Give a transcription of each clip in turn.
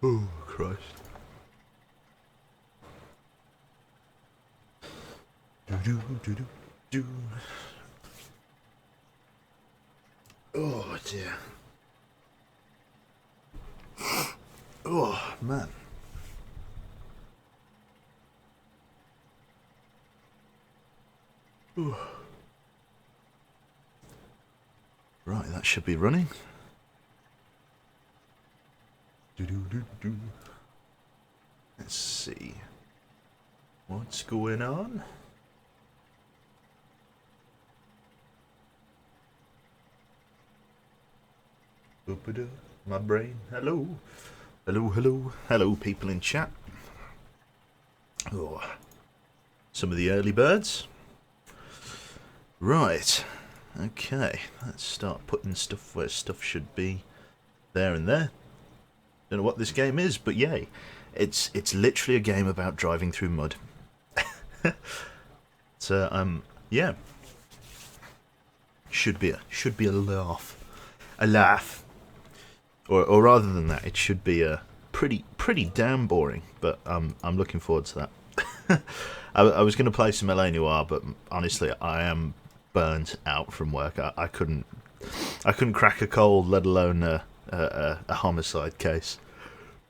Oh, Christ. Do, do, do, do. Oh, dear. Oh, man. Ooh. Right, that should be running. Do. Let's see. What's going on? My brain. Hello. Hello, people in chat. Oh. Some of the early birds. Right. Okay. Let's start putting stuff where stuff should be. There and there. Don't know what this game is, but yay. It's literally a game about driving through mud. So, yeah. Should be a laugh. A laugh. Or rather than that, it should be a pretty damn boring, but I'm looking forward to that. I was going to play some LA Noire, but honestly, I am burnt out from work. I couldn't crack a cold, let alone a homicide case.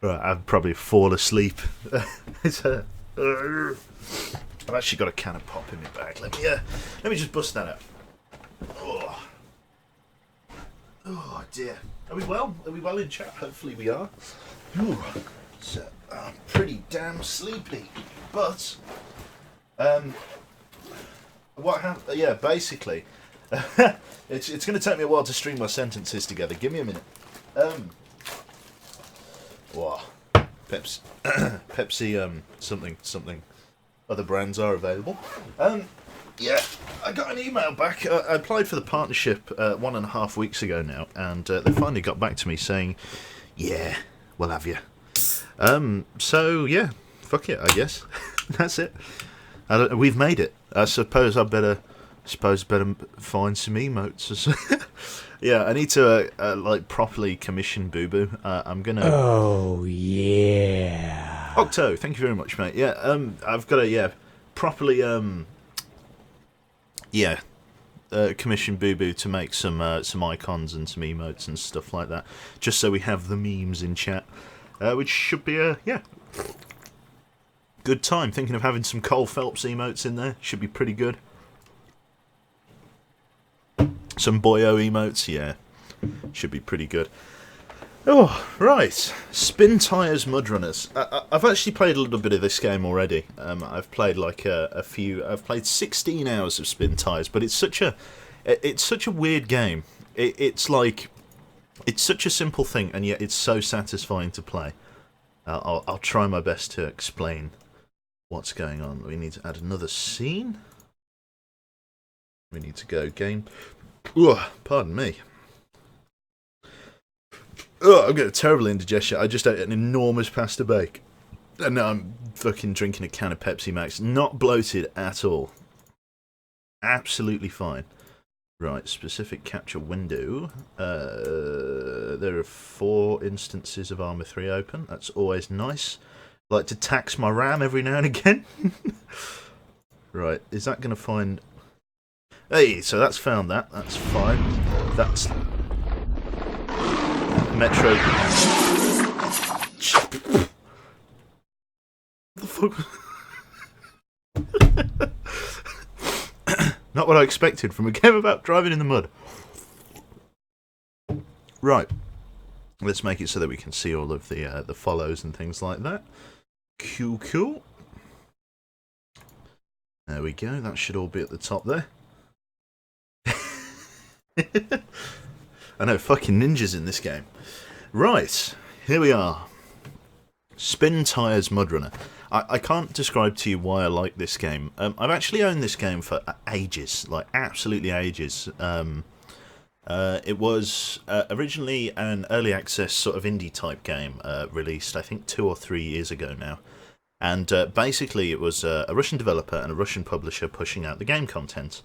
I'd probably fall asleep. I've actually got a can of pop in my bag. Let me just bust that out. Oh dear. Are we well? Are we well in chat? Hopefully we are. So, I'm pretty damn sleepy. But what happened? Yeah, basically, it's going to take me a while to string my sentences together. Give me a minute. Wow. Pepsi, something. Other brands are available. Yeah, I got an email back. I applied for the partnership 1.5 weeks ago now, and they finally got back to me saying, yeah, we'll have you. So, yeah, fuck it, I guess. That's it. We've made it. I suppose better find some emotes or something. Yeah, I need to, like, properly commission Boo Boo. I'm gonna... Oh, yeah. Octo, thank you very much, mate. Yeah, I've got to, properly, commission Boo Boo to make some icons and some emotes and stuff like that, just so we have the memes in chat, which should be a good time. Thinking of having some Cole Phelps emotes in there, should be pretty good. Some Boyo emotes, yeah, should be pretty good. Oh, right. Spintires MudRunners. I've actually played a little bit of this game already. I've played like a few. I've played 16 hours of Spintires, but it's such a weird game. It's such a simple thing, and yet it's so satisfying to play. I'll try my best to explain what's going on. We need to add another scene. We need to go game. Ooh, pardon me. Oh, I've got a terrible indigestion. I just ate an enormous pasta bake. And now I'm fucking drinking a can of Pepsi Max. Not bloated at all. Absolutely fine. Right, specific capture window. There are 4 instances of Armour 3 open. That's always nice. I like to tax my RAM every now and again. Right, is that going to find... Hey, so that's found that. That's fine. That's... Metro. The fuck? Not what I expected from a game about driving in the mud. Right. Let's make it so that we can see all of the follows and things like that. Cool. There we go. That should all be at the top there. I know, fucking ninjas in this game. Right, here we are. Spintires MudRunner. I can't describe to you why I like this game. I've actually owned this game for ages, like absolutely ages. It was originally an early access sort of indie type game released, I think 2 or 3 years ago now. And basically it was a Russian developer and a Russian publisher pushing out the game content.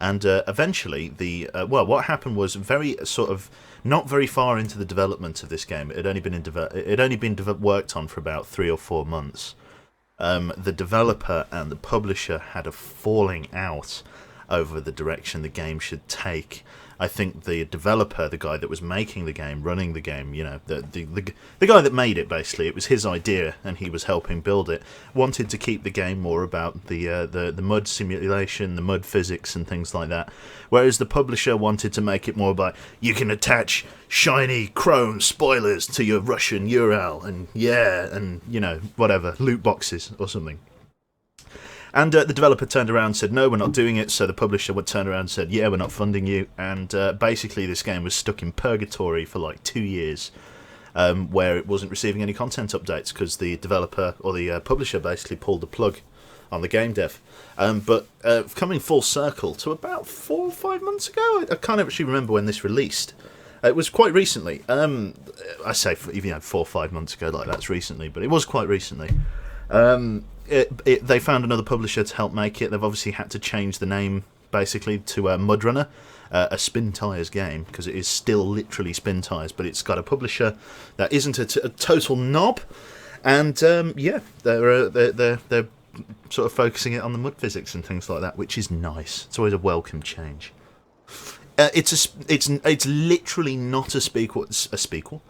And eventually, what happened was very sort of not very far into the development of this game. It had only been worked on for about 3 or 4 months. The developer and the publisher had a falling out over the direction the game should take. I think the developer, the guy that was making the game, running the game, the guy that made it, basically, it was his idea and he was helping build it, wanted to keep the game more about the mud simulation, the mud physics and things like that, whereas the publisher wanted to make it more about, you can attach shiny chrome spoilers to your Russian URL and whatever, loot boxes or something. And the developer turned around and said, no, we're not doing it. So the publisher would turn around and said, yeah, we're not funding you. And basically this game was stuck in purgatory for like 2 years, where it wasn't receiving any content updates because the developer or the publisher basically pulled the plug on the game dev. But coming full circle to about 4 or 5 months ago, I can't actually remember when this released. It was quite recently. I say 4 or 5 months ago, like that's recently, but it was quite recently. They found another publisher to help make it. They've obviously had to change the name, basically, to MudRunner, a Spintires game, because it is still literally Spintires, but it's got a publisher that isn't a total knob. And they're sort of focusing it on the mud physics and things like that, which is nice. It's always a welcome change. It's literally not a sequel.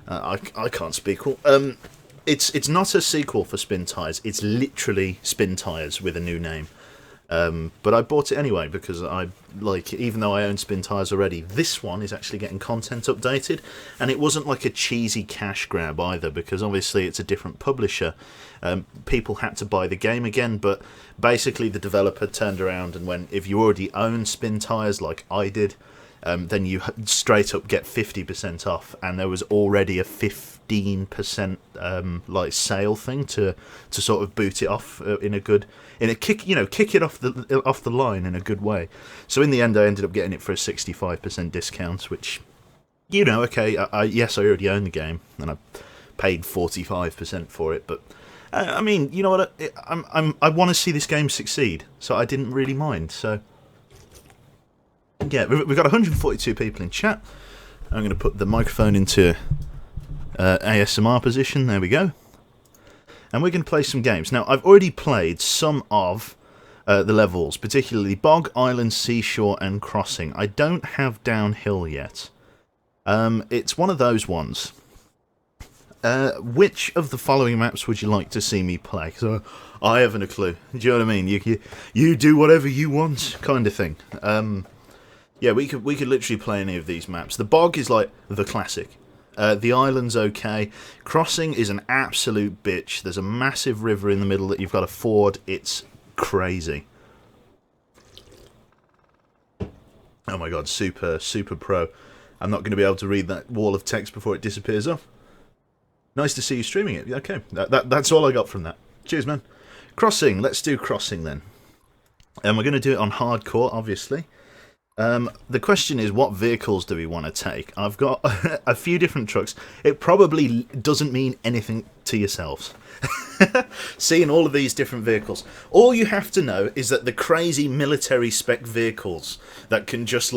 I can't speak. It's not a sequel for Spintires. It's literally Spintires with a new name. But I bought it anyway because even though I own Spintires already, this one is actually getting content updated, and it wasn't like a cheesy cash grab either because obviously it's a different publisher. People had to buy the game again, but basically the developer turned around and went, if you already own Spintires like I did, then you straight up get 50% off, and there was already a 15% sale thing to sort of boot it off kick it off the line in a good way. So in the end, I ended up getting it for a 65% discount, which okay, yes, I already own the game and I paid 45% for it, but I mean, you know what? I want to see this game succeed, so I didn't really mind. So. Yeah, we've got 142 people in chat. I'm going to put the microphone into ASMR position. There we go. And we're going to play some games. Now, I've already played some of the levels, particularly Bog, Island, Seashore, and Crossing. I don't have Downhill yet. It's one of those ones. Which of the following maps would you like to see me play? So I haven't a clue. Do you know what I mean? You do whatever you want, kind of thing. Yeah, we could literally play any of these maps. The Bog is like the classic. The Island's okay. Crossing is an absolute bitch. There's a massive river in the middle that you've got to ford. It's crazy. Oh my god, super pro. I'm not going to be able to read that wall of text before it disappears off. Nice to see you streaming it. Okay, that's all I got from that. Cheers, man. Crossing. Let's do Crossing then. And we're going to do it on hardcore, obviously. The question is, what vehicles do we want to take? I've got a few different trucks. It probably doesn't mean anything to yourselves. Seeing all of these different vehicles. All you have to know is that the crazy military spec vehicles that can just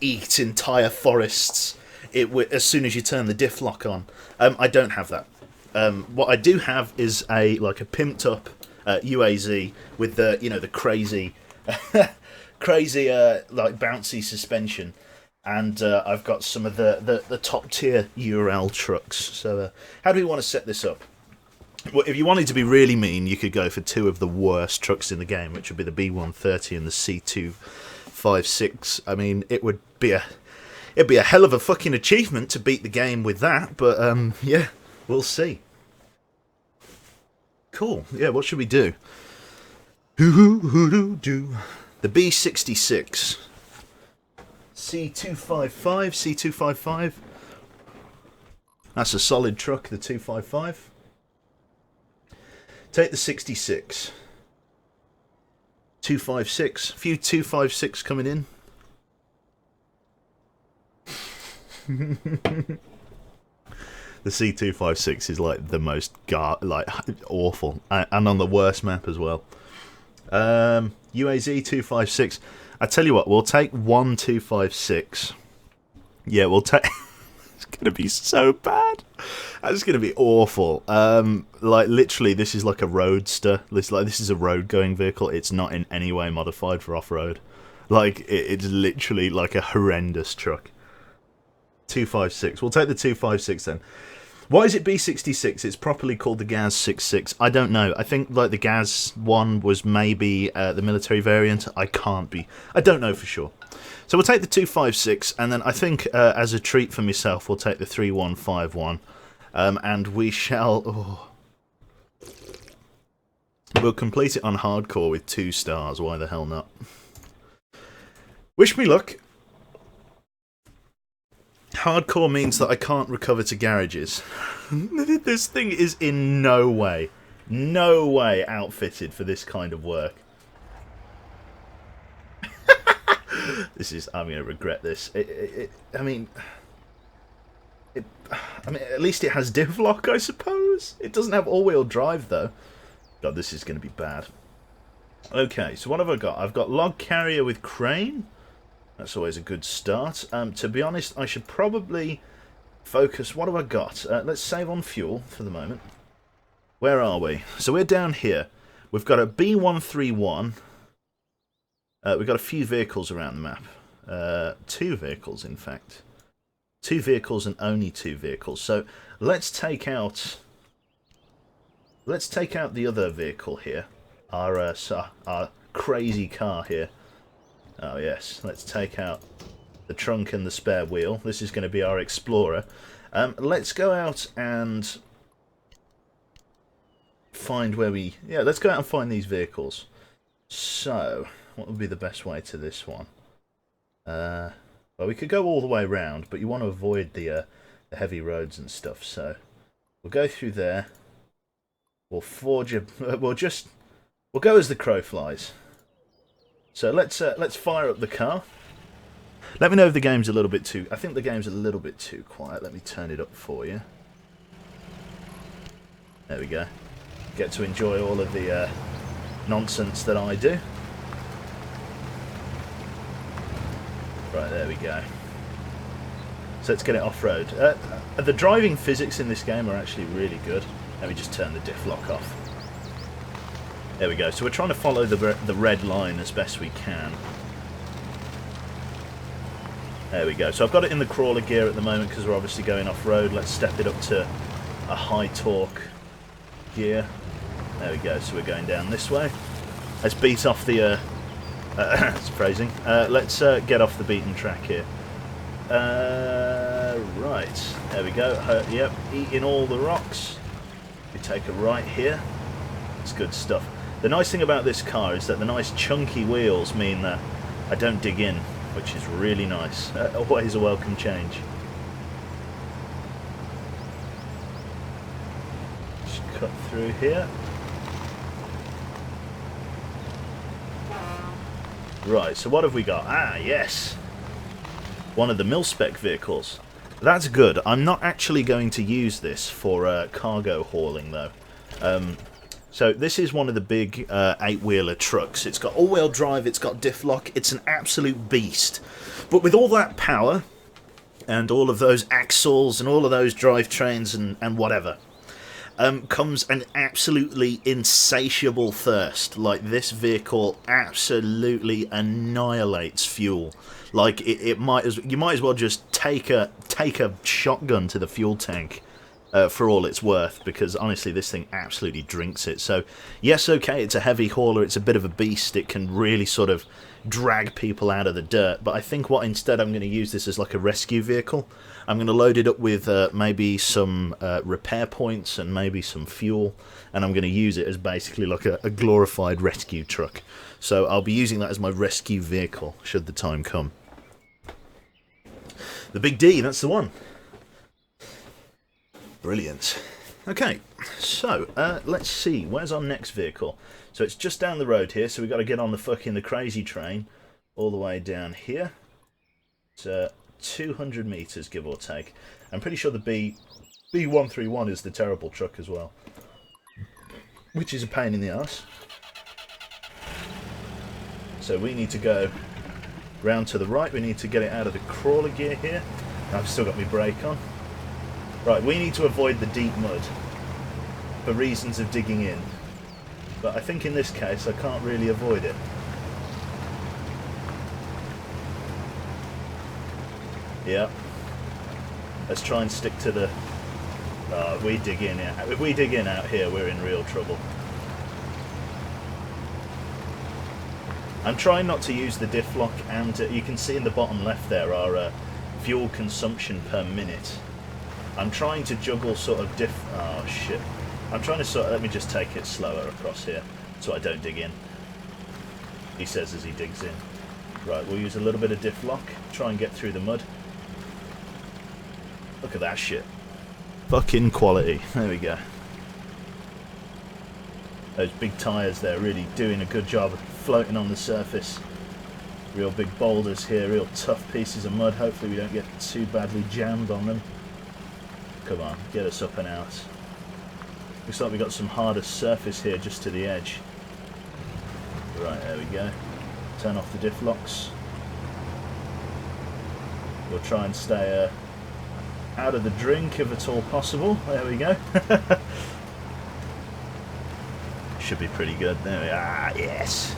eat entire forests as soon as you turn the diff lock on. I don't have that. What I do have is a pimped up UAZ with the crazy crazy bouncy suspension, and I've got some of the top tier URL trucks. So how do we want to set this up? Well, if you wanted to be really mean, you could go for two of the worst trucks in the game, which would be the B130 and the C256. I mean, it'd be a hell of a fucking achievement to beat the game with that, but yeah, we'll see. Cool. Yeah, what should we do? The B66. C255. C255. That's a solid truck, the 255. Take the 66. 256. A few 256 coming in. The C256 is the most awful, and on the worst map as well. UAZ 256. I tell you what, we'll take 1256. Yeah, we'll take... It's going to be so bad. That's going to be awful. Like, literally, this is like a roadster. This is a road-going vehicle. It's not in any way modified for off-road. Like, it's literally like a horrendous truck. 256. We'll take the 256 then. Why is it B66? It's properly called the Gaz 66. I don't know. I think like the Gaz one was maybe the military variant. I don't know for sure. So we'll take the 256, and then I think as a treat for myself, we'll take the 3151, and we shall. We'll complete it on hardcore with 2 stars. Why the hell not? Wish me luck. Hardcore means that I can't recover to garages. This thing is in no way outfitted for this kind of work. I'm going to regret this. I mean, at least it has div lock, I suppose. It doesn't have all-wheel drive, though. God, this is going to be bad. Okay, so what have I got? I've got log carrier with crane. That's always a good start. To be honest, I should probably focus. What have I got? Let's save on fuel for the moment. Where are we? So we're down here. We've got a B131. We've got a few vehicles around the map. 2 vehicles, in fact. 2 vehicles and only 2 vehicles. So let's take out the other vehicle here. Our crazy car here. Oh yes, let's take out the trunk and the spare wheel. This is going to be our Explorer. Let's go out and find where we... Yeah, let's go out and find these vehicles. So, what would be the best way to this one? Well, we could go all the way around, but you want to avoid the heavy roads and stuff. So, we'll go through there. We'll forge a... We'll go as the crow flies. So let's fire up the car. Let me know if the game's a little bit too... I think the game's a little bit too quiet. Let me turn it up for you. There we go. Get to enjoy all of the nonsense that I do. Right, there we go. So let's get it off-road. The driving physics in this game are actually really good. Let me just turn the diff lock off. There we go. So we're trying to follow the red line as best we can. There we go. So I've got it in the crawler gear at the moment because we're obviously going off-road. Let's step it up to a high torque gear. There we go. So we're going down this way. Let's beat off the... it's phrasing. Let's get off the beaten track here. Right. There we go. Yep. Eating all the rocks. We take a right here. It's good stuff. The nice thing about this car is that the nice chunky wheels mean that I don't dig in, which is really nice. Always a welcome change. Just cut through here. Right, so what have we got? Ah, yes. One of the mil-spec vehicles. That's good. I'm not actually going to use this for cargo hauling, though. So this is one of the big 8-wheeler trucks. It's got all-wheel drive, it's got diff lock, it's an absolute beast. But with all that power, and all of those axles, and all of those drivetrains, and whatever, comes an absolutely insatiable thirst. Like, this vehicle absolutely annihilates fuel. Like, you might as well just take a shotgun to the fuel tank. For all it's worth, because honestly this thing absolutely drinks it. So yes, okay, it's a heavy hauler, it's a bit of a beast, it can really sort of drag people out of the dirt, but I think instead I'm going to use this as like a rescue vehicle. I'm going to load it up with maybe some repair points and maybe some fuel, and I'm going to use it as basically like a glorified rescue truck. So I'll be using that as my rescue vehicle should the time come. The Big D, that's the one. Brilliant. Okay, so let's see, where's our next vehicle? So it's just down the road here, so we've got to get on the crazy train all the way down here. It's 200 metres, give or take. I'm pretty sure the B131 is the terrible truck as well, which is a pain in the arse. So we need to go Round to the right, we need to get it out of the crawler gear here. I've still got my brake on. Right, we need to avoid the deep mud for reasons of digging in. But I think in this case I can't really avoid it. Yeah. Let's try and stick to the... if we dig in out here, we're in real trouble. I'm trying not to use the diff lock, and you can see in the bottom left there our fuel consumption per minute. I'm trying to juggle sort of oh shit. I'm trying to sort of... Let me just take it slower across here so I don't dig in. He says as he digs in. Right, we'll use a little bit of diff lock, try and get through the mud. Look at that shit. Fucking quality. There we go. Those big tyres there really doing a good job of floating on the surface. Real big boulders here, real tough pieces of mud. Hopefully we don't get too badly jammed on them. Come on, get us up and out. Looks like we got some harder surface here just to the edge. Right, there we go. Turn off the diff locks. We'll try and stay out of the drink if at all possible. There we go. Should be pretty good. There we are. Yes.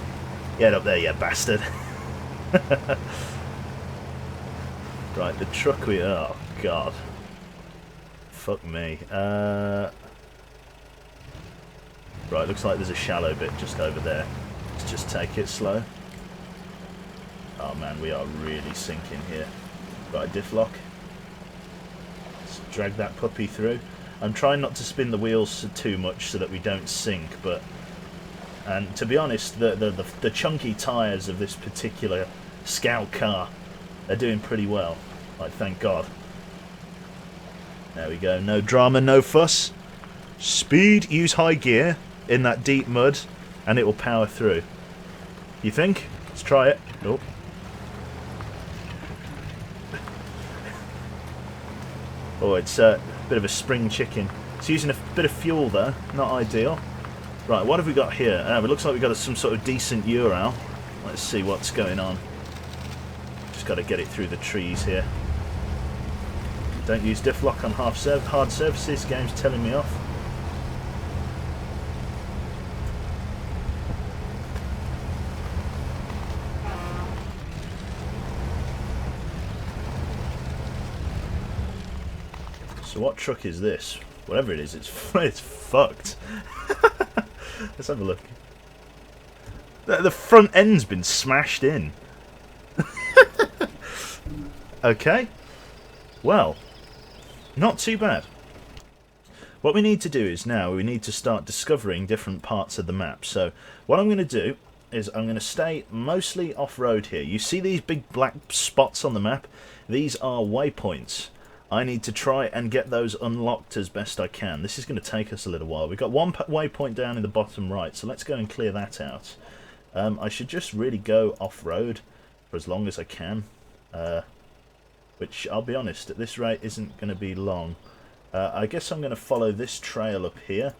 Get up there, you bastard. Right, the truck we... Oh, God. Fuck me. Right, looks like there's a shallow bit just over there. Let's just take it slow. Oh, man, we are really sinking here. Right, diff lock. Let's drag that puppy through. I'm trying not to spin the wheels too much so that we don't sink, but... And to be honest, the chunky tyres of this particular Scout car are doing pretty well. Like, thank God. There we go. No drama, no fuss. Speed, use high gear in that deep mud, and it will power through. You think? Let's try it. Nope. Oh, it's a bit of a spring chicken. It's using a bit of fuel though. Not ideal. Right, what have we got here? It looks like we've got some sort of decent Ural. Let's see what's going on. Just got to get it through the trees here. Don't use diff lock on hard surfaces. Game's telling me off. So what truck is this? Whatever it is, it's fucked. Let's have a look. The front end's been smashed in. Okay. Well, not too bad. What we need to do is now we need to start discovering different parts of the map. So what I'm going to do is I'm going to stay mostly off-road here. You see these big black spots on the map? These are waypoints. I need to try and get those unlocked as best I can. This is going to take us a little while. We've got one waypoint down in the bottom right, so let's go and clear that out. I should just really go off-road for as long as I can. Which, I'll be honest, at this rate isn't going to be long. I guess I'm going to follow this trail up here.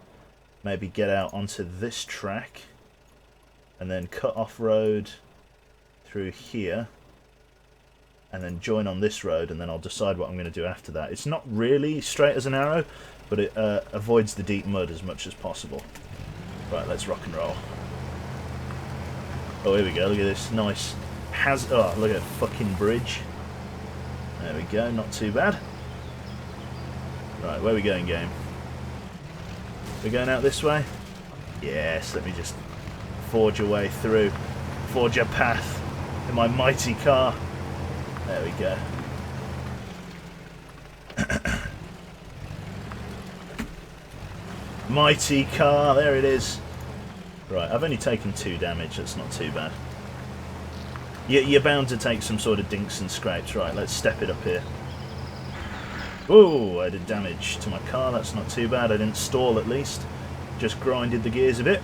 Maybe get out onto this track. And then cut off-road through here. And then join on this road, and then I'll decide what I'm going to do after that. It's not really straight as an arrow, but it avoids the deep mud as much as possible. Right, let's rock and roll. Oh, here we go. Look at this nice oh, look at that fucking bridge. There we go. Not too bad. Right, where are we going, game? We're going out this way? Yes, let me just forge a way through. Forge a path in my mighty car. There we go. Mighty car, there it is. Right, I've only taken 2 damage, that's not too bad. You're bound to take some sort of dinks and scrapes. Right, let's step it up here. Oh, I did damage to my car, that's not too bad. I didn't stall at least. Just grinded the gears a bit.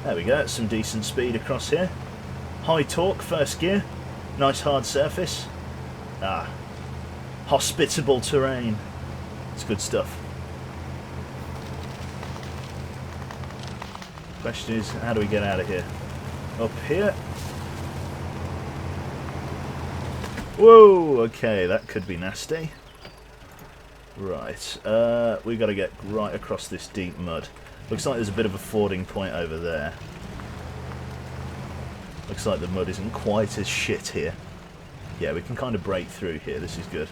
There we go, that's some decent speed across here. High torque, first gear. Nice hard surface. Ah, hospitable terrain. It's good stuff. Question is, how do we get out of here? Up here. Whoa, okay, that could be nasty. Right, we got to get right across this deep mud. Looks like there's a bit of a fording point over there. Looks like the mud isn't quite as shit here. Yeah, we can kind of break through here. This is good.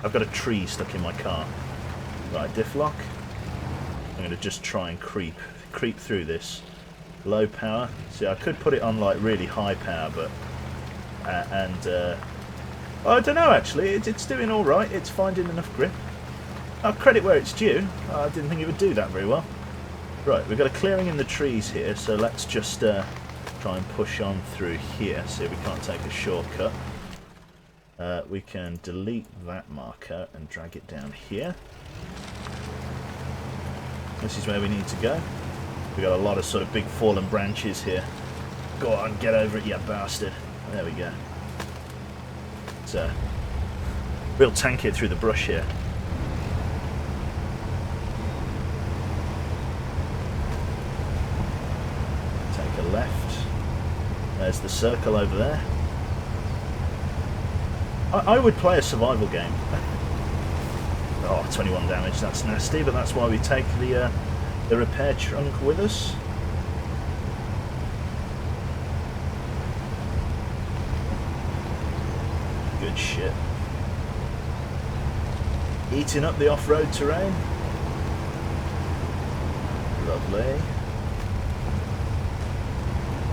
I've got a tree stuck in my car. Right, diff lock. I'm going to just try and creep through this. Low power. See, I could put it on like really high power, but I don't know actually. It's doing all right. It's finding enough grip. I'll credit where it's due. I didn't think it would do that very well. Right, we've got a clearing in the trees here, so let's just try and push on through here. See if we can't take a shortcut. We can delete that marker and drag it down here. This is where we need to go. We've got a lot of sort of big fallen branches here. Go on, get over it, you bastard. There we go. It's a real tank it through the brush here. Take a left. There's the circle over there. I would play a survival game. Oh, 21 damage, that's nasty, but that's why we take the repair trunk with us. Good shit. Eating up the off-road terrain. Lovely.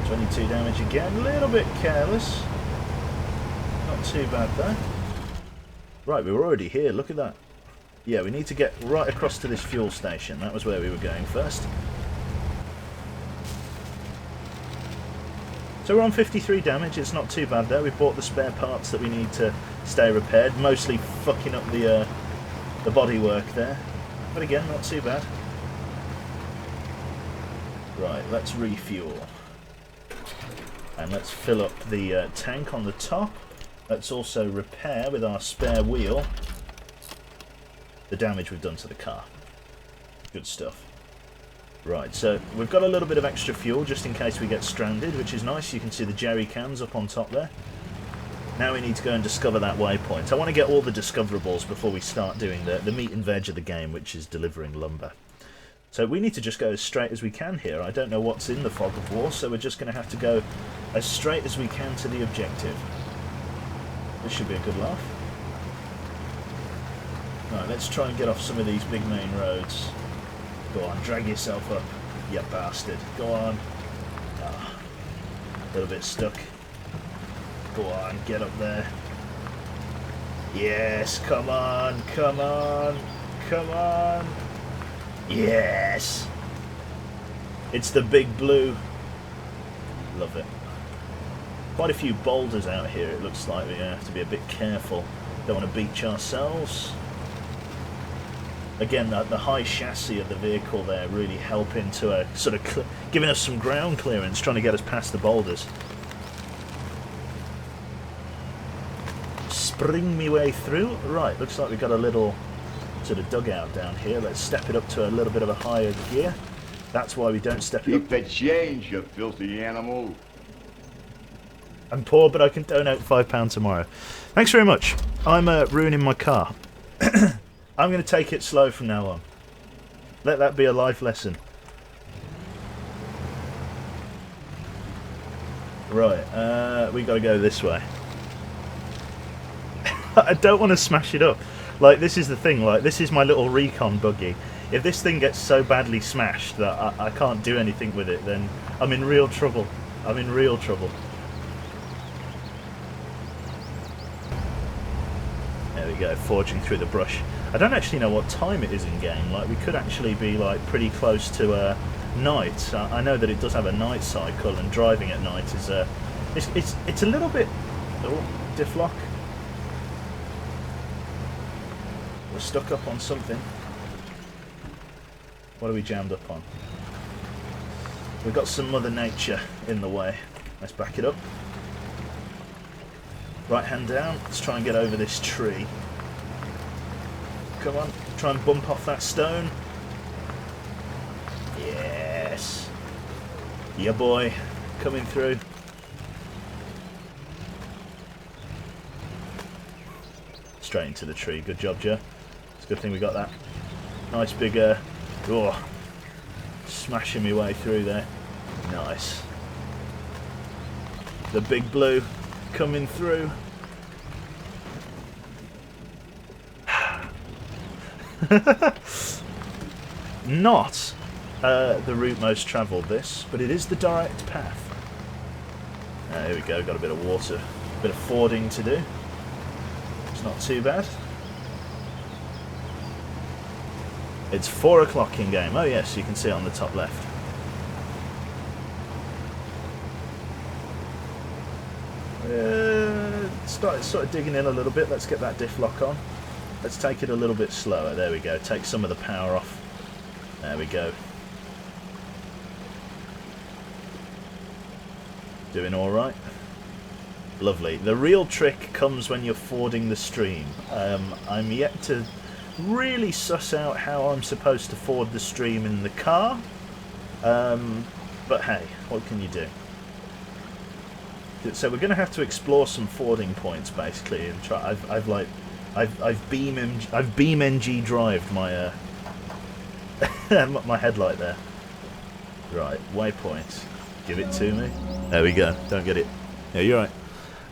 22 damage again, a little bit careless. Not too bad though. Right, we were already here, look at that. Yeah, we need to get right across to this fuel station. That was where we were going first. So we're on 53 damage, it's not too bad there. We've bought the spare parts that we need to stay repaired, mostly fucking up the bodywork there. But again, not too bad. Right, let's refuel. And let's fill up the tank on the top. Let's also repair with our spare wheel the damage we've done to the car. Good stuff. Right, so we've got a little bit of extra fuel just in case we get stranded, which is nice. You can see the jerry cans up on top there. Now we need to go and discover that waypoint. I want to get all the discoverables before we start doing the meat and veg of the game, which is delivering lumber. So we need to just go as straight as we can here. I don't know what's in the fog of war, so we're just going to have to go as straight as we can to the objective. This should be a good laugh. Right, let's try and get off some of these big main roads. Go on, drag yourself up, you bastard. Go on. Ah, a little bit stuck. Go on, get up there. Yes, come on, come on, come on. Yes! It's the big blue. Love it. Quite a few boulders out here, it looks like. We have to be a bit careful. Don't want to beach ourselves. Again, the high chassis of the vehicle there really helping to sort of giving us some ground clearance, trying to get us past the boulders. Spring me way through. Right, looks like we've got a little sort of dugout down here. Let's step it up to a little bit of a higher gear. That's why we don't step it up. Keep the change, you filthy animal. I'm poor, but I can donate £5 tomorrow. Thanks very much. I'm ruining my car. I'm going to take it slow from now on. Let that be a life lesson. Right, we got to go this way. I don't want to smash it up. Like, this is the thing, like, this is my little recon buggy. If this thing gets so badly smashed that I can't do anything with it, then I'm in real trouble. I'm in real trouble. There we go, forging through the brush. I don't actually know what time it is in game. Like, we could actually be like pretty close to night. I know that it does have a night cycle, and driving at night is it's a little bit. Oh, diff lock. We're stuck up on something. What are we jammed up on? We've got some Mother Nature in the way. Let's back it up. Right hand down. Let's try and get over this tree. Come on, try and bump off that stone. Yes. Yeah, boy. Coming through. Straight into the tree. Good job, Joe. It's a good thing we got that. Nice big, smashing my way through there. Nice. The big blue coming through. Not the route most travelled this, but it is the direct path. Here we go, got a bit of water, a bit of fording to do. It's not too bad. It's 4 o'clock in game. Oh yes, you can see it on the top left. Start digging in a little bit. Let's get that diff lock on. Let's take it a little bit slower. There we go. Take some of the power off. There we go. Doing all right. Lovely. The real trick comes when you're fording the stream. I'm yet to really suss out how I'm supposed to ford the stream in the car. But hey, what can you do? So we're going to have to explore some fording points basically, and try. I've beam NG drived my my headlight there. Right, waypoint. Give it to me. There we go. Don't get it. Yeah, you're right.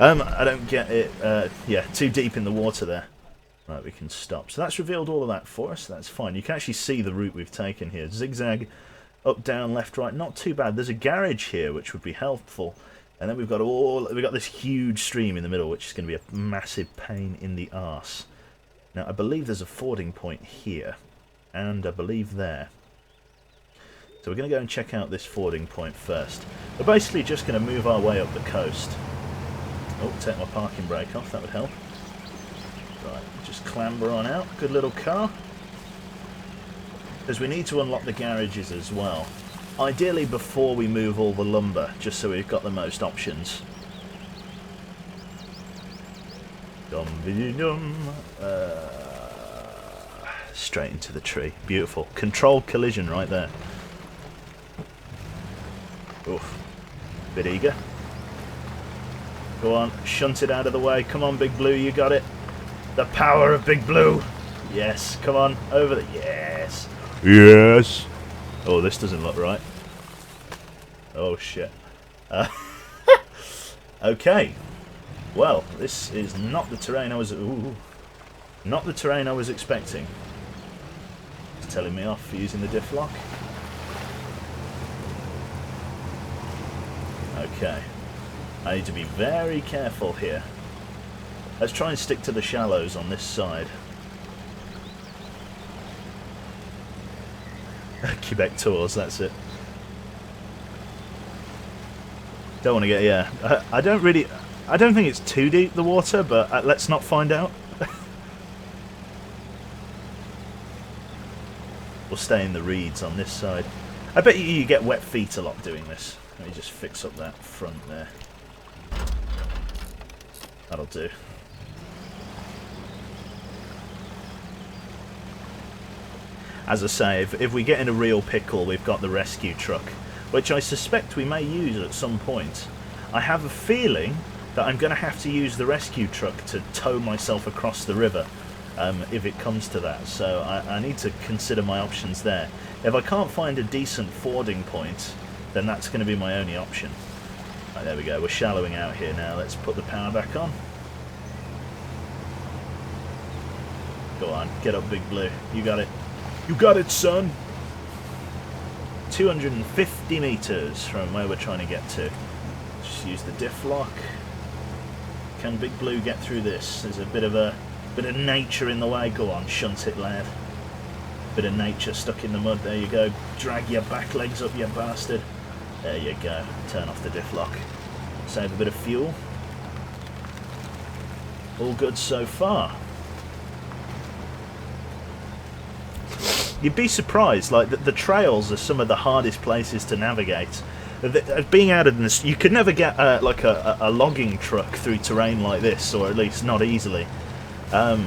I don't get it. Yeah, too deep in the water there. Right, we can stop. So that's revealed all of that for us. That's fine. You can actually see the route we've taken here. Zigzag, up, down, left, right. Not too bad. There's a garage here, which would be helpful. And then we've got this huge stream in the middle, which is going to be a massive pain in the arse. Now, I believe there's a fording point here, and I believe there. So we're going to go and check out this fording point first. We're basically just going to move our way up the coast. Oh, take my parking brake off, that would help. Right, just clamber on out. Good little car. Because we need to unlock the garages as well. Ideally before we move all the lumber, just so we've got the most options. Straight into the tree. Beautiful. Controlled collision right there. Oof. Bit eager. Go on, shunt it out of the way. Come on, Big Blue, you got it. The power of Big Blue. Yes, come on, over the... Yes. Yes. Oh, this doesn't look right. Oh, shit. Okay. Well, this is not the terrain I was... Ooh, not the terrain I was expecting. It's telling me off for using the diff lock. Okay. I need to be very careful here. Let's try and stick to the shallows on this side. Quebec Tours, that's it. Don't want to get, yeah. I don't think it's too deep, the water, but let's not find out. We'll stay in the reeds on this side. I bet you get wet feet a lot doing this. Let me just fix up that front there. That'll do. As I say, if we get in a real pickle, we've got the rescue truck, which I suspect we may use at some point. I have a feeling that I'm going to have to use the rescue truck to tow myself across the river, if it comes to that. So I need to consider my options there. If I can't find a decent fording point, then that's going to be my only option. Right, there we go. We're shallowing out here now. Let's put the power back on. Go on, get up, Big Blue. You got it. You got it, son. 250 meters from where we're trying to get to. Just use the diff lock. Can Big Blue get through this? There's a bit of nature in the way. Go on, shunt it, lad. Bit of nature stuck in the mud. There you go. Drag your back legs up, you bastard. There you go. Turn off the diff lock. Save a bit of fuel. All good so far. You'd be surprised, like the trails are some of the hardest places to navigate. Being out of this, you could never get like a logging truck through terrain like this, or at least not easily. But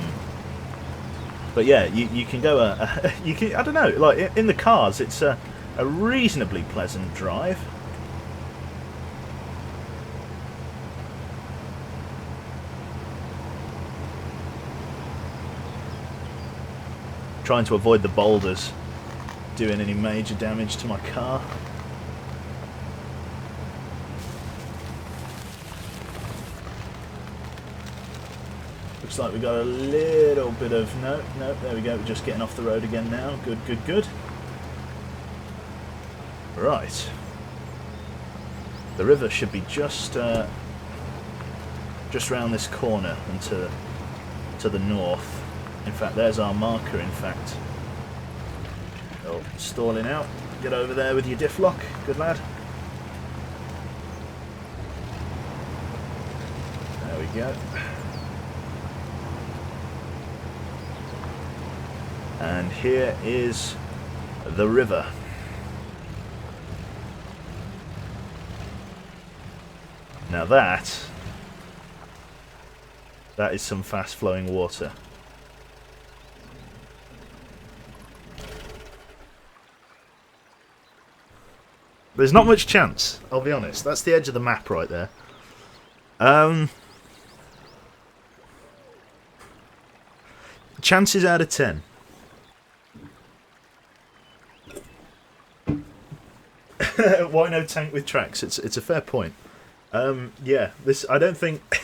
yeah, you can go. You can. I don't know. Like in the cars, it's a reasonably pleasant drive. trying to avoid the boulders doing any major damage to my car. Looks like we got a little bit of... No, there we go. We're just getting off the road again now. Good, good, good. Right. The river should be just round this corner and to the north. In fact, there's our marker, in fact. Oh, stalling out. Get over there with your diff lock. Good lad. There we go. And here is the river. Now that is some fast flowing water. There's not much chance, I'll be honest. That's the edge of the map right there. Chances out of 10. Why no tank with tracks? It's a fair point. Yeah, this I don't think.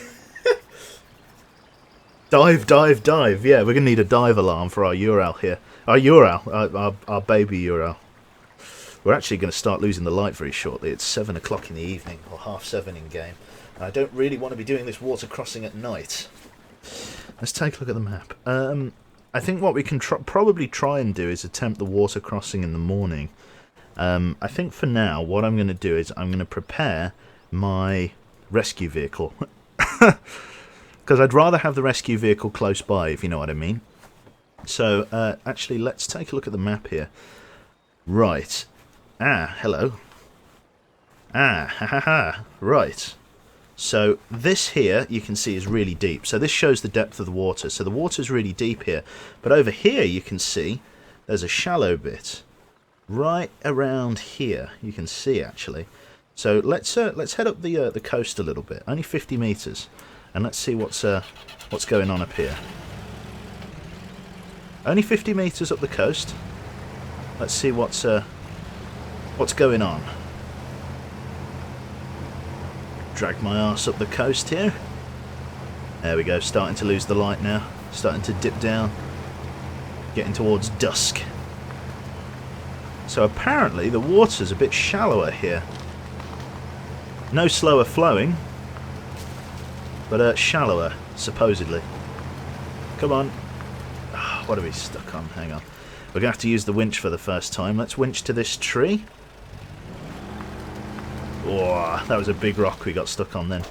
Dive, dive, dive. Yeah, we're gonna need a dive alarm for our Ural here. Our Ural, our baby Ural. We're actually going to start losing the light very shortly. It's 7 o'clock in the evening, or 7:30 in game. And I don't really want to be doing this water crossing at night. Let's take a look at the map. I think what we can probably try and do is attempt the water crossing in the morning. I think for now, what I'm going to do is I'm going to prepare my rescue vehicle. Because I'd rather have the rescue vehicle close by, if you know what I mean. So, actually, let's take a look at the map here. Right. Ah, hello. Ah, ha ha ha. Right. So, this here, you can see, is really deep. So, this shows the depth of the water. So, the water's really deep here. But over here, you can see, there's a shallow bit. Right around here, you can see, actually. So, let's head up the coast a little bit. Only 50 metres. And let's see what's going on up here. Only 50 metres up the coast. Let's see what's going on. Drag my arse up the coast here. There we go, starting to lose the light now. Starting to dip down. Getting towards dusk. So apparently the water's a bit shallower here. No slower flowing, but shallower, supposedly. Come on. Oh, what are we stuck on? Hang on. We're going to have to use the winch for the first time. Let's winch to this tree. Oh, that was a big rock we got stuck on then.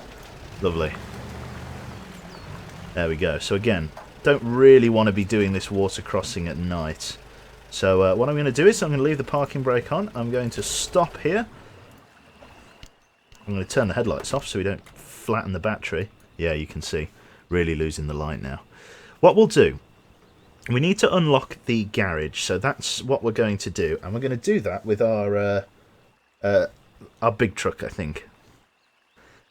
Lovely. There we go. So again, don't really want to be doing this water crossing at night. So what I'm going to do is I'm going to leave the parking brake on. I'm going to stop here. I'm going to turn the headlights off so we don't flatten the battery. Yeah, you can see. Really losing the light now. What we'll do, we need to unlock the garage. So that's what we're going to do. And we're going to do that with our big truck, I think.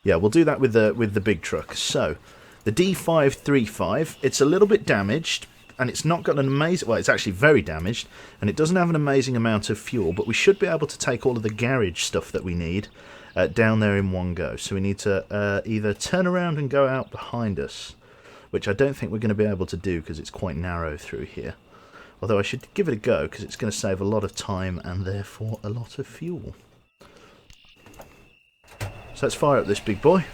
Yeah, we'll do that with the big truck. So, the D535, it's a little bit damaged, and it's not got an amazing... Well, it's actually very damaged, and it doesn't have an amazing amount of fuel, but we should be able to take all of the garage stuff that we need down there in one go. So we need to either turn around and go out behind us, which I don't think we're going to be able to do because it's quite narrow through here. Although I should give it a go because it's going to save a lot of time and therefore a lot of fuel. So let's fire up this big boy.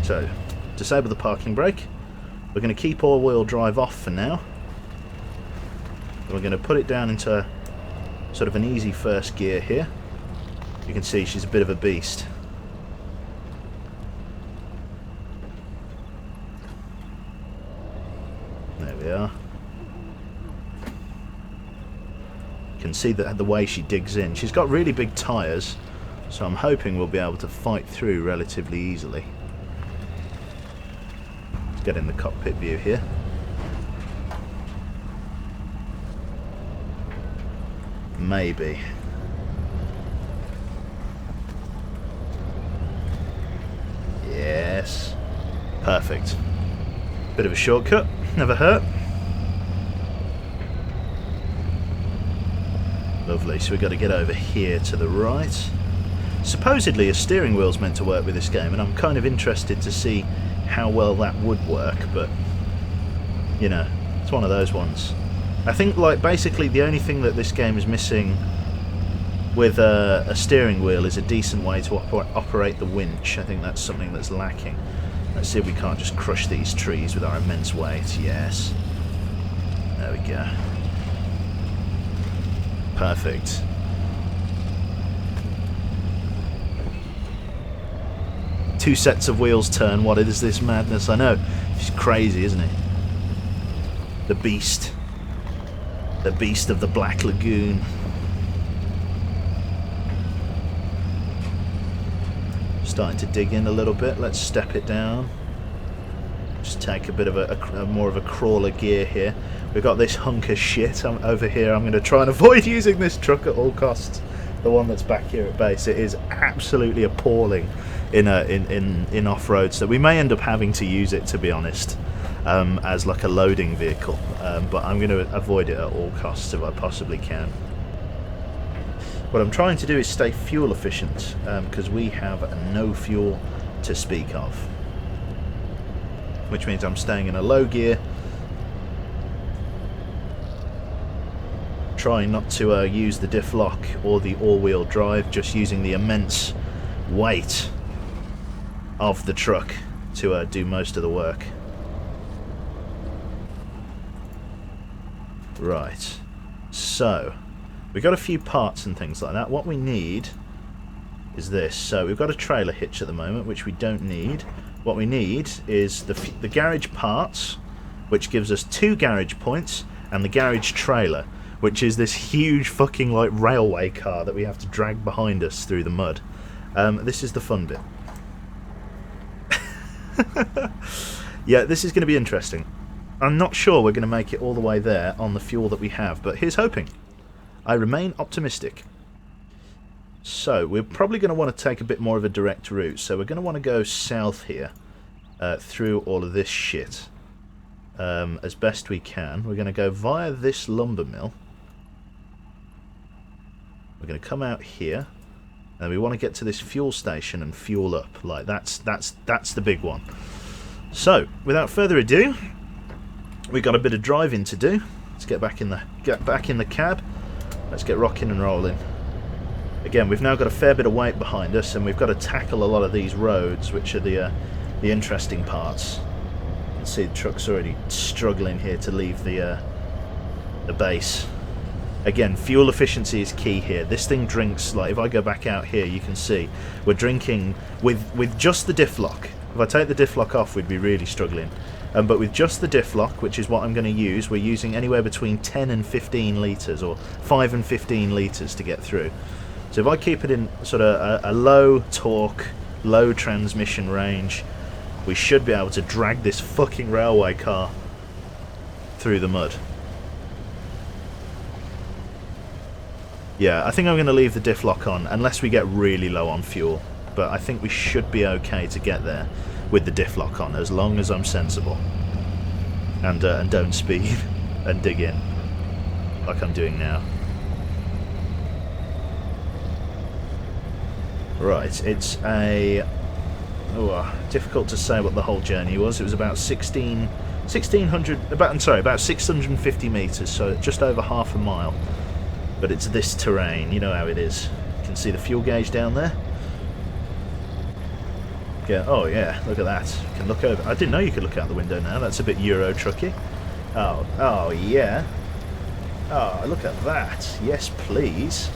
So, disable the parking brake. We're going to keep all-wheel drive off for now. And we're going to put it down into sort of an easy first gear here. You can see she's a bit of a beast. There we are. You can see that the way she digs in. She's got really big tyres, so I'm hoping we'll be able to fight through relatively easily. Let's get in the cockpit view here. Maybe. Yes. Perfect. Bit of a shortcut. Never hurt. Lovely, so we've got to get over here to the right. Supposedly a steering wheel's meant to work with this game, and I'm kind of interested to see how well that would work, but, you know, it's one of those ones. I think, like, basically the only thing that this game is missing with a steering wheel is a decent way to operate the winch. I think that's something that's lacking. Let's see if we can't just crush these trees with our immense weight. Yes. There we go. Perfect. Two sets of wheels turn. What is this madness? I know. It's crazy, isn't it? The beast. The beast of the Black Lagoon. Starting to dig in a little bit. Let's step it down. Just take a bit of a more of a crawler gear here. We've got this hunk of shit over here. I'm going to try and avoid using this truck at all costs. The one that's back here at base. It is absolutely appalling in off-road. So we may end up having to use it, to be honest, as like a loading vehicle. But I'm going to avoid it at all costs if I possibly can. What I'm trying to do is stay fuel efficient, because we have no fuel to speak of. Which means I'm staying in a low gear, trying not to use the diff lock or the all-wheel drive, just using the immense weight of the truck to do most of the work. Right, so we've got a few parts and things like that. What we need is this. So we've got a trailer hitch at the moment, which we don't need. What we need is the garage parts, which gives us 2 garage points, and the garage trailer, which is this huge fucking like railway car that we have to drag behind us through the mud. This is the fun bit. Yeah, this is going to be interesting. I'm not sure we're going to make it all the way there on the fuel that we have, but here's hoping. I remain optimistic. So we're probably going to want to take a bit more of a direct route. So we're going to want to go south here, through all of this shit, as best we can. We're going to go via this lumber mill. We're going to come out here, and we want to get to this fuel station and fuel up. Like that's the big one. So without further ado, we've got a bit of driving to do. Let's get back in the cab. Let's get rocking and rolling. Again, we've now got a fair bit of weight behind us, and we've got to tackle a lot of these roads, which are the interesting parts. You can see the truck's already struggling here to leave the base. Again, fuel efficiency is key here. This thing drinks, like if I go back out here, you can see we're drinking with just the diff lock. If I take the diff lock off, we'd be really struggling. But with just the diff lock, which is what I'm going to use, we're using anywhere between 10 and 15 litres, or 5 and 15 litres to get through. So if I keep it in sort of a low torque, low transmission range, we should be able to drag this fucking railway car through the mud. Yeah, I think I'm going to leave the diff lock on, unless we get really low on fuel. But I think we should be okay to get there with the diff lock on, as long as I'm sensible. And don't speed and dig in, like I'm doing now. Right, it's difficult to say what the whole journey was. It was about 650 metres, so just over half a mile. But it's this terrain, you know how it is. You can see the fuel gauge down there. Yeah, oh yeah, look at that. You can look over. I didn't know you could look out the window now. That's a bit Euro trucky. Oh yeah. Oh, look at that. Yes, please.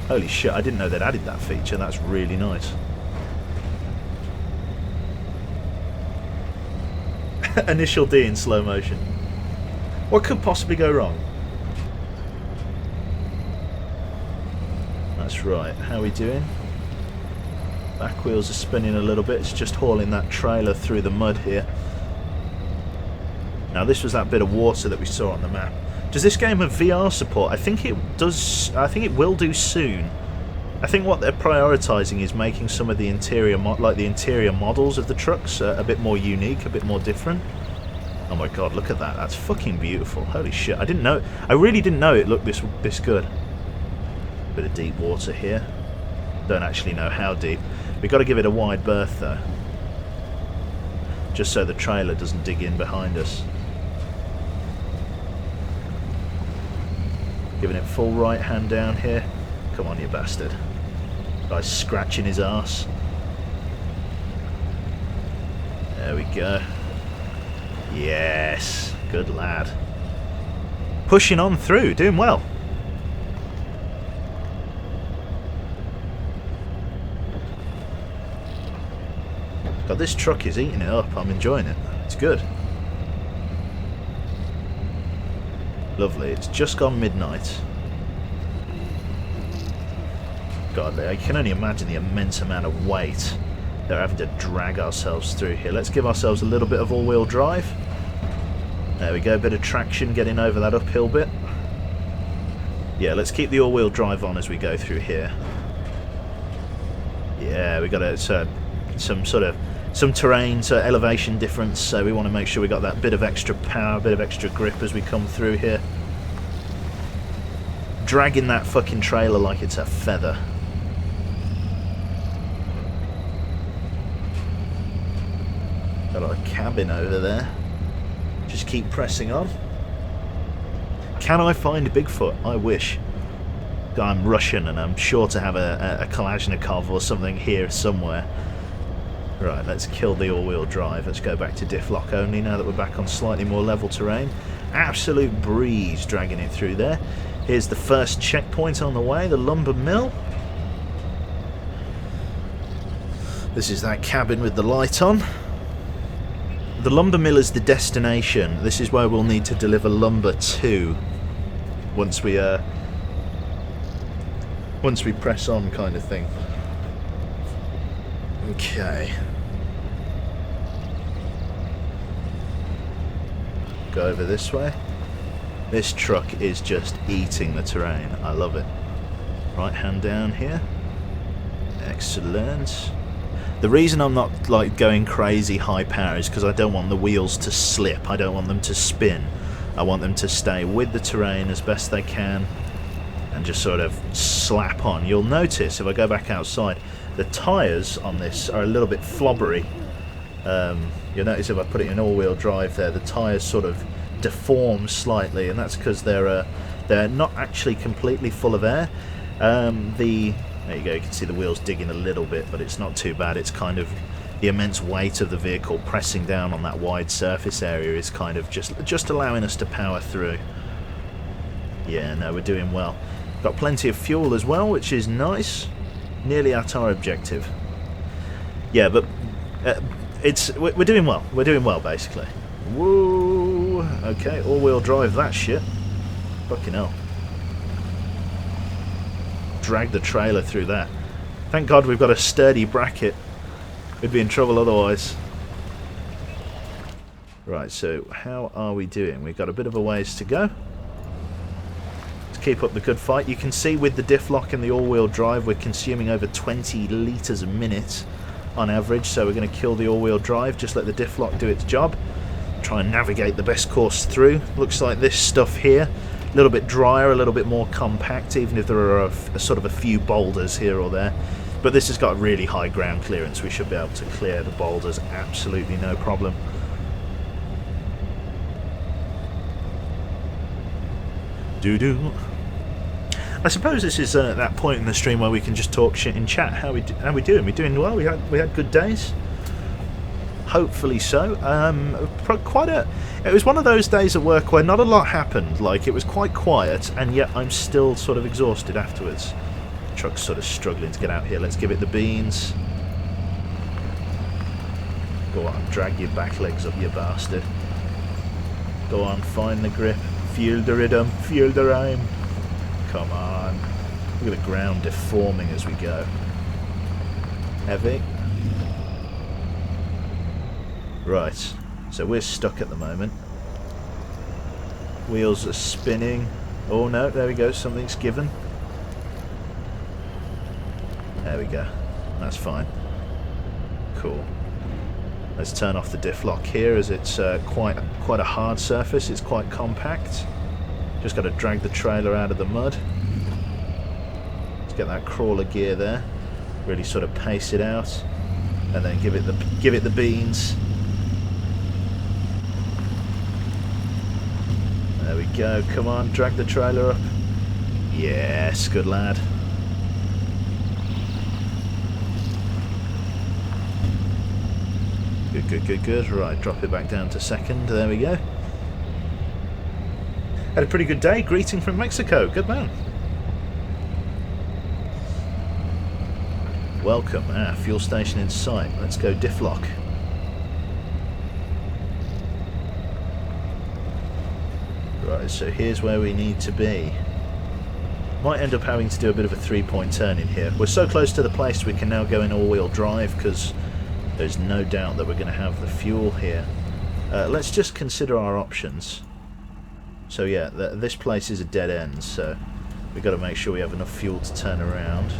Holy shit, I didn't know they'd added that feature. That's really nice. Initial D in slow motion. What could possibly go wrong? That's right. How are we doing? Back wheels are spinning a little bit. It's just hauling that trailer through the mud here. Now this was that bit of water that we saw on the map. Does this game have VR support? I think it does. I think it will do soon. I think what they're prioritising is making some of the interior models of the trucks a bit more unique, a bit more different. Oh my god, look at that. That's fucking beautiful. Holy shit. I didn't know. I really didn't know it looked this good. Bit of deep water here. Don't actually know how deep. We've got to give it a wide berth though, just so the trailer doesn't dig in behind us. Giving it full right hand down here. Come on, you bastard. Guy's scratching his arse. There we go. Yes, good lad. Pushing on through, doing well. God, this truck is eating it up. I'm enjoying it. It's good. Lovely. It's just gone midnight. God, I can only imagine the immense amount of weight they're having to drag ourselves through here. Let's give ourselves a little bit of all-wheel drive. There we go. A bit of traction getting over that uphill bit. Yeah, let's keep the all-wheel drive on as we go through here. Yeah, we got some terrain, so elevation difference, so we want to make sure we got that bit of extra power, bit of extra grip as we come through here. Dragging that fucking trailer like it's a feather. Got a cabin over there. Just keep pressing on. Can I find Bigfoot? I wish. I'm Russian and I'm sure to have a Kalashnikov or something here somewhere. Right, let's kill the all-wheel drive. Let's go back to diff lock only now that we're back on slightly more level terrain. Absolute breeze dragging it through there. Here's the first checkpoint on the way, the lumber mill. This is that cabin with the light on. The lumber mill is the destination. This is where we'll need to deliver lumber to once we press on, kind of thing. Okay. Go over this way. This truck is just eating the terrain. I love it. Right hand down here. Excellent. The reason I'm not like going crazy high power is because I don't want the wheels to slip. I don't want them to spin. I want them to stay with the terrain as best they can and just sort of slap on. You'll notice if I go back outside, the tyres on this are a little bit flobbery. You'll notice if I put it in all-wheel drive there, the tyres sort of deform slightly, and that's because they're not actually completely full of air. There you go, you can see the wheels digging a little bit, but it's not too bad. It's kind of the immense weight of the vehicle pressing down on that wide surface area is kind of just allowing us to power through. Yeah, no, we're doing well. Got plenty of fuel as well, which is nice. Nearly at our objective. Yeah, but we're doing well. We're doing well, basically. Whoa! Okay, all-wheel drive that shit. Fucking hell. Drag the trailer through that. Thank God we've got a sturdy bracket. We'd be in trouble otherwise. Right, so how are we doing? We've got a bit of a ways to go. Let's keep up the good fight. You can see with the diff lock and the all-wheel drive we're consuming over 20 litres a minute on average, so we're going to kill the all-wheel drive, just let the diff lock do its job. Try and navigate the best course through. Looks like this stuff here, a little bit drier, a little bit more compact, even if there are sort of a few boulders here or there. But this has got really high ground clearance. We should be able to clear the boulders absolutely no problem. Doo-doo. I suppose this is that point in the stream where we can just talk shit in chat. How we doing? We doing well? We had good days. Hopefully so. It was one of those days at work where not a lot happened. Like, it was quite quiet, and yet I'm still sort of exhausted afterwards. The truck's sort of struggling to get out here. Let's give it the beans. Go on, drag your back legs up, you bastard. Go on, find the grip. Feel the rhythm. Feel the rhyme. Come on. Look at the ground deforming as we go. Heavy. Right, so we're stuck at the moment. Wheels are spinning. Oh no, there we go, something's given. There we go, that's fine. Cool. Let's turn off the diff lock here as it's quite a hard surface, it's quite compact. Just got to drag the trailer out of the mud. to get that crawler gear there. Really sort of pace it out, and then give it the beans. There we go. Come on, drag the trailer up. Yes, good lad. Good, good, good, good. Right, drop it back down to second. There we go. Had a pretty good day. Greeting from Mexico. Good man. Welcome. Fuel station in sight. Let's go diff lock. Right, so here's where we need to be. Might end up having to do a bit of a 3-point turn in here. We're so close to the place we can now go in all-wheel drive because there's no doubt that we're going to have the fuel here. Let's just consider our options. So yeah, this place is a dead end, so we've got to make sure we have enough fuel to turn around.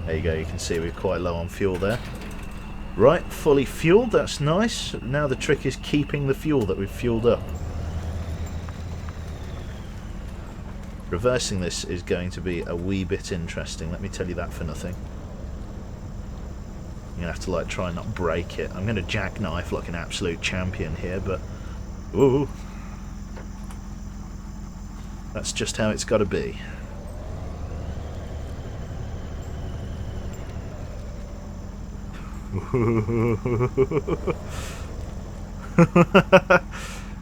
There you go, you can see we're quite low on fuel there. Right, fully fueled, that's nice. Now the trick is keeping the fuel that we've fueled up. Reversing this is going to be a wee bit interesting, let me tell you that for nothing. You're going to have to like try and not break it. I'm going to jackknife like an absolute champion here, but ooh, that's just how it's got to be.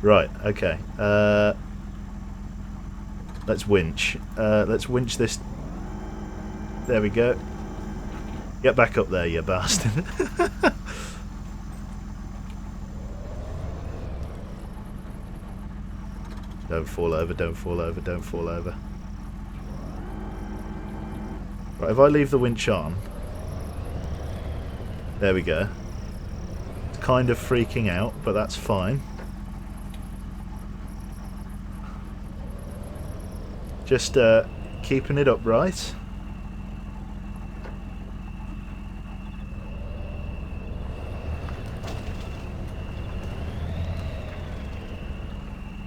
Right, okay. Let's winch. Let's winch this. There we go. Get back up there, you bastard. Don't fall over, don't fall over, don't fall over. Right, if I leave the winch on. There we go. It's kind of freaking out, but that's fine. Just keeping it upright.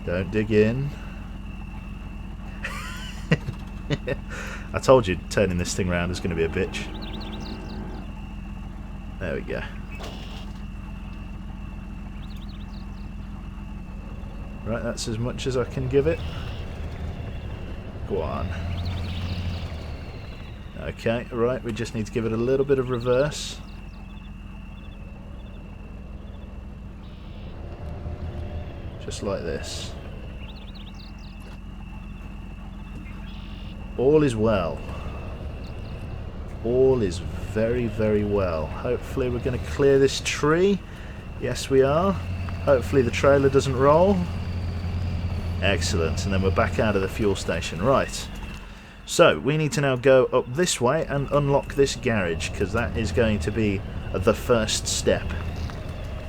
Don't dig in. I told you turning this thing around is going to be a bitch. There we go. Right, that's as much as I can give it. Go on. Okay, right, we just need to give it a little bit of reverse. Just like this. All is well. All is very, very well. Hopefully we're going to clear this tree. Yes, we are. Hopefully the trailer doesn't roll. Excellent. And then we're back out of the fuel station. Right. So we need to now go up this way and unlock this garage, because that is going to be the first step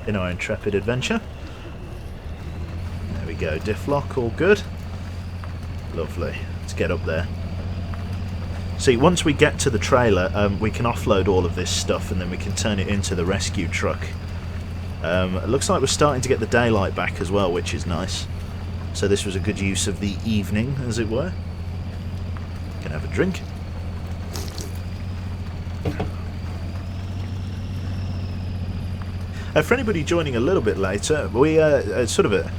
in our intrepid adventure. There we go. Diff lock, all good. Lovely. Let's get up there. See, once we get to the trailer, we can offload all of this stuff and then we can turn it into the rescue truck. It looks like we're starting to get the daylight back as well, which is nice. So this was a good use of the evening, as it were. Can have a drink. For anybody joining a little bit later, we sort of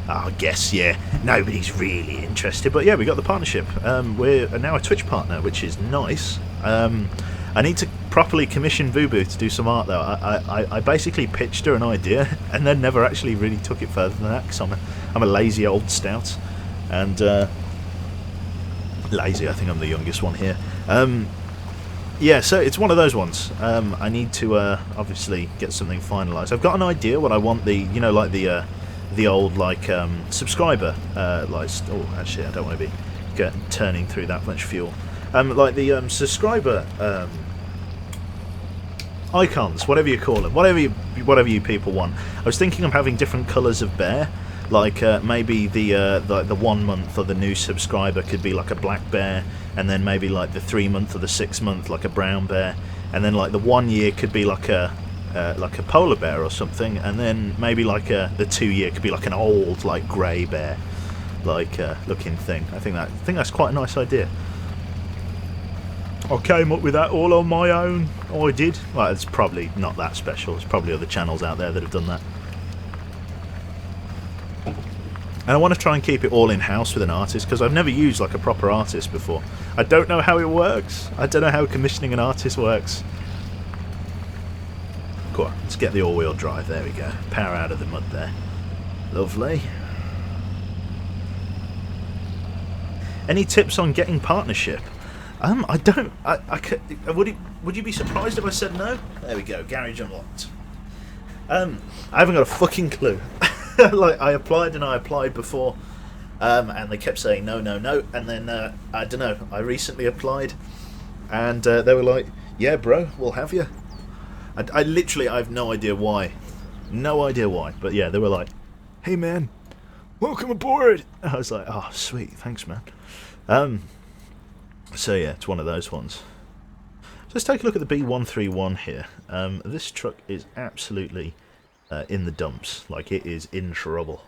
I guess, yeah, nobody's really interested, but yeah, we got the partnership. We're now a Twitch partner, which is nice. I need to properly commission Boo to do some art, though. I basically pitched her an idea and then never actually really took it further than that, because I'm a lazy old stout. And lazy, I think I'm the youngest one here. Yeah, so it's one of those ones. I need to obviously get something finalised. I've got an idea what I want the, you know, like the old like subscriber like, oh actually I don't want to be turning through that much fuel, like the subscriber icons, whatever you call them, whatever you people want. I was thinking of having different colours of bear, like maybe the 1 month or the new subscriber could be like a black bear, and then maybe like the 3 month or the 6 month like a brown bear, and then like the 1 year could be like a like a polar bear or something, and then maybe like the 2-year could be like an old, like grey bear, like looking thing. I think that's quite a nice idea. I came up with that all on my own. I did. Well, it's probably not that special. There's probably other channels out there that have done that. And I want to try and keep it all in-house with an artist, because I've never used like a proper artist before. I don't know how it works. I don't know how commissioning an artist works. Cool. Let's get the all-wheel drive. There we go. Power out of the mud there. Lovely. Any tips on getting partnership? I don't. Would you be surprised if I said no? There we go. Garage unlocked. I haven't got a fucking clue. Like, I applied before, and they kept saying no, no, no, and then I don't know. I recently applied, and they were like, "Yeah, bro, we'll have you." I have no idea why, but yeah, they were like, "Hey man, welcome aboard." I was like, "Oh, sweet, thanks, man." So yeah, it's one of those ones. So let's take a look at the B131 here. This truck is absolutely in the dumps, like it is in trouble,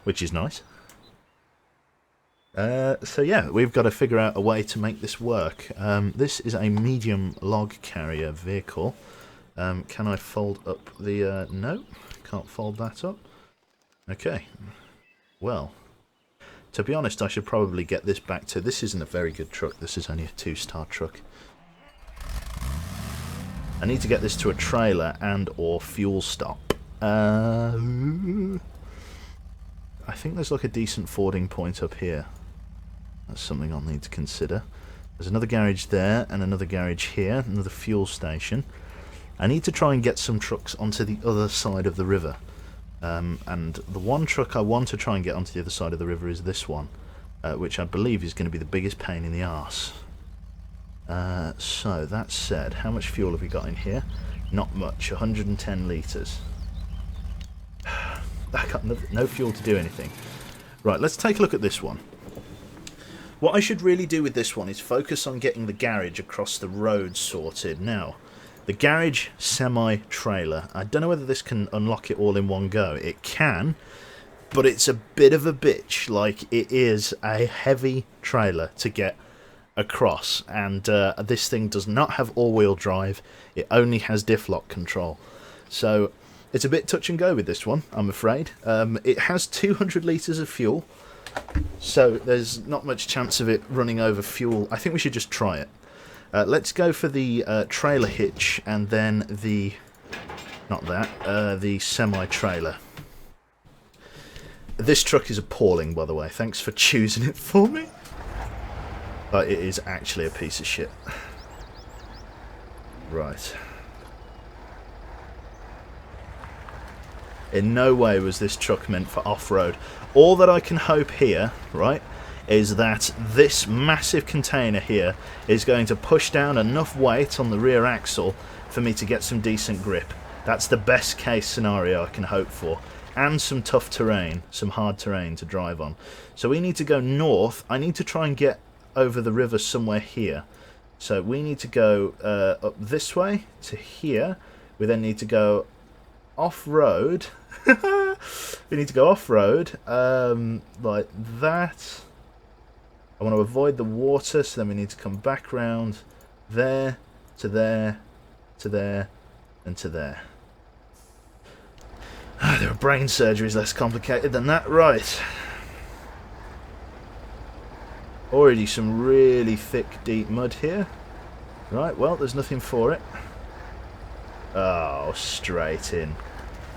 which is nice. So yeah, we've got to figure out a way to make this work. This is a medium log carrier vehicle. Can I fold up the... no, can't fold that up. Okay, well, to be honest, I should probably get this back to... This isn't a very good truck, this is only a 2-star truck. I need to get this to a trailer and or fuel stop. I think there's like a decent fording point up here. That's something I'll need to consider. There's another garage there and another garage here, another fuel station. I need to try and get some trucks onto the other side of the river. And the one truck I want to try and get onto the other side of the river is this one, which I believe is going to be the biggest pain in the arse. So that said, how much fuel have we got in here? Not much, 110 litres. I got no fuel to do anything. Right, let's take a look at this one. What I should really do with this one is focus on getting the garage across the road sorted. Now, the garage semi-trailer, I don't know whether this can unlock it all in one go. It can, but it's a bit of a bitch. Like, it is a heavy trailer to get across, and this thing does not have all-wheel drive. It only has diff lock control. So it's a bit touch and go with this one, I'm afraid. It has 200 litres of fuel, so there's not much chance of it running over fuel. I think we should just try it. Let's go for the trailer hitch and then the... not that, the semi-trailer. This truck is appalling, by the way. Thanks for choosing it for me. But it is actually a piece of shit. Right. In no way was this truck meant for off-road. All that I can hope here, right, is that this massive container here is going to push down enough weight on the rear axle for me to get some decent grip. That's the best case scenario I can hope for. And some tough terrain, some hard terrain to drive on. So we need to go north. I need to try and get over the river somewhere here. So we need to go up this way to here. We then need to go off-road. We need to go off-road like that. I want to avoid the water, so then we need to come back round there, to there, to there, and to there. There are brain surgeries less complicated than that. Right. Already some really thick, deep mud here. Right, well, there's nothing for it. Oh, straight in.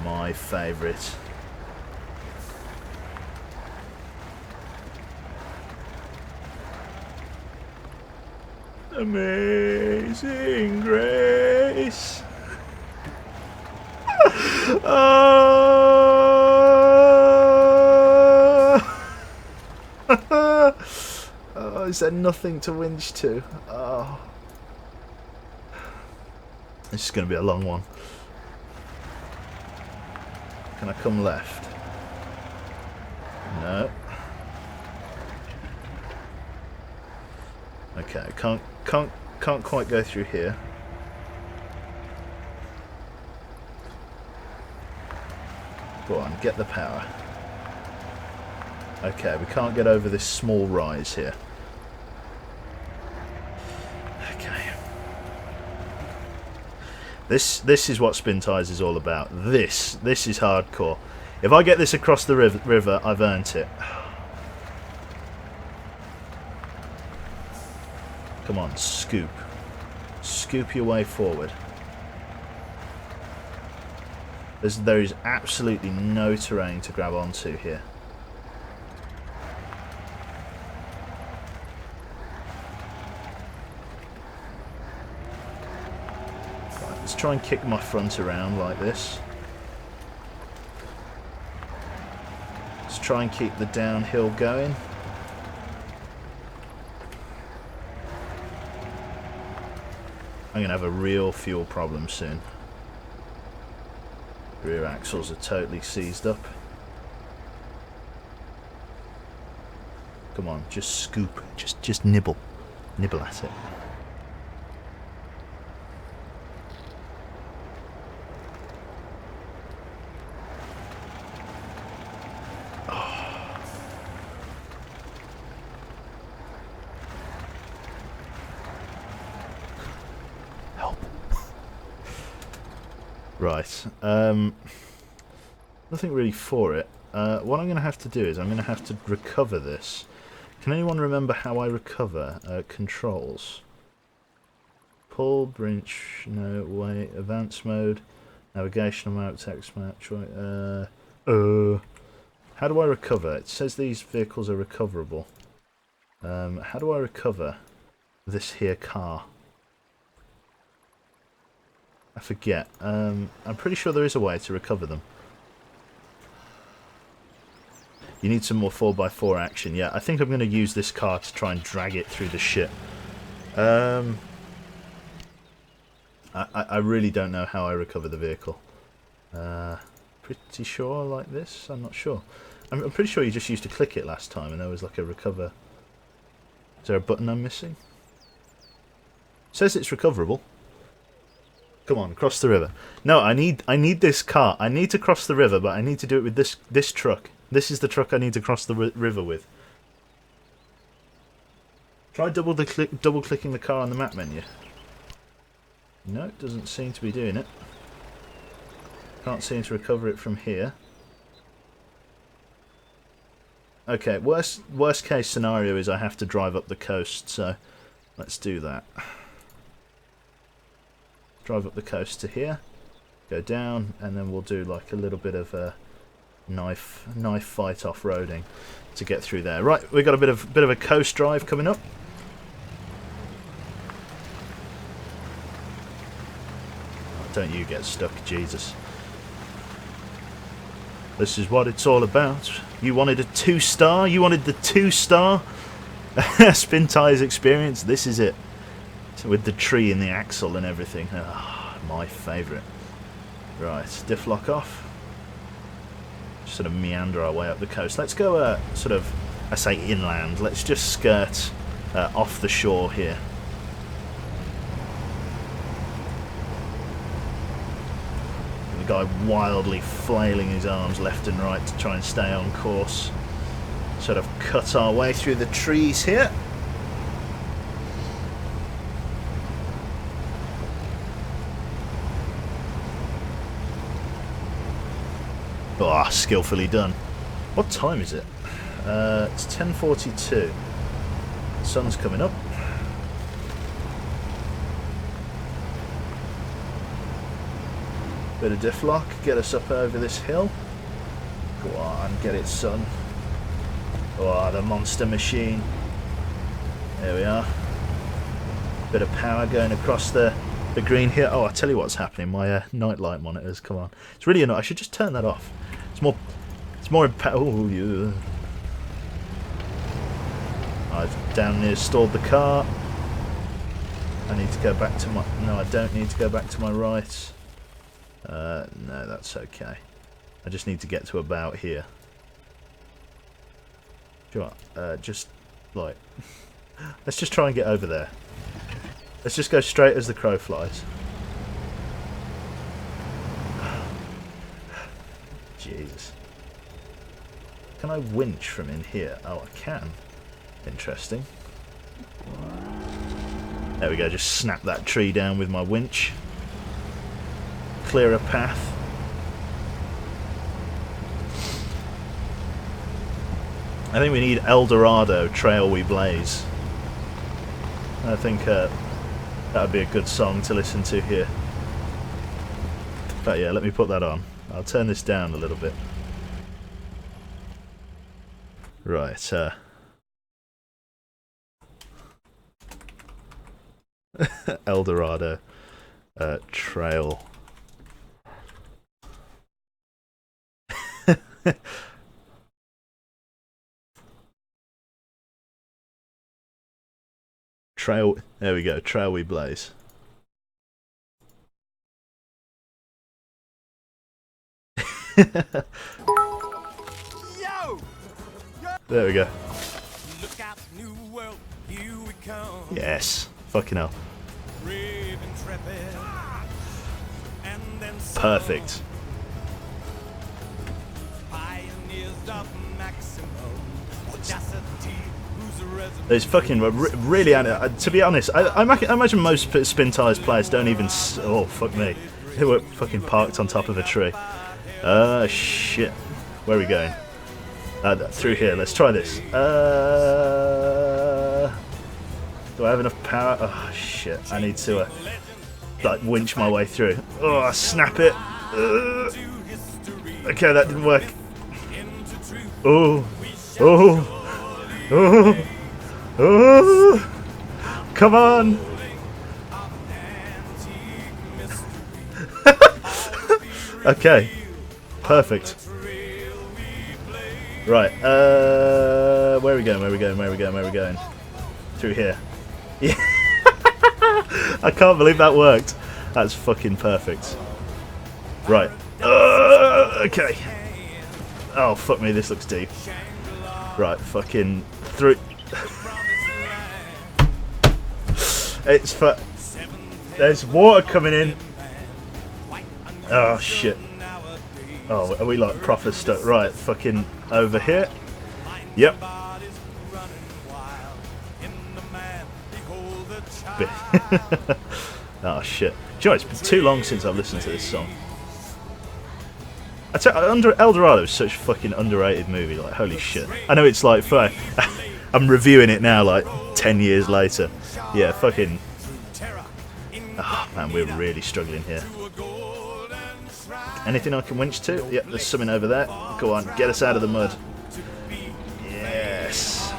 My favourite. Amazing Grace. Oh, is there nothing to winch to? Oh. This is going to be a long one. Can I come left? No. Okay, can't quite go through here. Go on, get the power. Okay, we can't get over this small rise here. Okay. This is what Spintires is all about. This is hardcore. If I get this across the river, I've earned it. Come on, scoop. Scoop your way forward. There is absolutely no terrain to grab onto here. Right, let's try and kick my front around like this. Let's try and keep the downhill going. I'm going to have a real fuel problem soon. Rear axles are totally seized up. Come on, just scoop. Just nibble. Nibble at it. Right, nothing really for it. What I'm going to have to do is I'm going to have to recover this. Can anyone remember how I recover? Controls. Pull, branch, no, wait, advanced mode, navigational mode, text match, right, how do I recover? It says these vehicles are recoverable. How do I recover this here car? I forget. I'm pretty sure there is a way to recover them. You need some more 4x4 action. Yeah, I think I'm going to use this car to try and drag it through the shit. I really don't know how I recover the vehicle. Pretty sure like this? I'm not sure. I'm pretty sure you just used to click it last time and there was like a recover. Is there a button I'm missing? It says it's recoverable. Come on, cross the river. No, I need this car. I need to cross the river, but I need to do it with this truck. This is the truck I need to cross the river with. Try double clicking the car on the map menu. No, it doesn't seem to be doing it. Can't seem to recover it from here. Okay, worst case scenario is I have to drive up the coast, so let's do that. Drive up the coast to here, go down, and then we'll do like a little bit of a knife fight off-roading to get through there. Right, we've got a bit of a coast drive coming up. Oh, don't you get stuck, Jesus. This is what it's all about. You wanted a 2-star? You wanted the 2-star Spintires experience? This is it. With the tree and the axle and everything. Oh, my favourite. Right, diff lock off. Just sort of meander our way up the coast. Let's go sort of, I say inland. Let's just skirt off the shore here. The guy wildly flailing his arms left and right to try and stay on course. Sort of cut our way through the trees here. Oh, skillfully done. What time is it? It's 10:42. The sun's coming up. Bit of diff lock, get us up over this hill. Go on, get it, son. Oh, the monster machine. There we are. Bit of power going across the green here. Oh, I'll tell you what's happening. My nightlight monitors, come on. It's really annoying. I should just turn that off. It's more oh, yeah. I've down near stalled the car. I need to go back to my... No, I don't need to go back to my right. No, that's okay. I just need to get to about here. Sure. Just, like... Let's just try and get over there. Let's just go straight as the crow flies. Jesus. Can I winch from in here? Oh, I can. Interesting. There we go, just snap that tree down with my winch. Clear a path. I think we need El Dorado, Trail We Blaze. I think that would be a good song to listen to here. But yeah, let me put that on. I'll turn this down a little bit. Right, El Dorado, Trail. Trail, there we go, Trail We Blaze. There we go. Look out, new world, here we come. Yes, fucking hell. Brave, intrepid, and then some. Perfect. Pioneers of maximum audacity, whose resident. It's fucking really. To be honest, I imagine most Spintires players don't even. Oh fuck me! They were fucking parked on top of a tree. Shit. Where are we going? Through here. Let's try this. Do I have enough power? Oh shit! I need to like winch my way through. Oh, snap it! Okay, that didn't work. Oh, oh, oh, oh! Come on! Okay, perfect. Right, where are we going, where are we going, where are we going, where are we going? Through here. Yeah. I can't believe that worked. That's fucking perfect. Right. Okay. Oh, fuck me, this looks deep. Right, fucking through. It's for. There's water coming in. Oh, shit. Oh, are we like proper stuck? Right, fucking over here. Yep. Oh shit. Do you know, it's been too long since I've listened to this song. I tell El Dorado is such a fucking underrated movie, like holy shit. I know it's like I'm reviewing it now like 10 years later. Yeah, fucking. Oh man, we're really struggling here. Anything I can winch to? Yep, there's something over there. Go on, get us out of the mud. Yes.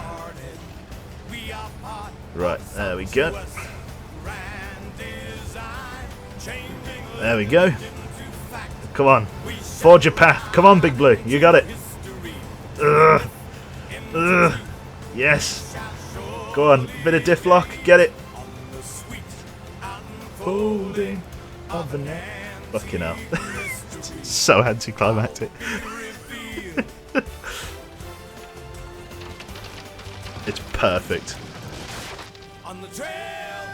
Right, there we go. There we go. Come on. Forge your path. Come on, Big Blue. You got it. Ugh. Ugh. Yes. Go on. Bit of diff lock. Get it. Folding of the neck. Fucking hell. So anticlimactic. It's perfect. On the trail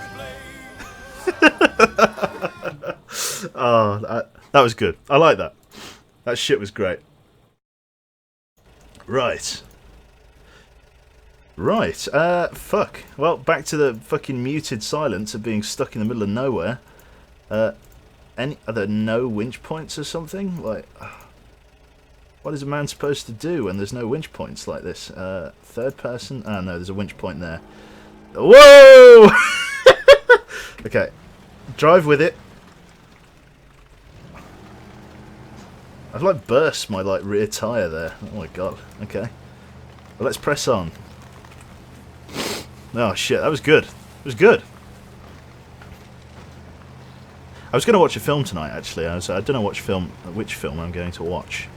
we Oh, that was good. I like that. That shit was great. Right. Right. Fuck. Well, back to the fucking muted silence of being stuck in the middle of nowhere. Are there no winch points or something? Like, what is a man supposed to do when there's no winch points like this? Third person? Ah, no, there's a winch point there. Whoa! Okay. Drive with it. I've like burst my like rear tyre there. Oh my god. Okay. Well, let's press on. Oh shit, that was good. It was good. I was going to watch a film tonight actually. I don't know which film I'm going to watch.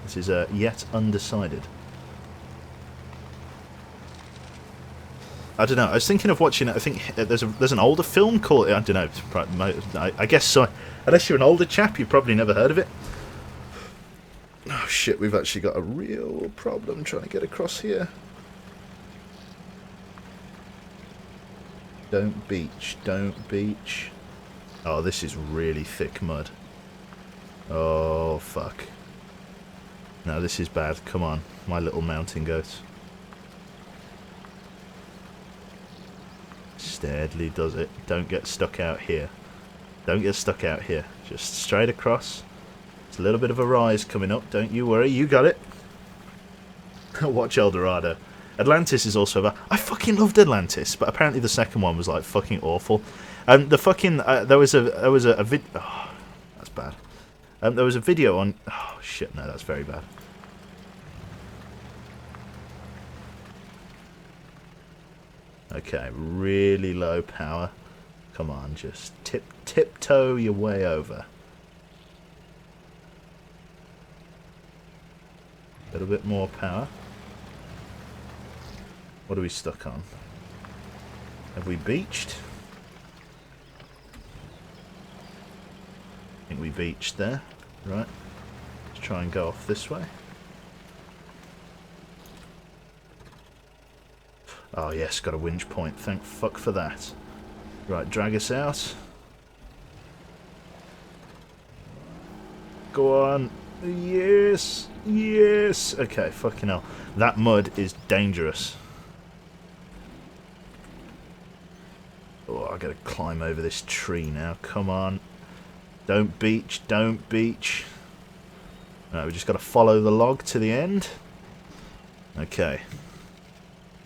This is yet undecided. I don't know. I was thinking of watching. I think there's an older film called. I don't know. I guess so. Unless you're an older chap, you've probably never heard of it. Oh shit! We've actually got a real problem trying to get across here. Don't beach. Don't beach. Oh, this is really thick mud. Oh fuck. No, this is bad. Come on, my little mountain goat. Steadily does it. Don't get stuck out here. Don't get stuck out here. Just straight across. It's a little bit of a rise coming up. Don't you worry. You got it. Watch El Dorado. Atlantis is also bad. I fucking loved Atlantis, but apparently the second one was like fucking awful. And the fucking there was a vid. Oh, that's bad. There was a video on. Oh shit! No, that's very bad. Okay, really low power. Come on, just tiptoe your way over. A little bit more power. What are we stuck on? Have we beached? I think we beached there. Right. Let's try and go off this way. Oh yes, got a winch point. Thank fuck for that. Right, drag us out. Go on. Yes. Yes. Okay, fucking hell. That mud is dangerous. Oh, I gotta climb over this tree now. Come on. Don't beach. Don't beach. Right, we just gotta follow the log to the end. Okay.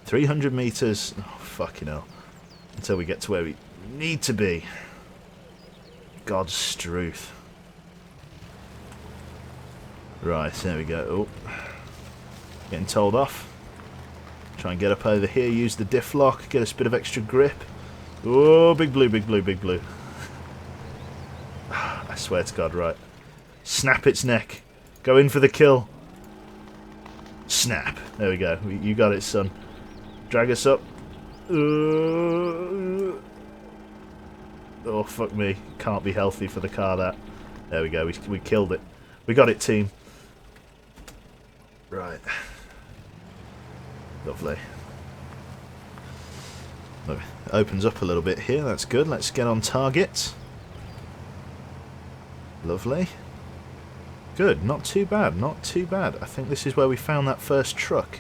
300 meters. Oh, fucking hell. Until we get to where we need to be. God's struth. Right, there we go. Oh. Getting told off. Try and get up over here. Use the diff lock. Get us a bit of extra grip. Oh, big blue, big blue, big blue. I swear to God, right. Snap its neck. Go in for the kill. Snap. There we go. You got it, son. Drag us up. Oh, fuck me. Can't be healthy for the car, that. There we go. We killed it. We got it, team. Right. Lovely. Look, it opens up a little bit here. That's good. Let's get on target. Lovely. Good. Not too bad. Not too bad. I think this is where we found that first truck.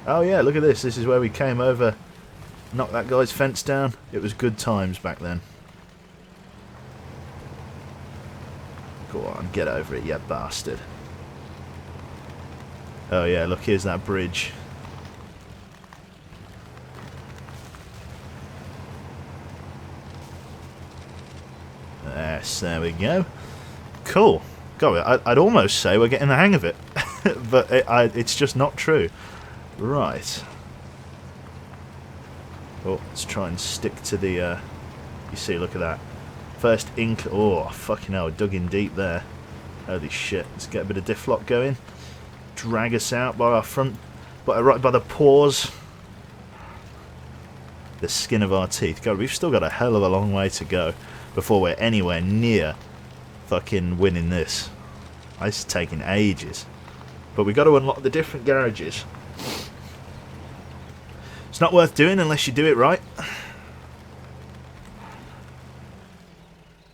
Oh yeah, look at this. This is where we came over, knocked that guy's fence down. It was good times back then. Go on, get over it, you bastard. Oh yeah, look, here's that bridge. Yes, there we go. Cool. God, I'd almost say we're getting the hang of it. But it's just not true. Right. Oh, let's try and stick to the, you see, look at that. First ink, oh, fucking hell, dug in deep there. Holy shit, let's get a bit of diff lock going. Drag us out by our front, right by the paws. The skin of our teeth. God, we've still got a hell of a long way to go before we're anywhere near fucking winning this. This is taking ages. But we've got to unlock the different garages. It's not worth doing unless you do it right.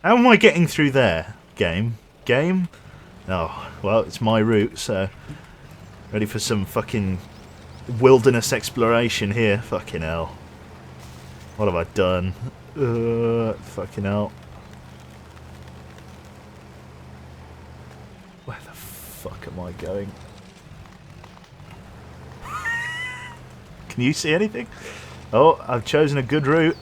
How am I getting through there? Game? Oh, well, it's my route, so... Ready for some fucking wilderness exploration here. Fucking hell. What have I done? Fucking hell. Where the fuck am I going? Can you see anything? Oh, I've chosen a good route.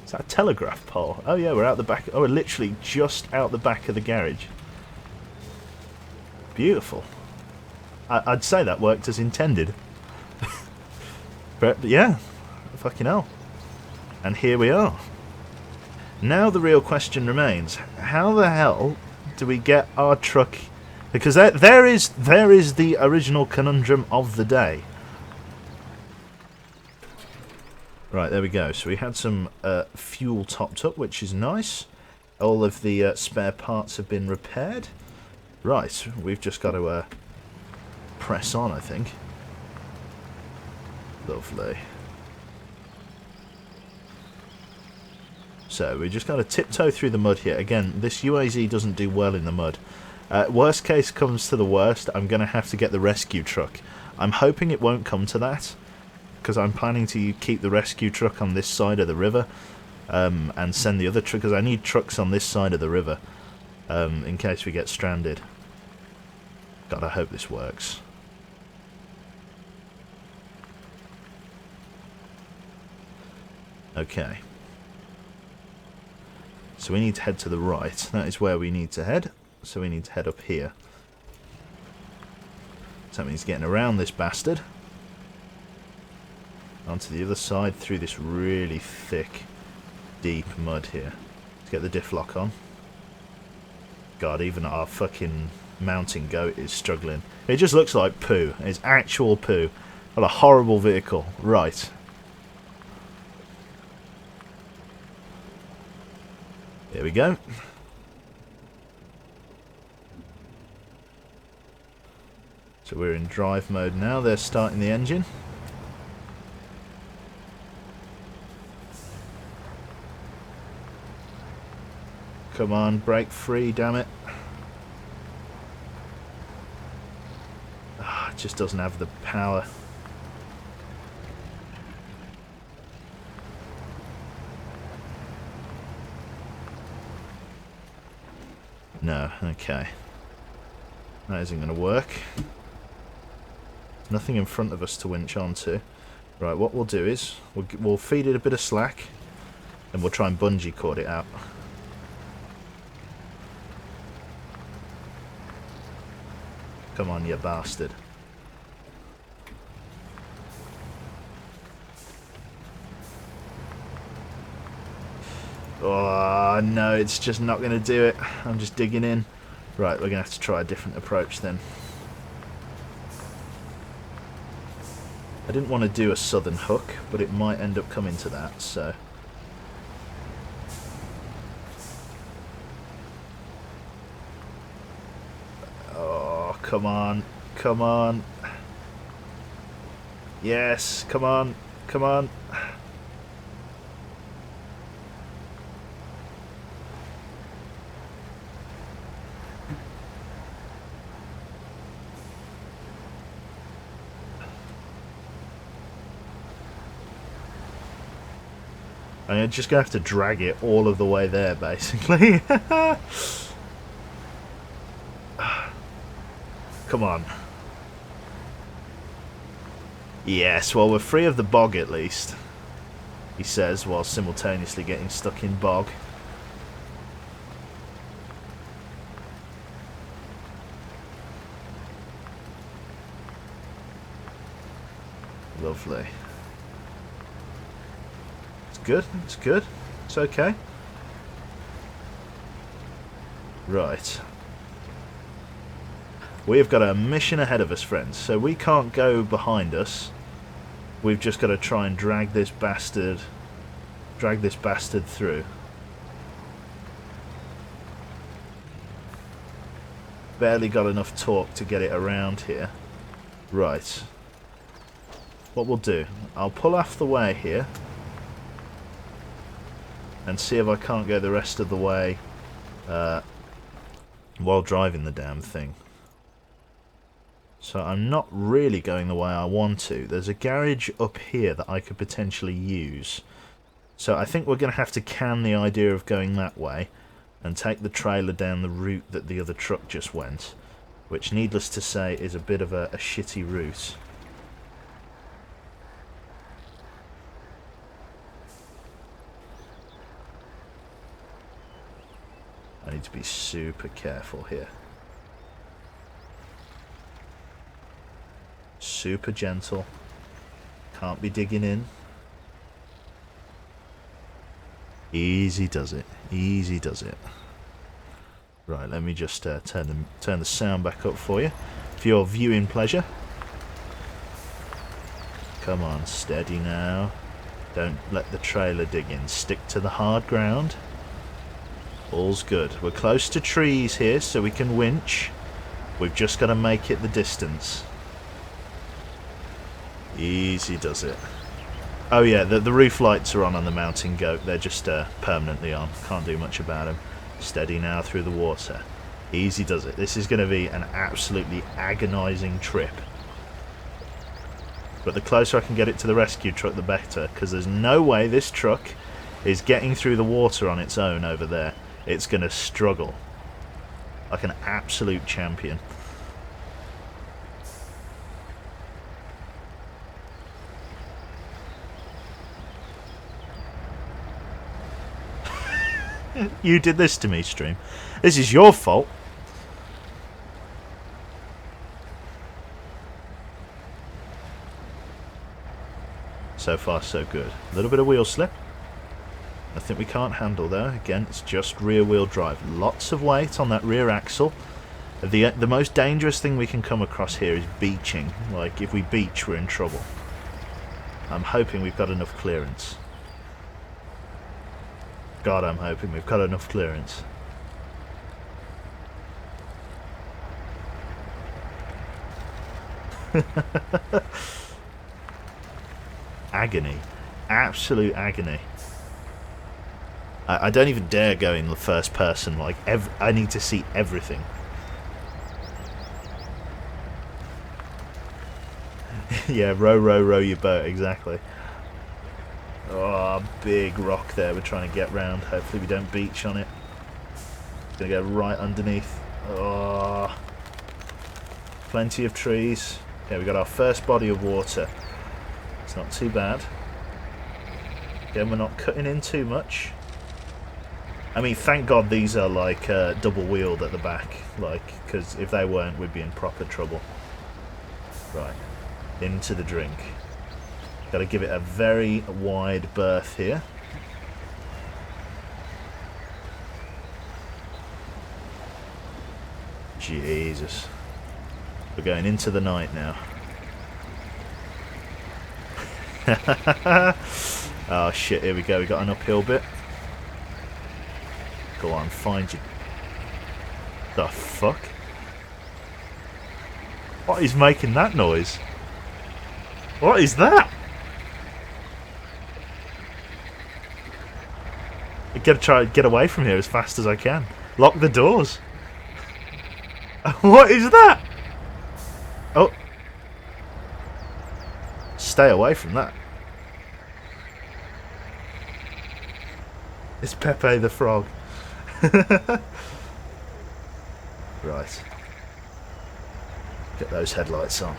Is that a telegraph pole? Oh yeah, we're out the back. Oh, we're literally just out the back of the garage. Beautiful. I'd say that worked as intended. But yeah, fucking hell. And here we are. Now the real question remains: how the hell do we get our truck? Because there is the original conundrum of the day. Right, there we go. So we had some fuel topped up, which is nice. All of the spare parts have been repaired. Right, we've just got to press on, I think. Lovely. So we just got to tiptoe through the mud here. Again, this UAZ doesn't do well in the mud. Worst case comes to the worst, I'm going to have to get the rescue truck. I'm hoping it won't come to that, because I'm planning to keep the rescue truck on this side of the river, and send the other truck, because I need trucks on this side of the river, in case we get stranded. God, I hope this works. Okay. So we need to head to the right. That is where we need to head. So we need to head up here. So that means getting around this bastard. Onto the other side through this really thick, deep mud here. Let's get the diff lock on. God, even our fucking mountain goat is struggling. It just looks like poo. It's actual poo. What a horrible vehicle. Right. Here we go. So we're in drive mode now. They're starting the engine. Come on, break free, damn it. It just doesn't have the power. No, okay. That isn't going to work. Nothing in front of us to winch onto. Right, what we'll do is, we'll feed it a bit of slack, and we'll try and bungee cord it out. Come on, you bastard. Oh, no, it's just not going to do it. I'm just digging in. Right, we're going to have to try a different approach then. I didn't want to do a southern hook, but it might end up coming to that, so... Oh, come on. Come on. Yes, come on. Come on. I'm just going to have to drag it all of the way there, basically. Come on. Yes, well, we're free of the bog at least, he says, while simultaneously getting stuck in bog. Lovely. Good, it's good, it's okay. Right. We've got a mission ahead of us, friends, so we can't go behind us. We've just got to try and drag this bastard through. Barely got enough torque to get it around here. Right. What we'll do, I'll pull off the way here and see if I can't go the rest of the way while driving the damn thing. So I'm not really going the way I want to. There's a garage up here that I could potentially use. So I think we're going to have to can the idea of going that way and take the trailer down the route that the other truck just went, which, needless to say, is a bit of a shitty route. I need to be super careful here. Super gentle. Can't be digging in. Easy does it. Easy does it. Right, let me just turn the sound back up for you, for your viewing pleasure. Come on, steady now. Don't let the trailer dig in. Stick to the hard ground. All's good. We're close to trees here, so we can winch. We've just got to make it the distance. Easy does it. Oh yeah, the roof lights are on the mountain goat. They're just permanently on. Can't do much about them. Steady now through the water. Easy does it. This is going to be an absolutely agonising trip. But the closer I can get it to the rescue truck, the better, because there's no way this truck is getting through the water on its own over there. It's going to struggle like an absolute champion. You did this to me, stream. This is your fault. So far, so good. A little bit of wheel slip. I think we can't handle there. Again, it's just rear wheel drive. Lots of weight on that rear axle. The most dangerous thing we can come across here is beaching. Like, if we beach, we're in trouble. I'm hoping we've got enough clearance. God, I'm hoping we've got enough clearance. Agony. Absolute agony. I don't even dare go in the first person. Like, I need to see everything. Yeah, row your boat, exactly. Oh, big rock there we're trying to get round. Hopefully we don't beach on it. It's going to go right underneath. Oh, plenty of trees. Okay, we got our first body of water. It's not too bad. Again, we're not cutting in too much. I mean, thank God these are like double wheeled at the back, like, because if they weren't, we'd be in proper trouble. Right, into the drink. Got to give it a very wide berth here. Jesus. We're going into the night now. Oh shit, here we go. We got an uphill bit. Go on, find you. The fuck? What is making that noise? What is that? I gotta try and get away from here as fast as I can. Lock the doors. What is that? Oh. Stay away from that. It's Pepe the Frog. Right. Get those headlights on.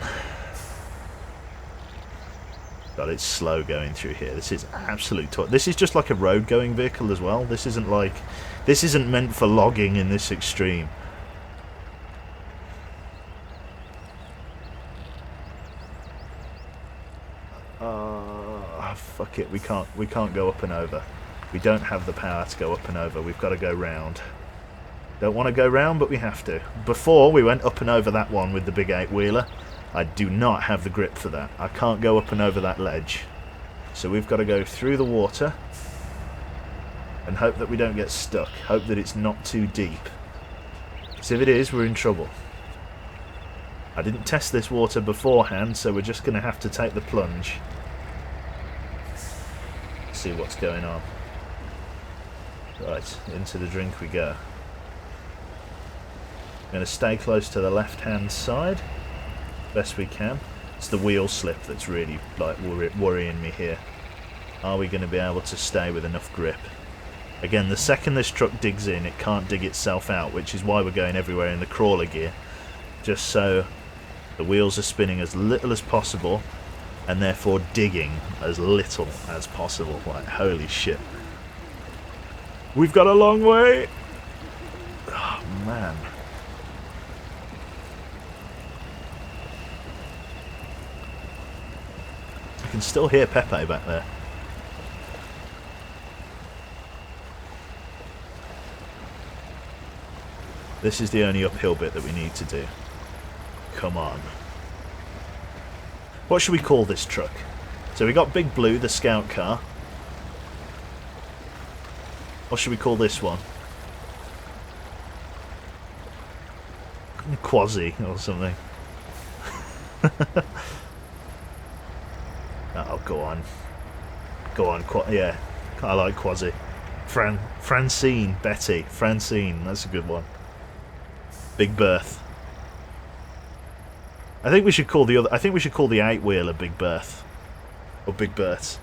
God, it's slow going through here. This is absolute this is just like a road going vehicle as well. This isn't like, this isn't meant for logging in this extreme. Fuck it, we can't go up and over. We don't have the power to go up and over. We've got to go round. Don't want to go round, but we have to. Before we went up and over that one with the big 8-wheeler, I do not have the grip for that. I can't go up and over that ledge. So we've got to go through the water and hope that we don't get stuck. Hope that it's not too deep. Because if it is, we're in trouble. I didn't test this water beforehand, so we're just going to have to take the plunge. See what's going on. Right, into the drink we go. I'm going to stay close to the left-hand side, best we can. It's the wheel slip that's really like worrying me here. Are we going to be able to stay with enough grip? Again, the second this truck digs in, it can't dig itself out, which is why we're going everywhere in the crawler gear, just so the wheels are spinning as little as possible, and therefore digging as little as possible. Like, holy shit. We've got a long way! Oh, man. I can still hear Pepe back there. This is the only uphill bit that we need to do. Come on. What should we call this truck? So we got Big Blue, the scout car. What should we call this one? Quasi or something. Oh, go on. Go on, yeah. I like Quasi. Francine, Betty. Francine, that's a good one. Big Berth. I think we should call the other. I think we should call the 8-wheeler Big Berth, or Big Berth.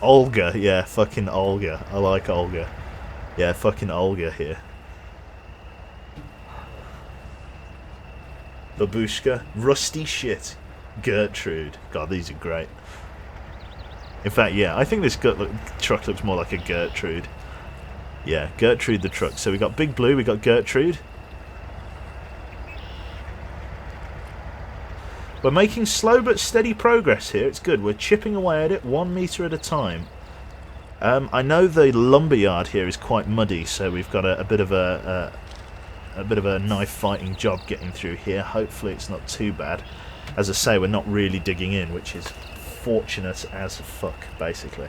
Olga, yeah, fucking Olga. I like Olga. Yeah, fucking Olga here. Babushka, rusty shit. Gertrude. God, these are great. In fact, yeah, I think this truck looks more like a Gertrude. Yeah, Gertrude the truck. So we got Big Blue, we got Gertrude. We're making slow but steady progress here. It's good. We're chipping away at it 1 metre at a time. I know the lumberyard here is quite muddy, so we've got a bit of a knife fighting job getting through here. Hopefully it's not too bad. As I say, we're not really digging in, which is fortunate as fuck, basically.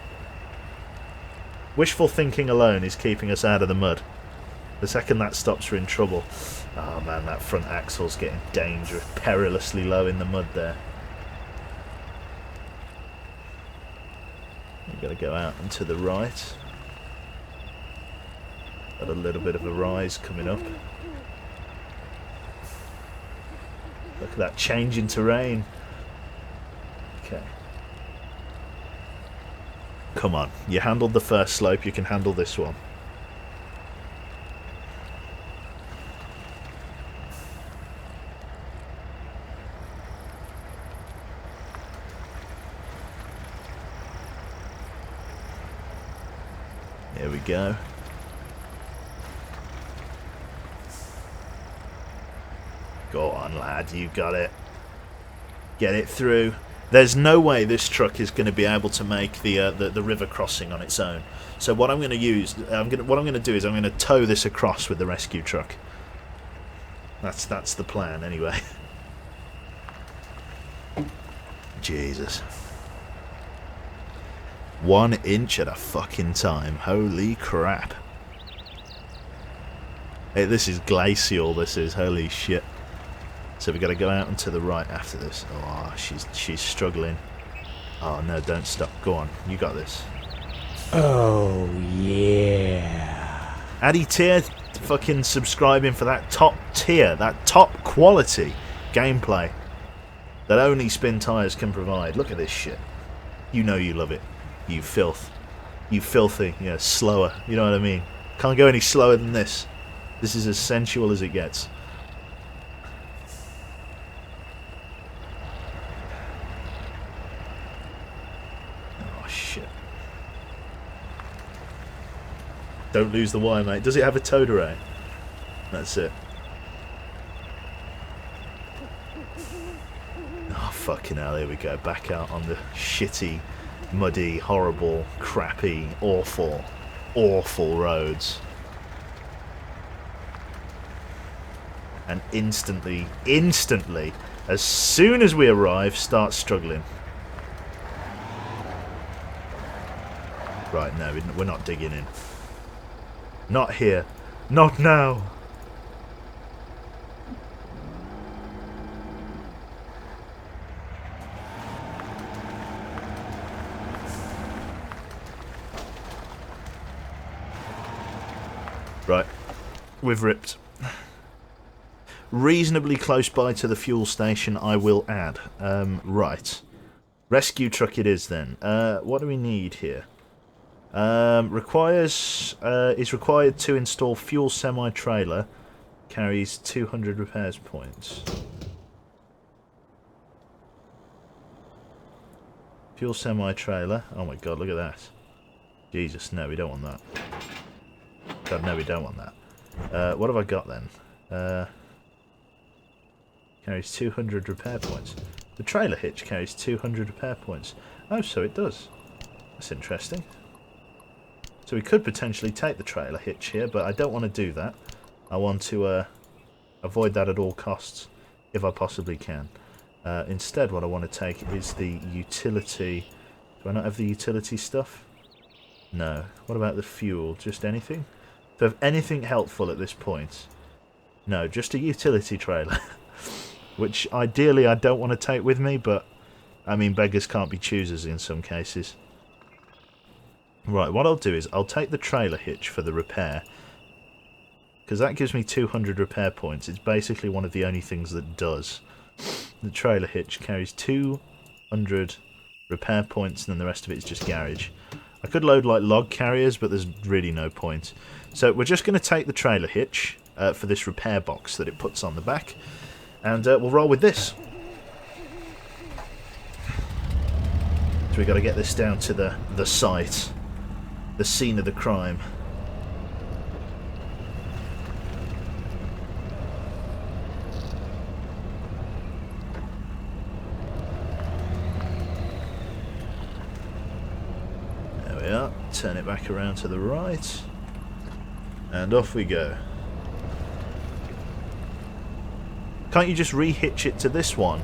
Wishful thinking alone is keeping us out of the mud. The second that stops, we're in trouble. Oh man, that front axle's getting dangerous, perilously low in the mud there. We've got to go out and to the right. Got a little bit of a rise coming up. Look at that change in terrain. Okay. Come on, you handled the first slope, you can handle this one. There we go. Go on, lad, you got it. Get it through. There's no way this truck is going to be able to make the river crossing on its own. So what I'm going to use, what I'm going to do is I'm going to tow this across with the rescue truck. That's the plan, anyway. Jesus. 1 inch at a fucking time. Holy crap. Hey, this is glacial, this is. Holy shit. So we've got to go out and to the right after this. Oh, she's struggling. Oh, no, don't stop. Go on. You got this. Oh, yeah. Addy Tier fucking subscribing for that top tier, that top quality gameplay that only Spintires can provide. Look at this shit. You know you love it. You filth. You filthy. Yeah, slower. You know what I mean? Can't go any slower than this. This is as sensual as it gets. Oh, shit. Don't lose the wire, mate. Does it have a towed array? That's it. Oh, fucking hell. Here we go. Back out on the shitty, muddy, horrible, crappy, awful, awful roads. And instantly, as soon as we arrive, start struggling. Right, no, we're not digging in. Not here. Not now. Right, we've ripped. Reasonably close by to the fuel station, I will add. Right. Rescue truck it is then. What do we need here? Is required to install fuel semi-trailer. Carries 200 repairs points. Fuel semi-trailer. Oh my god, look at that. Jesus, no, we don't want that. God, no, we don't want that. What have I got then? Carries 200 repair points. The trailer hitch carries 200 repair points. Oh, so it does. That's interesting. So we could potentially take the trailer hitch here, but I don't want to do that. I want to avoid that at all costs, if I possibly can. Instead, what I want to take is the utility. Do I not have the utility stuff? No. What about the fuel? Just anything? Do I have anything helpful at this point? No, just a utility trailer. Which ideally I don't want to take with me, but I mean beggars can't be choosers in some cases. Right, what I'll do is I'll take the trailer hitch for the repair, because that gives me 200 repair points. It's basically one of the only things that does. The trailer hitch carries 200 repair points, and then the rest of it is just garage. I could load like log carriers, but there's really no point. So we're just going to take the trailer hitch for this repair box that it puts on the back, and we'll roll with this. So we've got to get this down to the site, the scene of the crime. There we are. Turn it back around to the right, and off we go. Can't you just rehitch it to this one?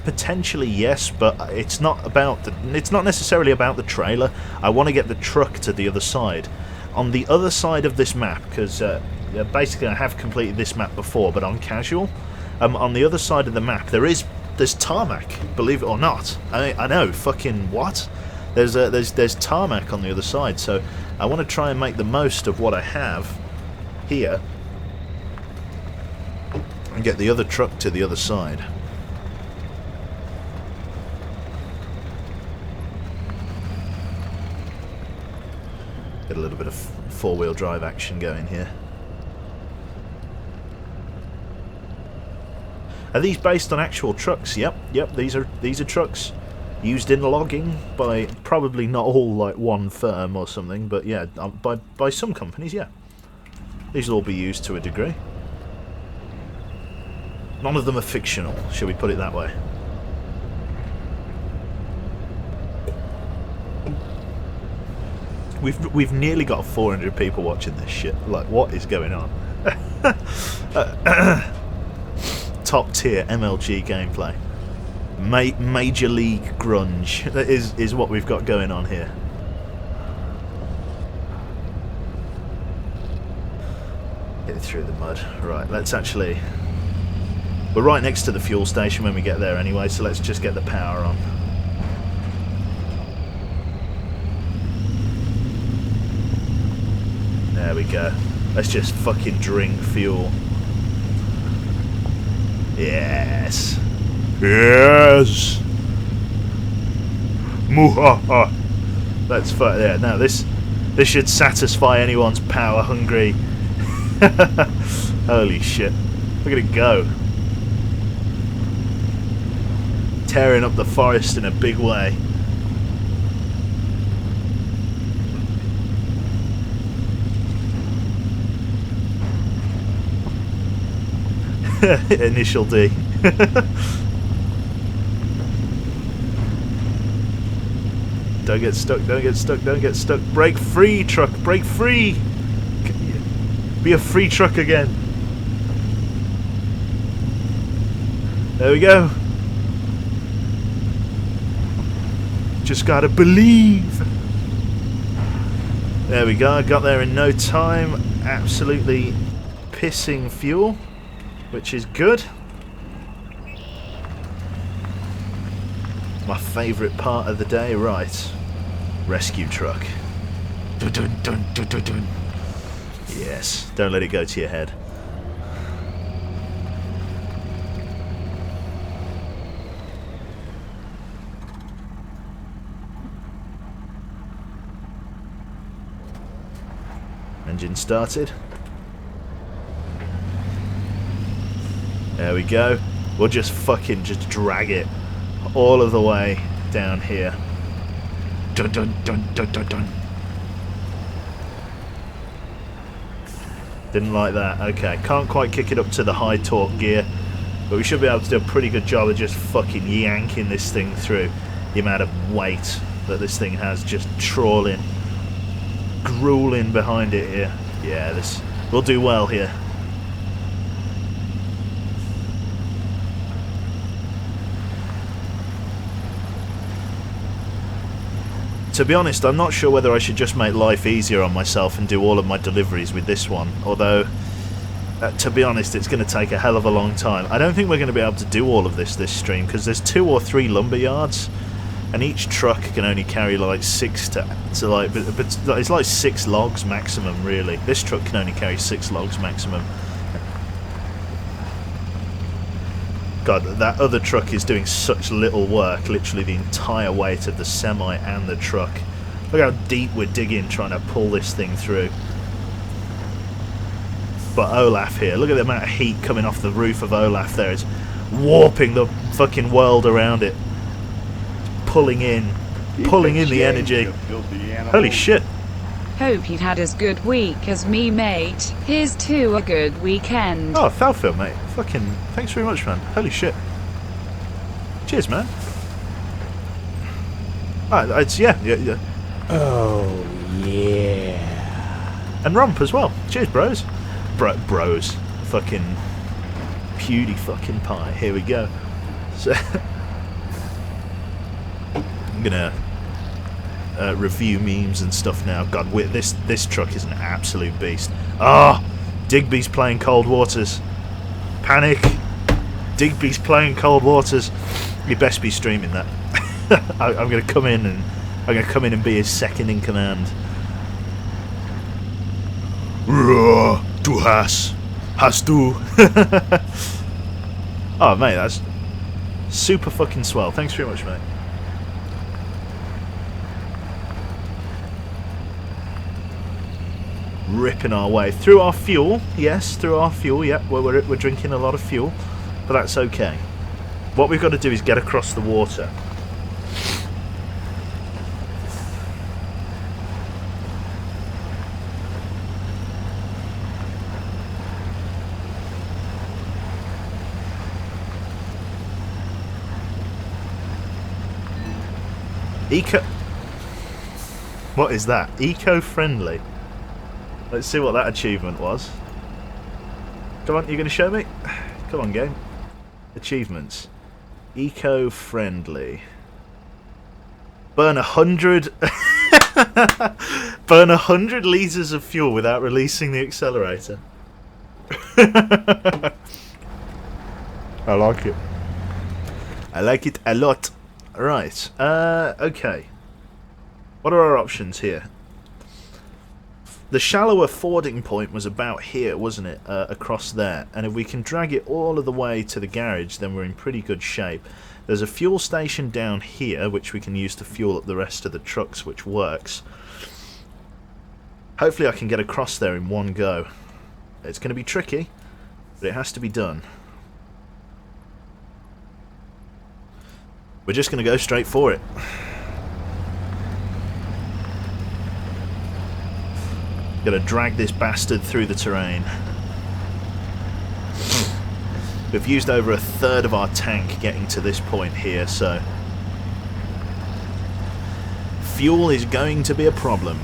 Potentially yes, but it's not about it's not necessarily about the trailer. I want to get the truck to the other side. On the other side of this map, because basically I have completed this map before, but on casual. On the other side of the map, there's tarmac. Believe it or not, I know. Fucking what? There's tarmac on the other side, so I want to try and make the most of what I have here, and get the other truck to the other side. Get a little bit of four-wheel drive action going here. Are these based on actual trucks? Yep. These are trucks used in logging by probably not all like one firm or something, but yeah, by some companies. Yeah, these will all be used to a degree. None of them are fictional, shall we put it that way? We've nearly got 400 people watching this shit. Like, what is going on? Top tier MLG gameplay. Major League grunge. That is what we've got going on here. Get through the mud. Right, let's actually... We're right next to the fuel station when we get there anyway, so let's just get the power on. There we go. Let's just fucking drink fuel. Yes. Yes. Muhaha. That's fun. Yeah. Now this should satisfy anyone's power hungry. Holy shit! Look at it go. Tearing up the forest in a big way. Initial D. Don't get stuck, don't get stuck, don't get stuck. Break free, truck, break free! Be a free truck again. There we go. Just gotta believe. There we go, I got there in no time. Absolutely pissing fuel, which is good. My favourite part of the day, right? Rescue truck. Dun, dun, dun, dun, dun, dun. Yes, don't let it go to your head. Engine started. There we go. We'll just fucking just drag it all of the way down here. Dun dun dun dun dun dun. Didn't like that. Okay, can't quite kick it up to the high torque gear, but we should be able to do a pretty good job of just fucking yanking this thing through. The amount of weight that this thing has just trawling, grueling behind it here. Yeah, this will do well here. To be honest, I'm not sure whether I should just make life easier on myself and do all of my deliveries with this one. Although, to be honest, it's going to take a hell of a long time. I don't think we're going to be able to do all of this stream, because there's 2 or 3 lumber yards and each truck can only carry like 6 to like, but it's like 6 logs maximum, really. This truck can only carry 6 logs maximum. God, that other truck is doing such little work, literally the entire weight of the semi and the truck. Look how deep we're digging trying to pull this thing through. But Olaf here, look at the amount of heat coming off the roof of Olaf there. It's warping the fucking world around it. It's pulling in the energy. Holy shit. Hope you've had as good week as me, mate. Here's to a good weekend. Oh, Thalfil, mate. Fucking thanks very much, man. Holy shit. Cheers, man. It's yeah. Oh, yeah. And Rump as well. Cheers, bros. Bros. Fucking pewdie fucking pie. Here we go. So I'm gonna review memes and stuff now. God, this truck is an absolute beast. Ah, Digby's playing Cold Waters. Panic. Digby's playing Cold Waters. You best be streaming that. I'm gonna come in and be his second in command. Du hast du. Oh mate, that's super fucking swell. Thanks very much, mate. Ripping our way through our fuel. Yes, through our fuel. Yep, we're drinking a lot of fuel, but that's okay. What we've got to do is get across the water. What is that? Eco-friendly. Let's see what that achievement was. Come on, you going to show me? Come on, game. Achievements. Eco-friendly. Burn 100... Burn 100 litres of fuel without releasing the accelerator. I like it. I like it a lot. Right. Okay. What are our options here? The shallower fording point was about here, wasn't it? Across there. And if we can drag it all of the way to the garage, then we're in pretty good shape. There's a fuel station down here, which we can use to fuel up the rest of the trucks, which works. Hopefully I can get across there in one go. It's going to be tricky, but it has to be done. We're just going to go straight for it. Gonna drag this bastard through the terrain. We've used over a third of our tank getting to this point here, so fuel is going to be a problem.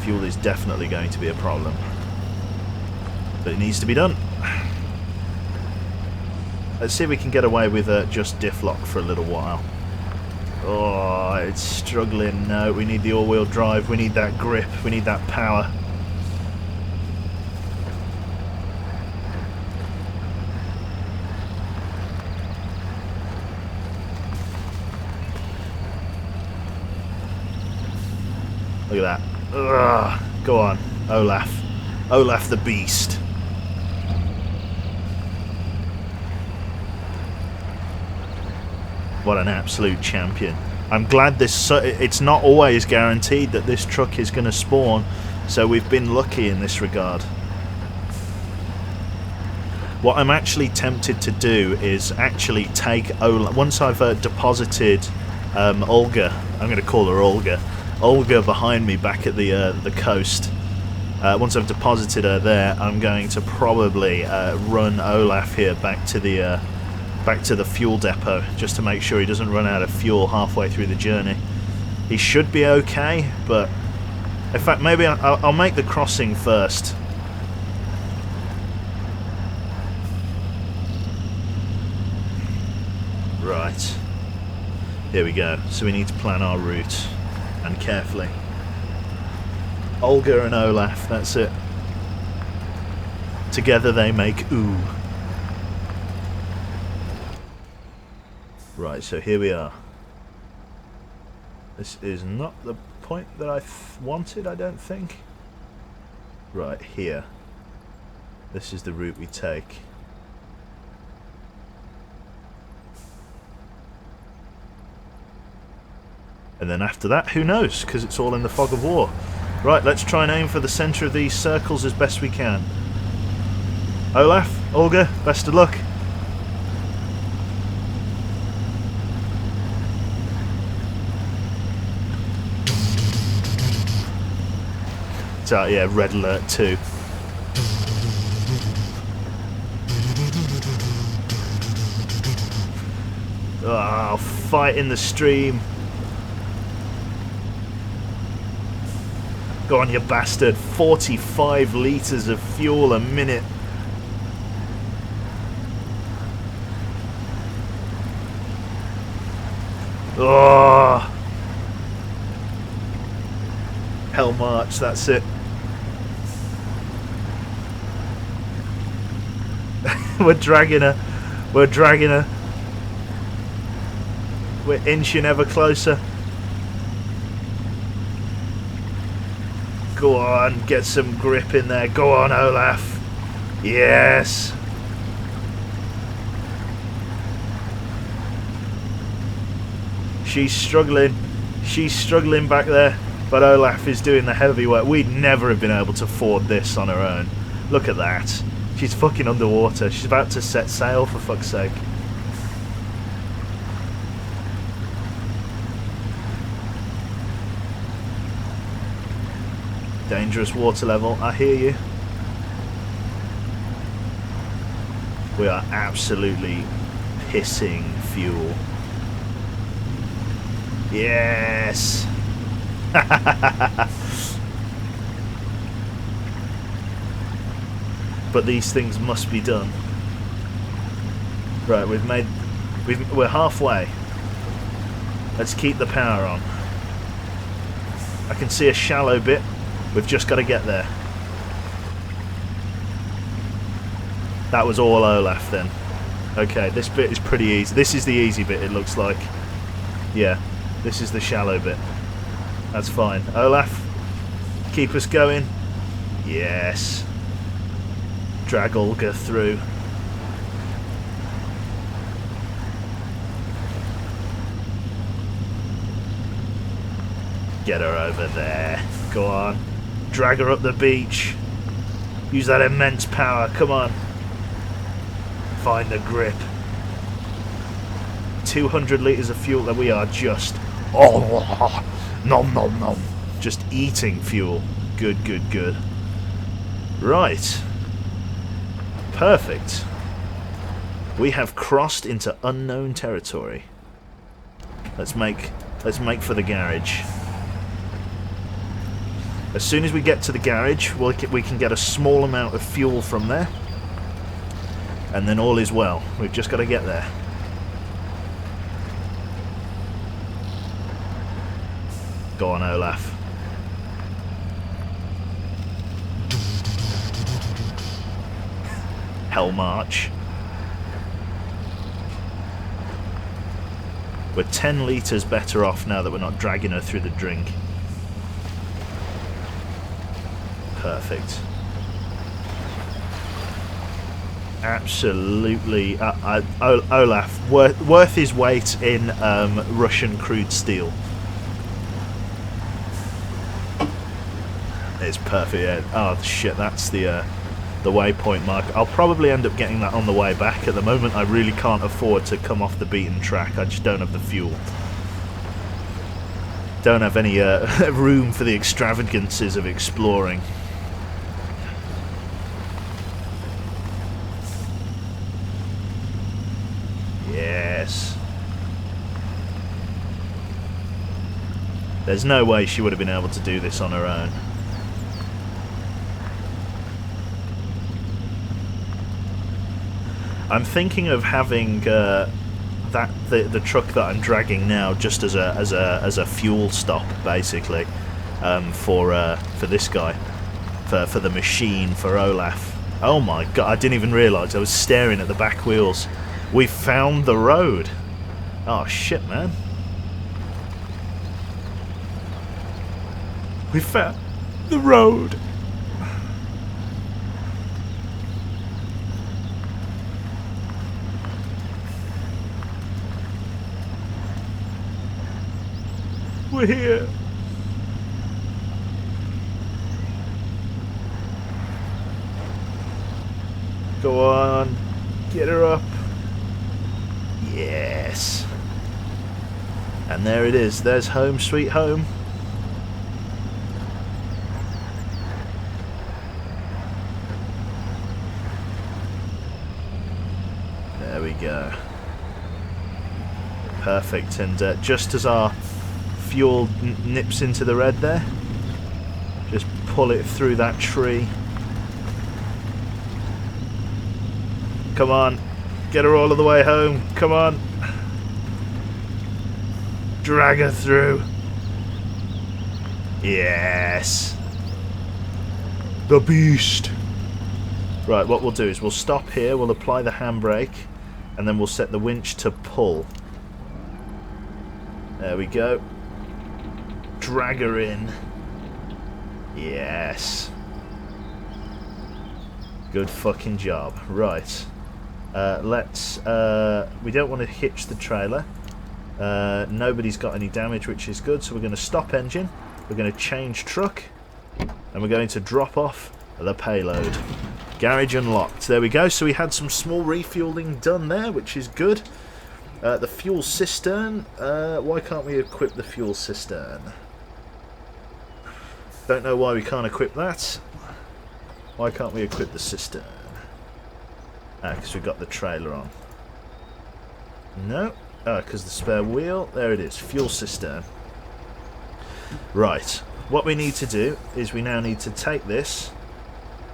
Fuel is definitely going to be a problem, but it needs to be done. Let's see if we can get away with just diff lock for a little while. Oh, it's struggling. No, we need the all-wheel drive. We need that grip. We need that power. Look at that. Ugh. Go on, Olaf. Olaf the Beast. What an absolute champion. I'm glad this... it's not always guaranteed that this truck is going to spawn, so we've been lucky in this regard. What I'm actually tempted to do is actually take Olaf... Once I've deposited Olga, I'm going to call her Olga. Olga behind me back at the coast. Once I've deposited her there, I'm going to probably run Olaf here back to the fuel depot, just to make sure he doesn't run out of fuel halfway through the journey. He should be okay, but in fact maybe I'll make the crossing first. Right, here we go. So we need to plan our route, and carefully. Olga and Olaf, that's it. Together they make ooh. Right, so here we are. This is not the point that I wanted, I don't think. Right, here. This is the route we take. And then after that, who knows? Because it's all in the fog of war. Right, let's try and aim for the centre of these circles as best we can. Olaf, Olga, best of luck. So, yeah, red alert 2. Oh, fight in the stream. Go on, you bastard. 45 litres of fuel a minute. Oh. Hell March, that's it. We're dragging her. We're dragging her. We're inching ever closer. Go on, get some grip in there. Go on, Olaf. Yes. She's struggling. She's struggling back there. But Olaf is doing the heavy work. We'd never have been able to ford this on her own. Look at that. She's fucking underwater. She's about to set sail, for fuck's sake. Dangerous water level, I hear you. We are absolutely pissing fuel. Yes! But these things must be done. Right, we're halfway. Let's keep the power on. I can see a shallow bit. We've just got to get there. That was all Olaf then. Okay, this bit is pretty easy. This is the easy bit, it looks like. Yeah, this is the shallow bit. That's fine. Olaf, keep us going. Yes. Drag Olga through. Get her over there. Go on. Drag her up the beach. Use that immense power. Come on. Find the grip. 200 litres of fuel that we are just... Oh, nom nom nom. Just eating fuel. Good, good, good. Right. Perfect. We have crossed into unknown territory. Let's make for the garage. As soon as we get to the garage, we can get a small amount of fuel from there. And then all is well. We've just got to get there. Go on, Olaf. Hell March. We're 10 litres better off now that we're not dragging her through the drink. Perfect. Absolutely. Olaf, worth his weight in Russian crude steel. It's perfect. Yeah. Oh shit, that's the waypoint mark. I'll probably end up getting that on the way back. At the moment, I really can't afford to come off the beaten track. I just don't have the fuel. Don't have any room for the extravagances of exploring. Yes. There's no way she would have been able to do this on her own. I'm thinking of having the truck that I'm dragging now just as a fuel stop, basically, for this guy, for the machine, for Olaf. Oh my god! I didn't even realise. I was staring at the back wheels. We found the road. Oh shit, man. We found the road. We're here. Go on. Get her up. Yes. And there it is. There's home sweet home. There we go. Perfect. And just as our fuel nips into the red there, just pull it through that tree. Come on. Get her all of the way home. Come on. Drag her through. Yes. The beast. Right, what we'll do is we'll stop here, we'll apply the handbrake, and then we'll set the winch to pull. There we go. Drag her in. Yes. Good fucking job. Right. We don't want to hitch the trailer. Nobody's got any damage, which is good, so we're going to stop engine, we're going to change truck, and we're going to drop off the payload. Garage unlocked. There we go. So we had some small refueling done there, which is good. The fuel cistern. Why can't we equip the fuel cistern? Don't know why we can't equip that. Why can't we equip the cistern? Ah, because we've got the trailer on. No. Ah, because the spare wheel. There it is. Fuel cistern. Right. What we need to do is we now need to take this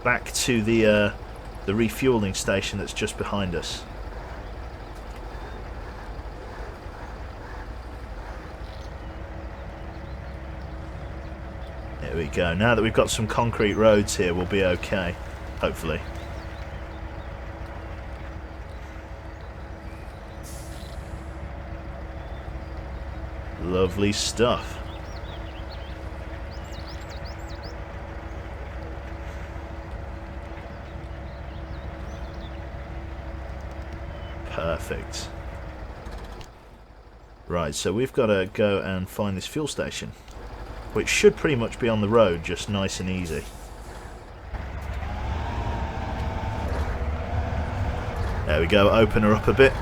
back to the refueling station that's just behind us. There we go. Now that we've got some concrete roads here, we'll be okay. Hopefully. Lovely stuff. Perfect. Right, so we've got to go and find this fuel station, which should pretty much be on the road, just nice and easy. There we go, open her up a bit.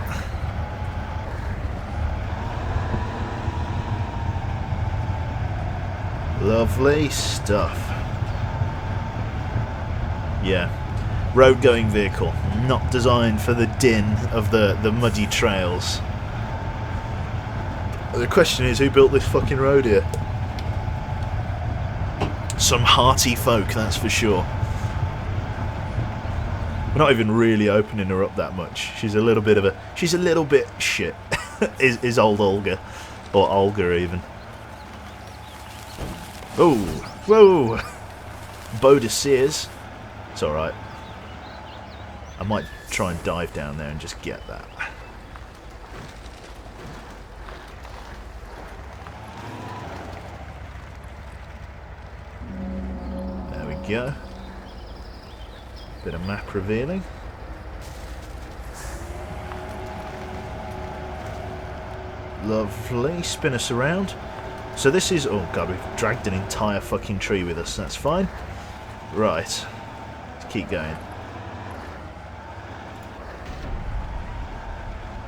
Lovely stuff. Yeah, road going vehicle, not designed for the din of the muddy trails. The question is, who built this fucking road here? Some hearty folk, that's for sure. We're not even really opening her up that much. She's a little bit shit. is old Olga, or Olga even. Oh, whoa! Boda Sears. It's alright. I might try and dive down there and just get that. There we go. Bit of map revealing. Lovely. Spin us around. So this is... oh god, we've dragged an entire fucking tree with us. That's fine. Right. Let's keep going.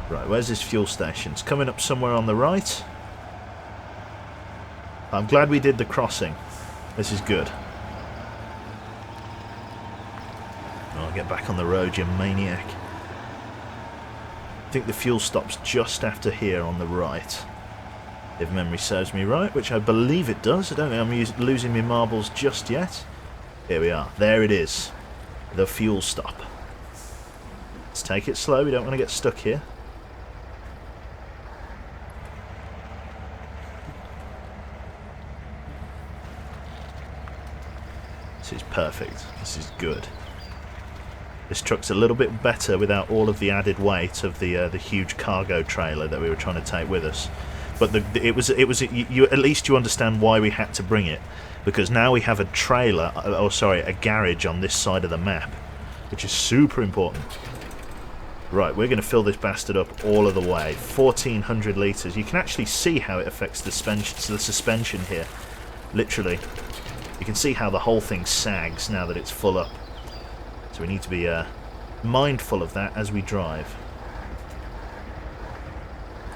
Right, where's this fuel station? It's coming up somewhere on the right. I'm glad we did the crossing. This is good. Oh, get back on the road, you maniac. I think the fuel stop's just after here on the right, if memory serves me right, which I believe it does. I don't think I'm losing my marbles just yet. Here we are. There it is. The fuel stop. Let's take it slow. We don't want to get stuck here. This is perfect. This is good. This truck's a little bit better without all of the added weight of the huge cargo trailer that we were trying to take with us. But you at least you understand why we had to bring it, because now we have a trailer, a garage on this side of the map, which is super important. Right, we're going to fill this bastard up all of the way. 1,400 litres. You can actually see how it affects the suspension here. Literally. You can see how the whole thing sags now that it's full up. So we need to be mindful of that as we drive.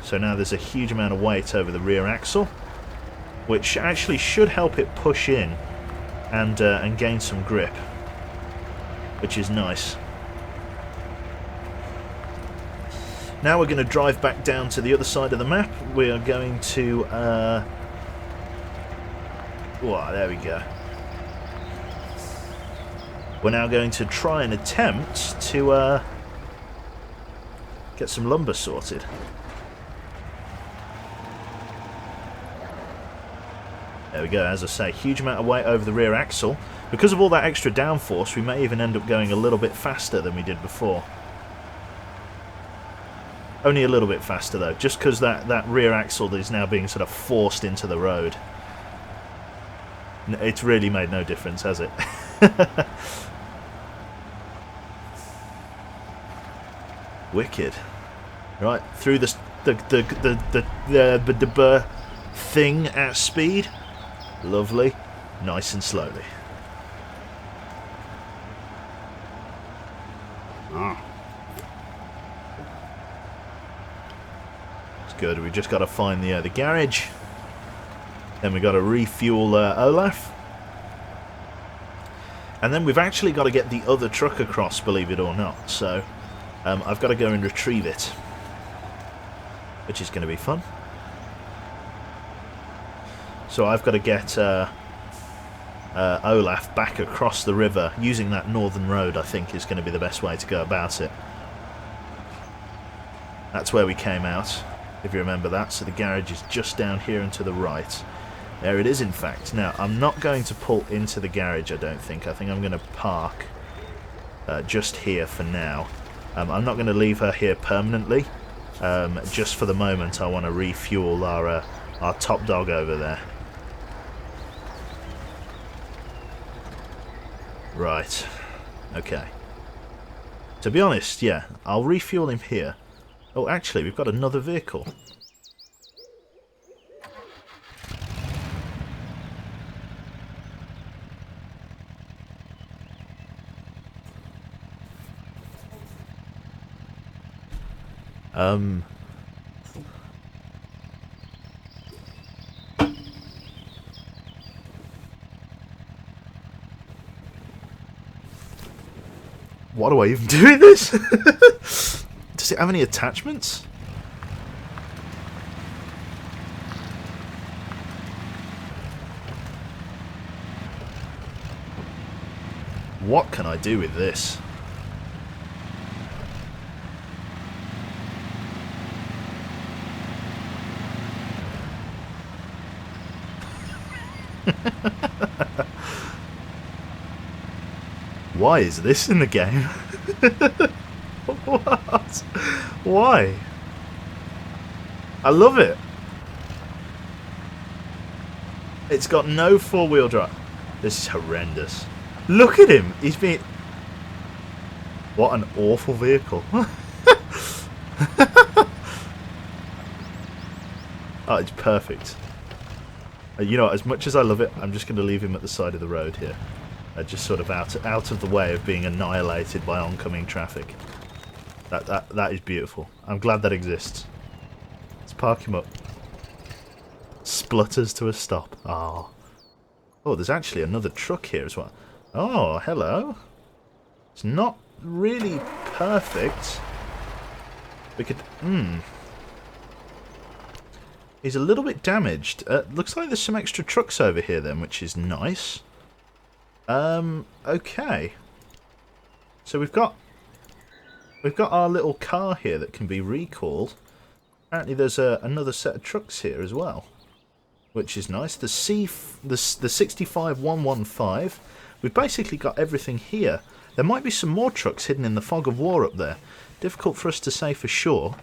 So now there's a huge amount of weight over the rear axle, which actually should help it push in and gain some grip, which is nice. Now we're going to drive back down to the other side of the map. We are going to... there we go. We're now going to try and attempt to get some lumber sorted. There we go, as I say, huge amount of weight over the rear axle. Because of all that extra downforce, we may even end up going a little bit faster than we did before. Only a little bit faster though, just because that rear axle is now being sort of forced into the road. It's really made no difference, has it? Wicked. Right, through the thing at speed. Lovely. Nice and slowly. It's good. We've just got to find the garage. Then we've got to refuel Olaf. And then we've actually got to get the other truck across, believe it or not. So I've got to go and retrieve it, which is going to be fun. So I've got to get Olaf back across the river using that northern road. I think is going to be the best way to go about it. That's where we came out, if you remember that. So the garage is just down here and to the right. There it is, in fact. Now, I'm not going to pull into the garage, I don't think. I think I'm going to park just here for now. I'm not going to leave her here permanently. Just for the moment, I want to refuel our top dog over there. Right. Okay. To be honest, yeah, I'll refuel him here. Oh, actually, we've got another vehicle. What do I even do with this? Does it have any attachments? What can I do with this? Why is this in the game? What? Why? I love it. It's got no four-wheel drive. This is horrendous. Look at him. He's being... What an awful vehicle. Oh, it's perfect. You know, as much as I love it, I'm just going to leave him at the side of the road here. Just sort of out of the way of being annihilated by oncoming traffic. That is beautiful. I'm glad that exists. Let's park him up. Splutters to a stop. Oh. Oh, there's actually another truck here as well. Oh, hello. It's not really perfect. We could... He's a little bit damaged. Looks like there's some extra trucks over here then, which is nice. Okay. So we've got our little car here that can be recalled. Apparently there's another set of trucks here as well, which is nice. The 65115. We've basically got everything here. There might be some more trucks hidden in the fog of war up there. Difficult for us to say for sure.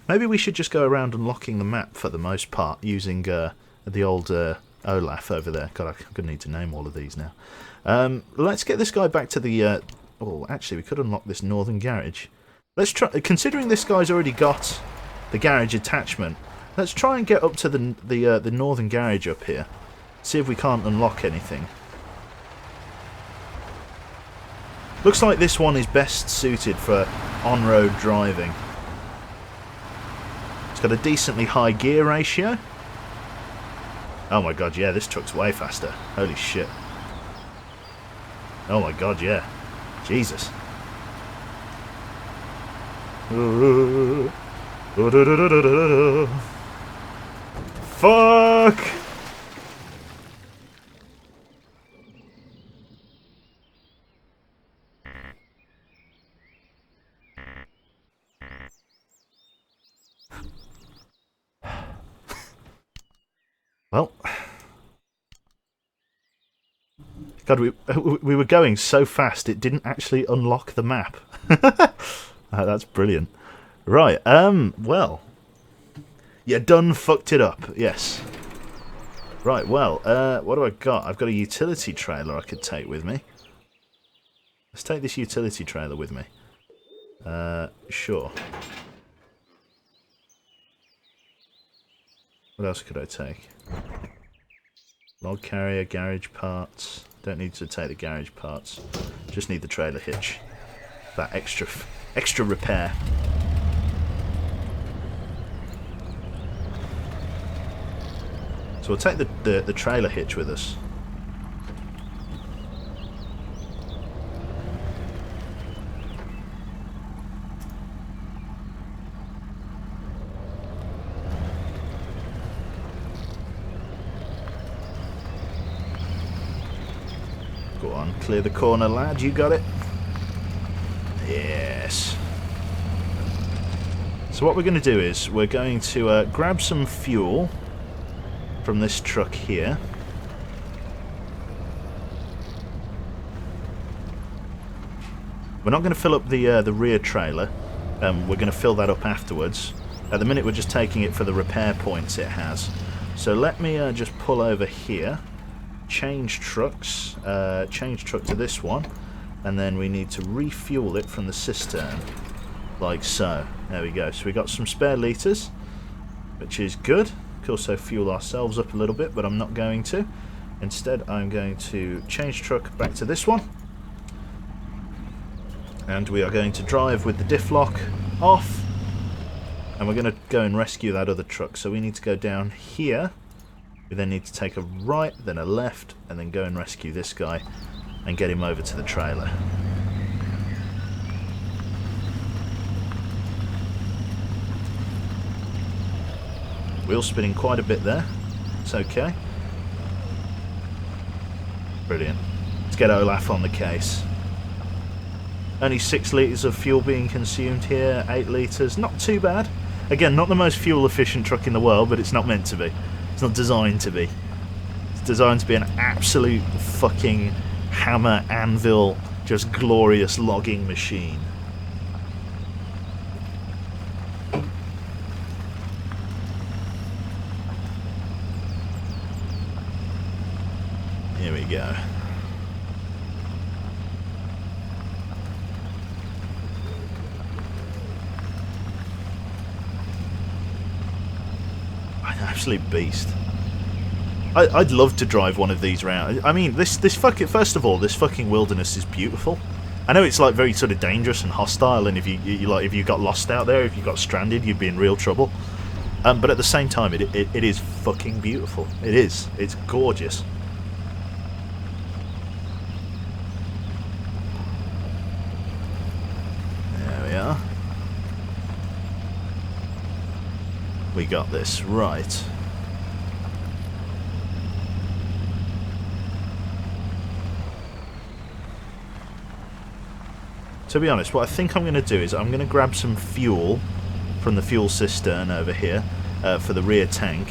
Maybe we should just go around unlocking the map for the most part, using the old Olaf over there. God, I'm going to need to name all of these now. Let's get this guy back to the... oh, actually, we could unlock this northern garage. Let's try... Considering this guy's already got the garage attachment, let's try and get up to the northern garage up here. See if we can't unlock anything. Looks like this one is best suited for on-road driving. It's got a decently high gear ratio. Oh my god, yeah, this truck's way faster. Holy shit. Oh my god, yeah. Jesus. Fuck! Well, God, we were going so fast it didn't actually unlock the map. That's brilliant. Right, well, you done fucked it up. Yes. Right, well, what do I got? I've got a utility trailer I could take with me. Let's take this utility trailer with me. Sure. What else could I take? Log carrier, garage parts. Don't need to take the garage parts. Just need the trailer hitch. That extra repair. So we'll take the trailer hitch with us. Go on, clear the corner, lad. You got it? Yes. So what we're going to do is we're going to grab some fuel from this truck here. We're not going to fill up the rear trailer. We're going to fill that up afterwards. At the minute we're just taking it for the repair points it has. So let me just pull over here. Change trucks. Change truck to this one. And then we need to refuel it from the cistern. Like so. There we go. So we got some spare litres, which is good. Could also fuel ourselves up a little bit, but I'm not going to. Instead, I'm going to change truck back to this one. And we are going to drive with the diff lock off. And we're going to go and rescue that other truck. So we need to go down here. We then need to take a right, then a left, and then go and rescue this guy and get him over to the trailer. Wheel spinning quite a bit there. It's okay. Brilliant. Let's get Olaf on the case. Only 6 litres of fuel being consumed here. 8 litres. Not too bad. Again, not the most fuel efficient truck in the world, but it's not meant to be. It's not designed to be. It's designed to be an absolute fucking hammer, anvil, just glorious logging machine. Here we go. An absolute beast. I'd love to drive one of these around. I mean, this fucking, first of all, this fucking wilderness is beautiful. I know it's like very sort of dangerous and hostile, and if you got lost out there, if you got stranded, you'd be in real trouble. But at the same time, it is fucking beautiful. It is. It's gorgeous. There we are. We got this right. To be honest, what I think I'm going to do is I'm going to grab some fuel from the fuel cistern over here for the rear tank.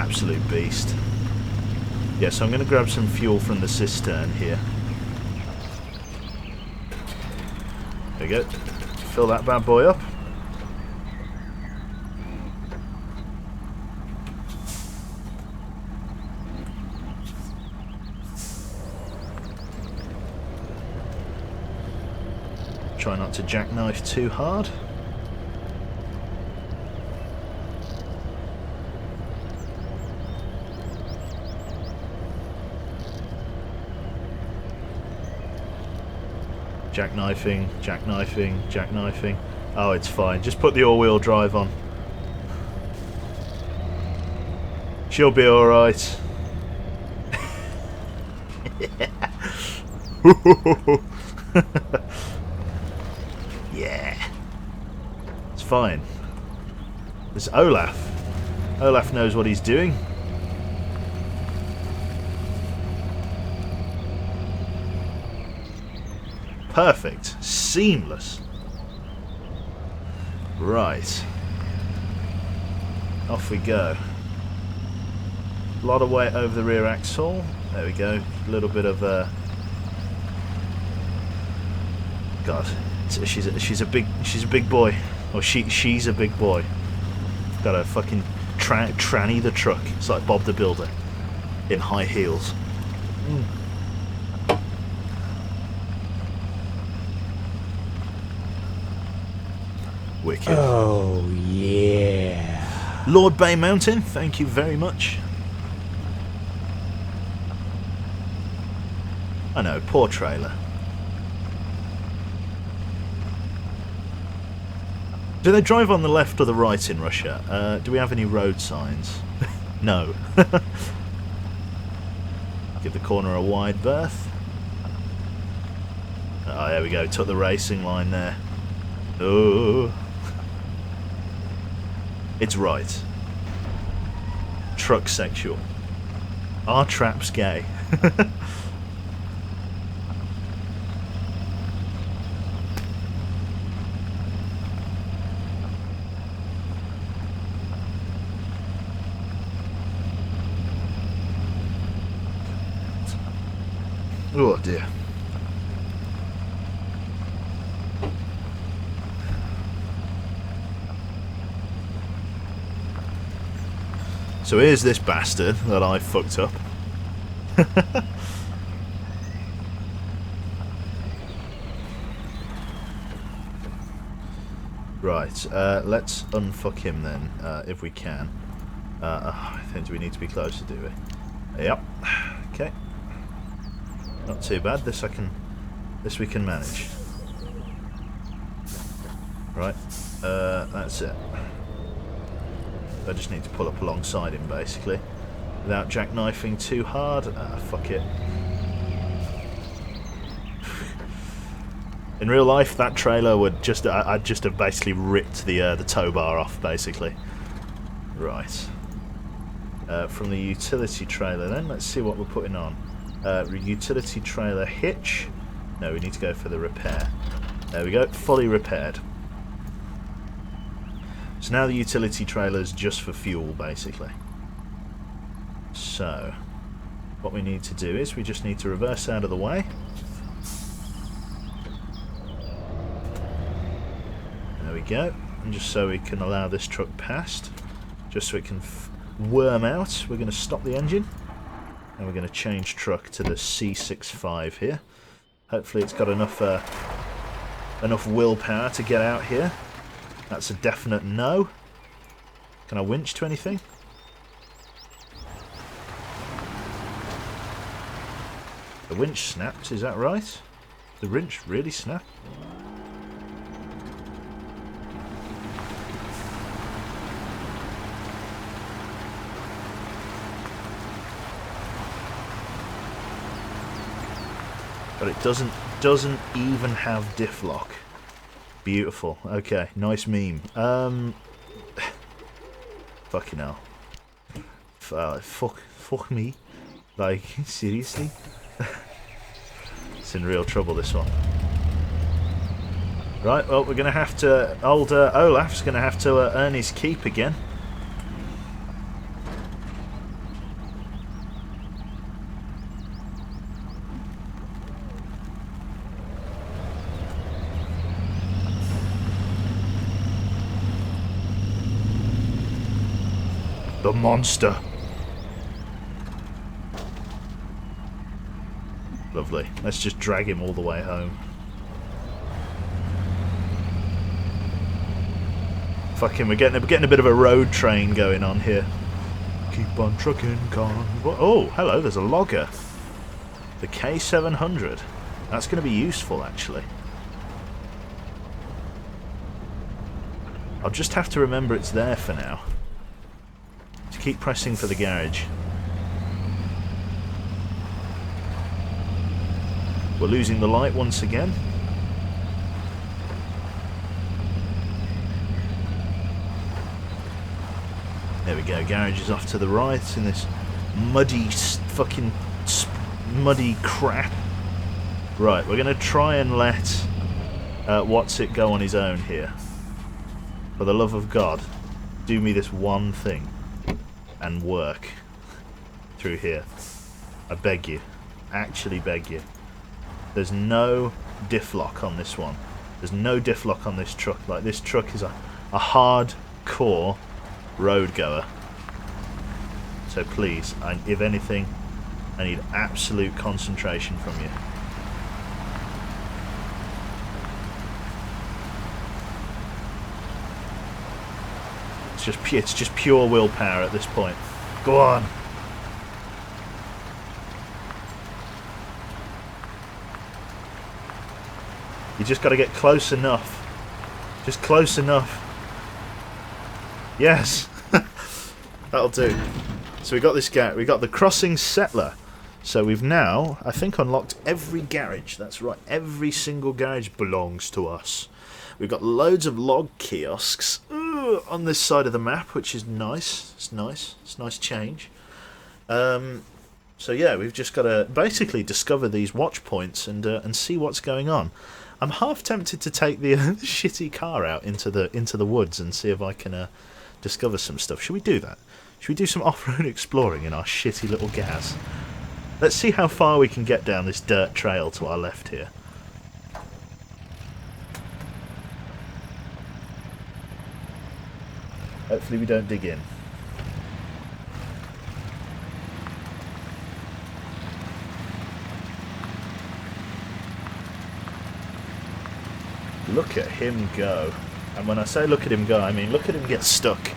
absolute beast. Yeah, so I'm going to grab some fuel from the cistern here. There we go. Fill that bad boy up. Try not to jackknife too hard. Jackknifing, jackknifing, jackknifing. Oh, it's fine. Just put the all-wheel drive on. She'll be alright. Yeah. It's fine. There's Olaf. Olaf knows what he's doing. Perfect. Seamless. Right. Off we go. A lot of weight over the rear axle. There we go. A little bit of God, she's a big boy. Or she's a big boy. Got a fucking tranny the truck. It's like Bob the Builder in high heels. Wicked. Oh, yeah. Lord Bay Mountain, thank you very much. I know, poor trailer. Do they drive on the left or the right in Russia? Do we have any road signs? No. Give the corner a wide berth. Oh, there we go. Took the racing line there. Oh. It's right. Truck sexual. Are traps gay? Oh dear. So here's this bastard that I fucked up. Right, let's unfuck him then, if we can. I think we need to be closer, do we? Yep. Okay. Not too bad. This we can manage. Right. That's it. I just need to pull up alongside him, basically, without jackknifing too hard. Fuck it. In real life, that trailer would I'd just have basically ripped the tow bar off, basically. Right. From the utility trailer, then let's see what we're putting on. Utility trailer hitch. No, we need to go for the repair. There we go, fully repaired. So now the utility trailer is just for fuel, basically. So, what we need to do is we just need to reverse out of the way. There we go. And just so we can allow this truck past, just so it can worm out, we're going to stop the engine. And we're going to change truck to the C65 here. Hopefully it's got enough willpower to get out here. That's a definite no. Can I winch to anything? The winch snapped, is that right? The winch really snapped? But it doesn't even have diff lock. Beautiful. Okay, nice meme. Fucking hell. Fuck me. Like, seriously? It's in real trouble, this one. Right, well, we're going to have to... Olaf's going to have to earn his keep again. The monster. Lovely. Let's just drag him all the way home. Fucking, we're getting a bit of a road train going on here. Keep on trucking, con. Oh, hello, there's a logger. The K700. That's going to be useful, actually. I'll just have to remember it's there for now. To keep pressing for the garage. We're losing the light once again. There we go, garage is off to the right in this muddy fucking muddy crap. Right, we're going to try and let What's It go on his own here. For the love of God, do me this one thing and work through here. I beg you. Actually beg you. There's no diff lock on this one. There's no diff lock on this truck. Like, this truck is a hardcore road goer. So please, if anything, I need absolute concentration from you. It's just pure willpower at this point. Go on. You just got to get close enough. Just close enough. Yes. That'll do. So we got this we got the crossing settler. So we've now, I think, unlocked every garage. That's right. Every single garage belongs to us. We've got loads of log kiosks on this side of the map, which is nice. It's nice. It's a nice change. So yeah, we've just got to basically discover these watch points and see what's going on. I'm half tempted to take the shitty car out into the woods and see if I can discover some stuff. Should we do that? Should we do some off-road exploring in our shitty little gas? Let's see how far we can get down this dirt trail to our left here. Hopefully we don't dig in. Look at him go. And when I say look at him go, I mean look at him get stuck.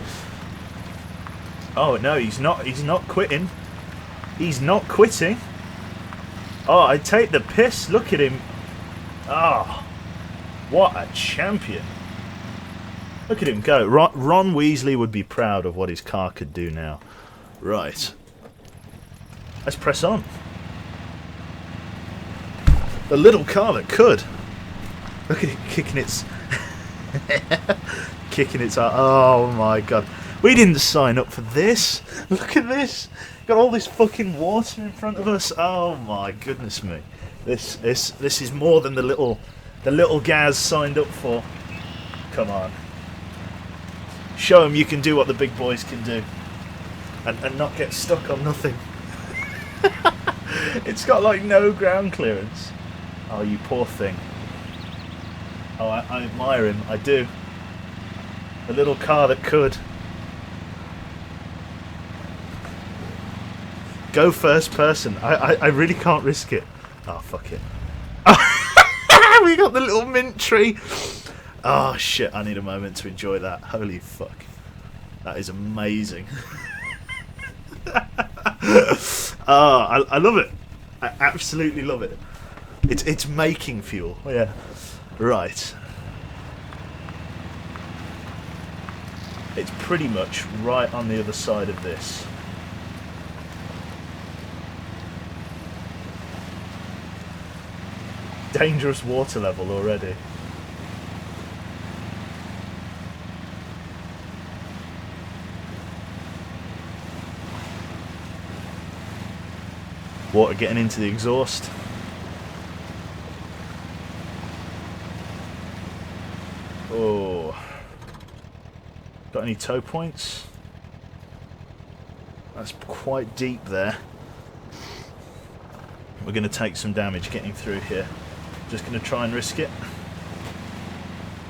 Oh no, he's not quitting. He's not quitting. Oh, I take the piss. Look at him. Oh, what a champion. Look at him go. Ron Weasley would be proud of what his car could do now. Right. Let's press on. The little car that could. Look at it kicking its... kicking its... Oh my god. We didn't sign up for this. Look at this. Got all this fucking water in front of us. Oh my goodness me. This is more than the little Gaz signed up for. Come on. Show them you can do what the big boys can do. And not get stuck on nothing. It's got like no ground clearance. Oh, you poor thing. Oh, I admire him. I do. The little car that could. Go first person. I really can't risk it. Oh, fuck it. We got the little mint tree. Oh, shit. I need a moment to enjoy that. Holy fuck. That is amazing. Oh, I love it. I absolutely love it. It's making fuel. Yeah. Right. It's pretty much right on the other side of this. Dangerous water level already. Water getting into the exhaust. Oh. Got any tow points? That's quite deep there. We're going to take some damage getting through here. Just going to try and risk it.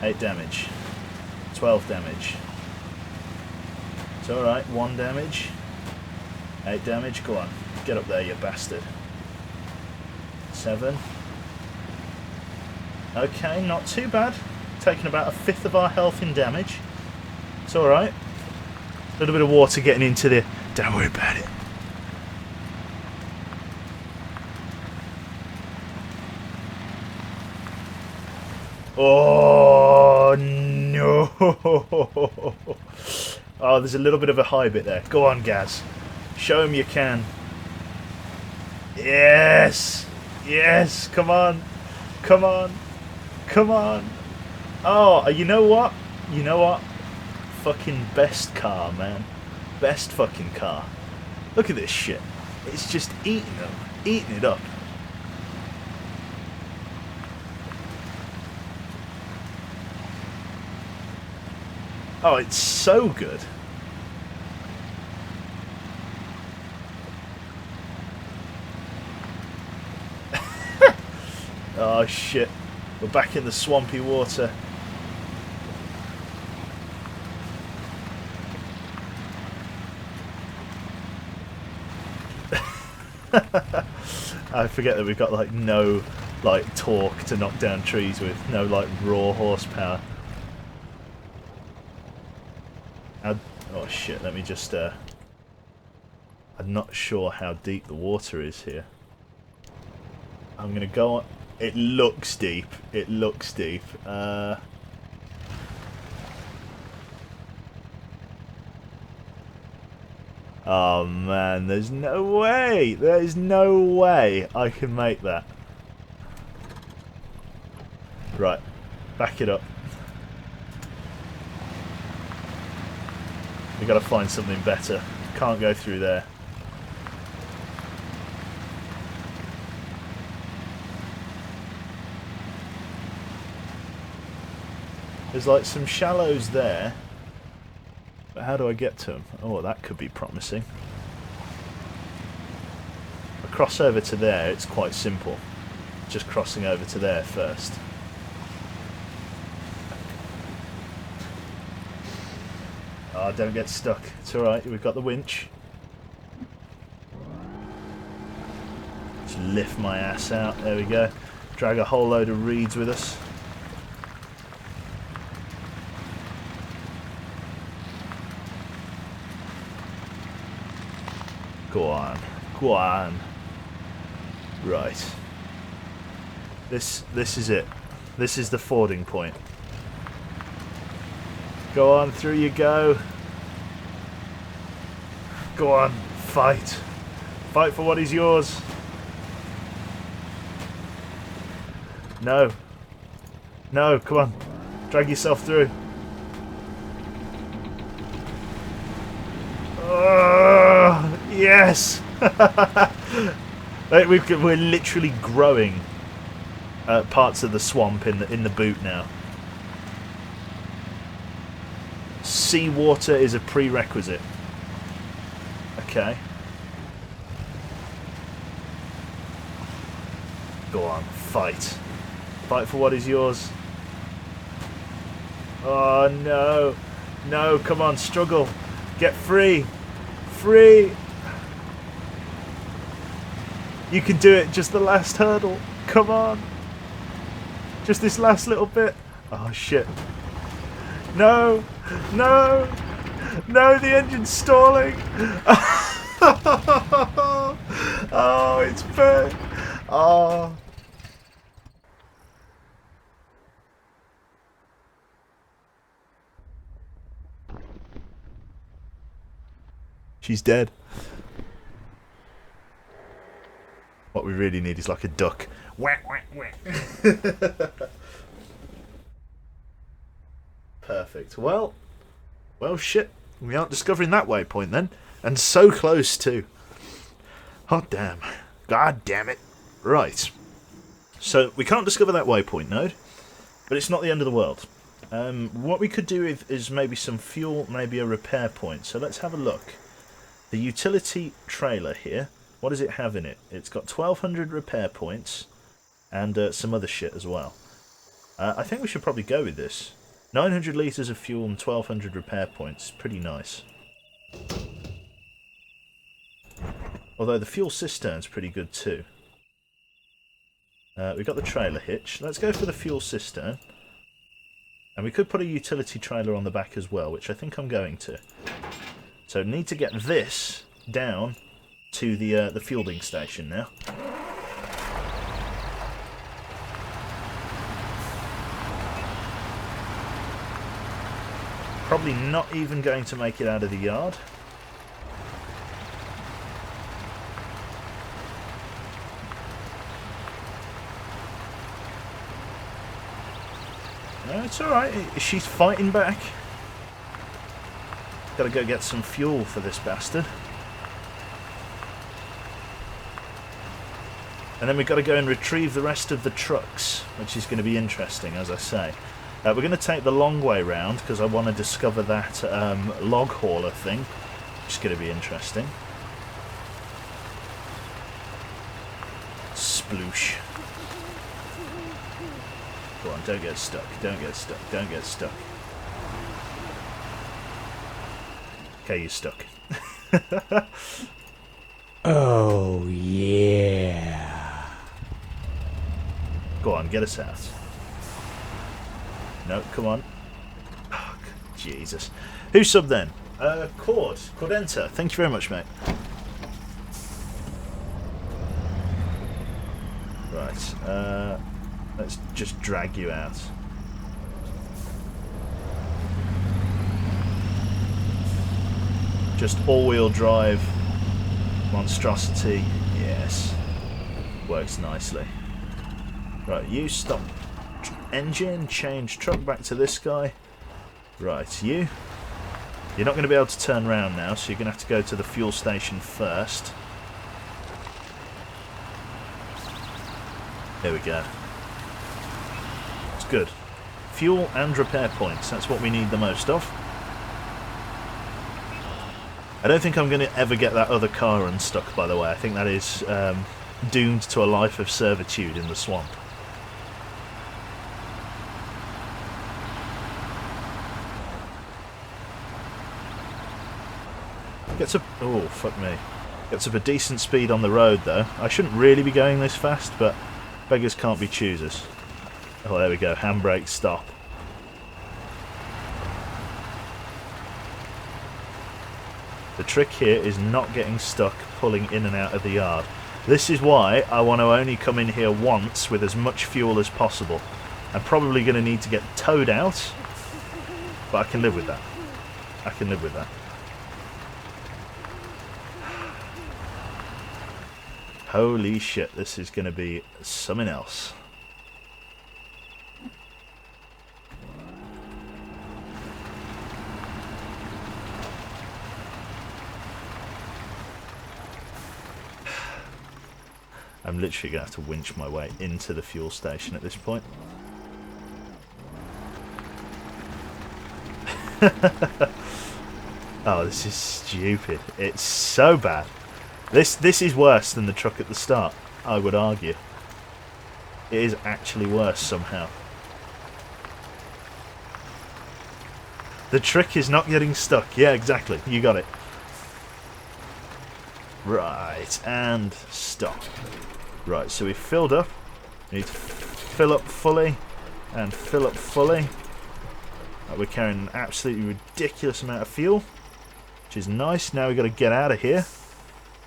8 damage. 12 damage. It's alright. 1 damage. 8 damage. Go on. Get up there, you bastard. 7. Okay, not too bad. Taking about a fifth of our health in damage. It's alright. A little bit of water getting into the... Don't worry about it. Oh, no. Oh, there's a little bit of a high bit there. Go on, Gaz. Show him you can. Yes. Yes. Come on. Come on. Come on. Oh, you know what? You know what? Fucking best car, man. Best fucking car. Look at this shit. It's just eating them. Eating it up. Oh, it's so good. Oh, shit. We're back in the swampy water. I forget that we've got, like, no, like, torque to knock down trees with. No, like, raw horsepower. Oh shit, let me just I'm not sure how deep the water is here. I'm gonna go on. It looks deep. It looks deep. Oh man, there's no way. There's no way I can make that. Right, back it up. We gotta find something better. Can't go through there. There's like some shallows there. But how do I get to them? Oh, that could be promising. If I cross over to there, it's quite simple. Just crossing over to there first. Oh, don't get stuck. It's alright, we've got the winch. Just lift my ass out. There we go. Drag a whole load of reeds with us. Go on. Go on. Right. This is it. This is the fording point. Go on, through you go. Go on, fight. Fight for what is yours. No. No, come on. Drag yourself through. Oh, yes! We're literally growing parts of the swamp in the boot now. Seawater is a prerequisite. Okay. Go on, fight. Fight for what is yours. Oh no. No, come on, struggle. Get free. Free. You can do it, just the last hurdle. Come on. Just this last little bit. Oh shit. No. No. No, the engine's stalling. Oh, it's burnt. Oh. She's dead. What we really need is like a duck. Whack, whack, whack. Perfect. Well, shit. We aren't discovering that waypoint then. And so close too. Oh, damn. God damn it. Right. So, we can't discover that waypoint node. But it's not the end of the world. What we could do is maybe some fuel, maybe a repair point. So let's have a look. The utility trailer here. What does it have in it? It's got 1,200 repair points. And some other shit as well. I think we should probably go with this. 900 litres of fuel and 1,200 repair points. Pretty nice. Although the fuel cistern's pretty good too. We've got the trailer hitch. Let's go for the fuel cistern. And we could put a utility trailer on the back as well, which I think I'm going to. So need to get this down to the fielding station now. Probably not even going to make it out of the yard. No, it's alright. She's fighting back. Gotta go get some fuel for this bastard. And then we've got to go and retrieve the rest of the trucks, which is going to be interesting, as I say. We're going to take the long way round, because I want to discover that log hauler thing, which is going to be interesting. Sploosh. Go on, don't get stuck, don't get stuck, don't get stuck. Okay, you're stuck. Oh, yeah. Go on, get us out. No, come on. Oh, Jesus. Who subbed then? Cordenta. Thank you very much, mate. Right, let's just drag you out. Just all-wheel drive monstrosity. Yes. Works nicely. Right, you stop engine, change truck back to this guy. Right, you're not going to be able to turn around now, so you're going to have to go to the fuel station first. There we go. It's good. Fuel and repair points, that's what we need the most of. I don't think I'm going to ever get that other car unstuck, by the way. I think that is doomed to a life of servitude in the swamp. Gets up... oh, fuck me. Gets up a decent speed on the road, though. I shouldn't really be going this fast, but beggars can't be choosers. Oh, there we go. Handbrake, stop. The trick here is not getting stuck pulling in and out of the yard. This is why I want to only come in here once with as much fuel as possible. I'm probably going to need to get towed out, but I can live with that. I can live with that. Holy shit, this is going to be something else. I'm literally going to have to winch my way into the fuel station at this point. Oh, this is stupid. It's so bad. This is worse than the truck at the start, I would argue. It is actually worse somehow. The trick is not getting stuck. Yeah, exactly. You got it. Right, and stop. Right, so we've filled up. We need to fill up fully and fill up fully. We're carrying an absolutely ridiculous amount of fuel, which is nice. Now we've got to get out of here,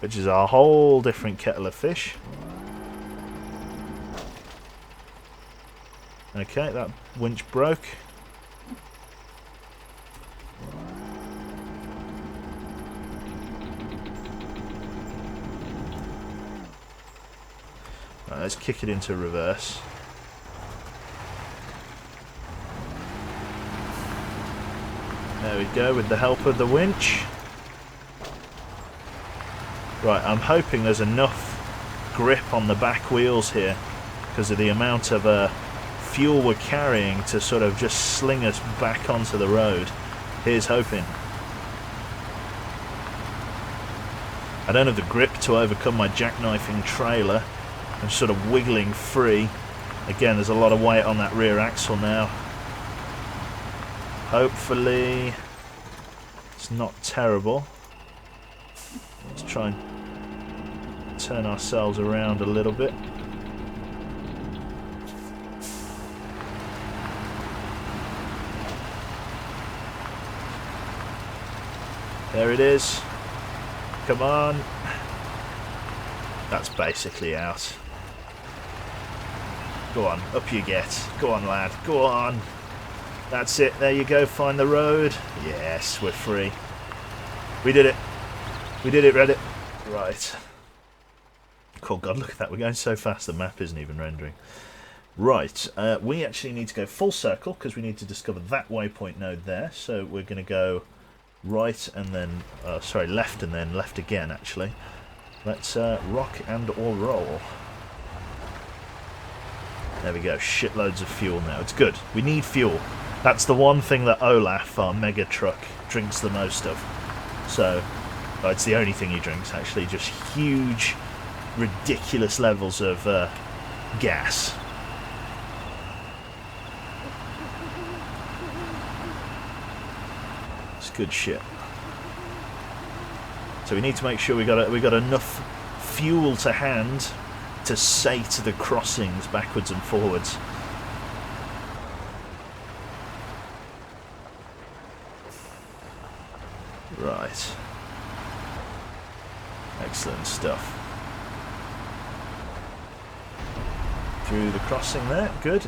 which is a whole different kettle of fish. Okay, that winch broke. Right, let's kick it into reverse. There we go, with the help of the winch. Right, I'm hoping there's enough grip on the back wheels here because of the amount of fuel we're carrying to sort of just sling us back onto the road. Here's hoping. I don't have the grip to overcome my jackknifing trailer. I'm sort of wiggling free. Again, there's a lot of weight on that rear axle now. Hopefully it's not terrible. Let's try and turn ourselves around a little bit. There it is. Come on. That's basically out. Go on, up you get. Go on, lad. Go on. That's it. There you go. Find the road. Yes, we're free. We did it. We did it, Reddit. Right. Oh God, look at that. We're going so fast the map isn't even rendering. Right. We actually need to go full circle because we need to discover that waypoint node there. So we're going to go right and then... sorry, left and then left again, actually. Let's rock and or roll. There we go. Shitloads of fuel now. It's good. We need fuel. That's the one thing that Olaf, our mega truck, drinks the most of. So, well, it's the only thing he drinks, actually. Just huge, ridiculous levels of gas. It's good shit. So we need to make sure we got enough fuel to hand to sate the crossings backwards and forwards. Right. Excellent stuff. Through the crossing there, good.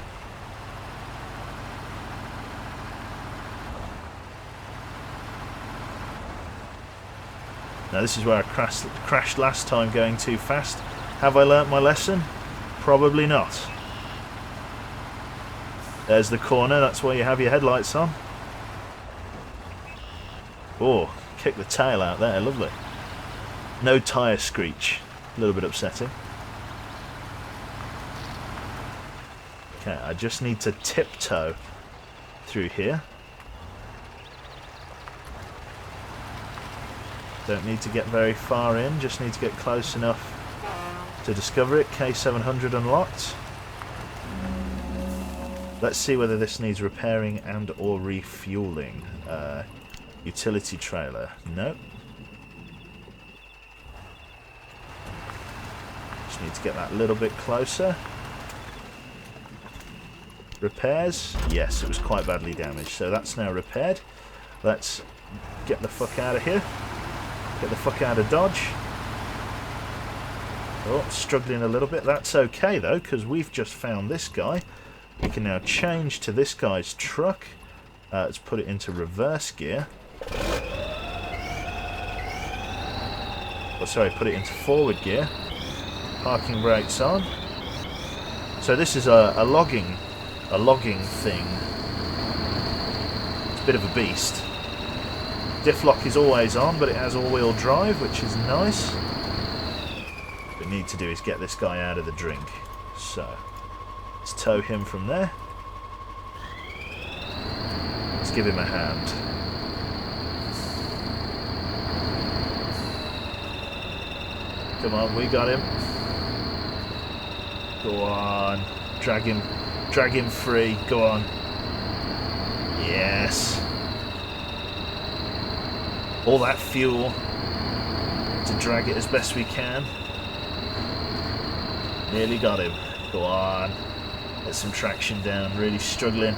Now this is where I crashed last time going too fast. Have I learnt my lesson? Probably not. There's the corner, that's where you have your headlights on. Oh, kick the tail out there, lovely. No tyre screech, a little bit upsetting. Okay, I just need to tiptoe through here. Don't need to get very far in, just need to get close enough to discover it. K700 unlocked. Let's see whether this needs repairing and or refueling. Utility trailer. Nope. Just need to get that a little bit closer. Repairs. Yes, it was quite badly damaged, so that's now repaired. Let's get the fuck out of here. Get the fuck out of Dodge. Oh, struggling a little bit. That's okay though, because we've just found this guy. We can now change to this guy's truck. Let's put it into reverse gear. Oh, sorry, put it into forward gear. Parking brakes on. So this is a logging thing. It's a bit of a beast. Diff lock is always on, but it has all-wheel drive, which is nice. What we need to do is get this guy out of the drink. So, let's tow him from there. Let's give him a hand. Come on, we got him. Go on. Drag him free. Go on. Yes. All that fuel to drag it as best we can. Nearly got him. Go on. Get some traction down. Really struggling.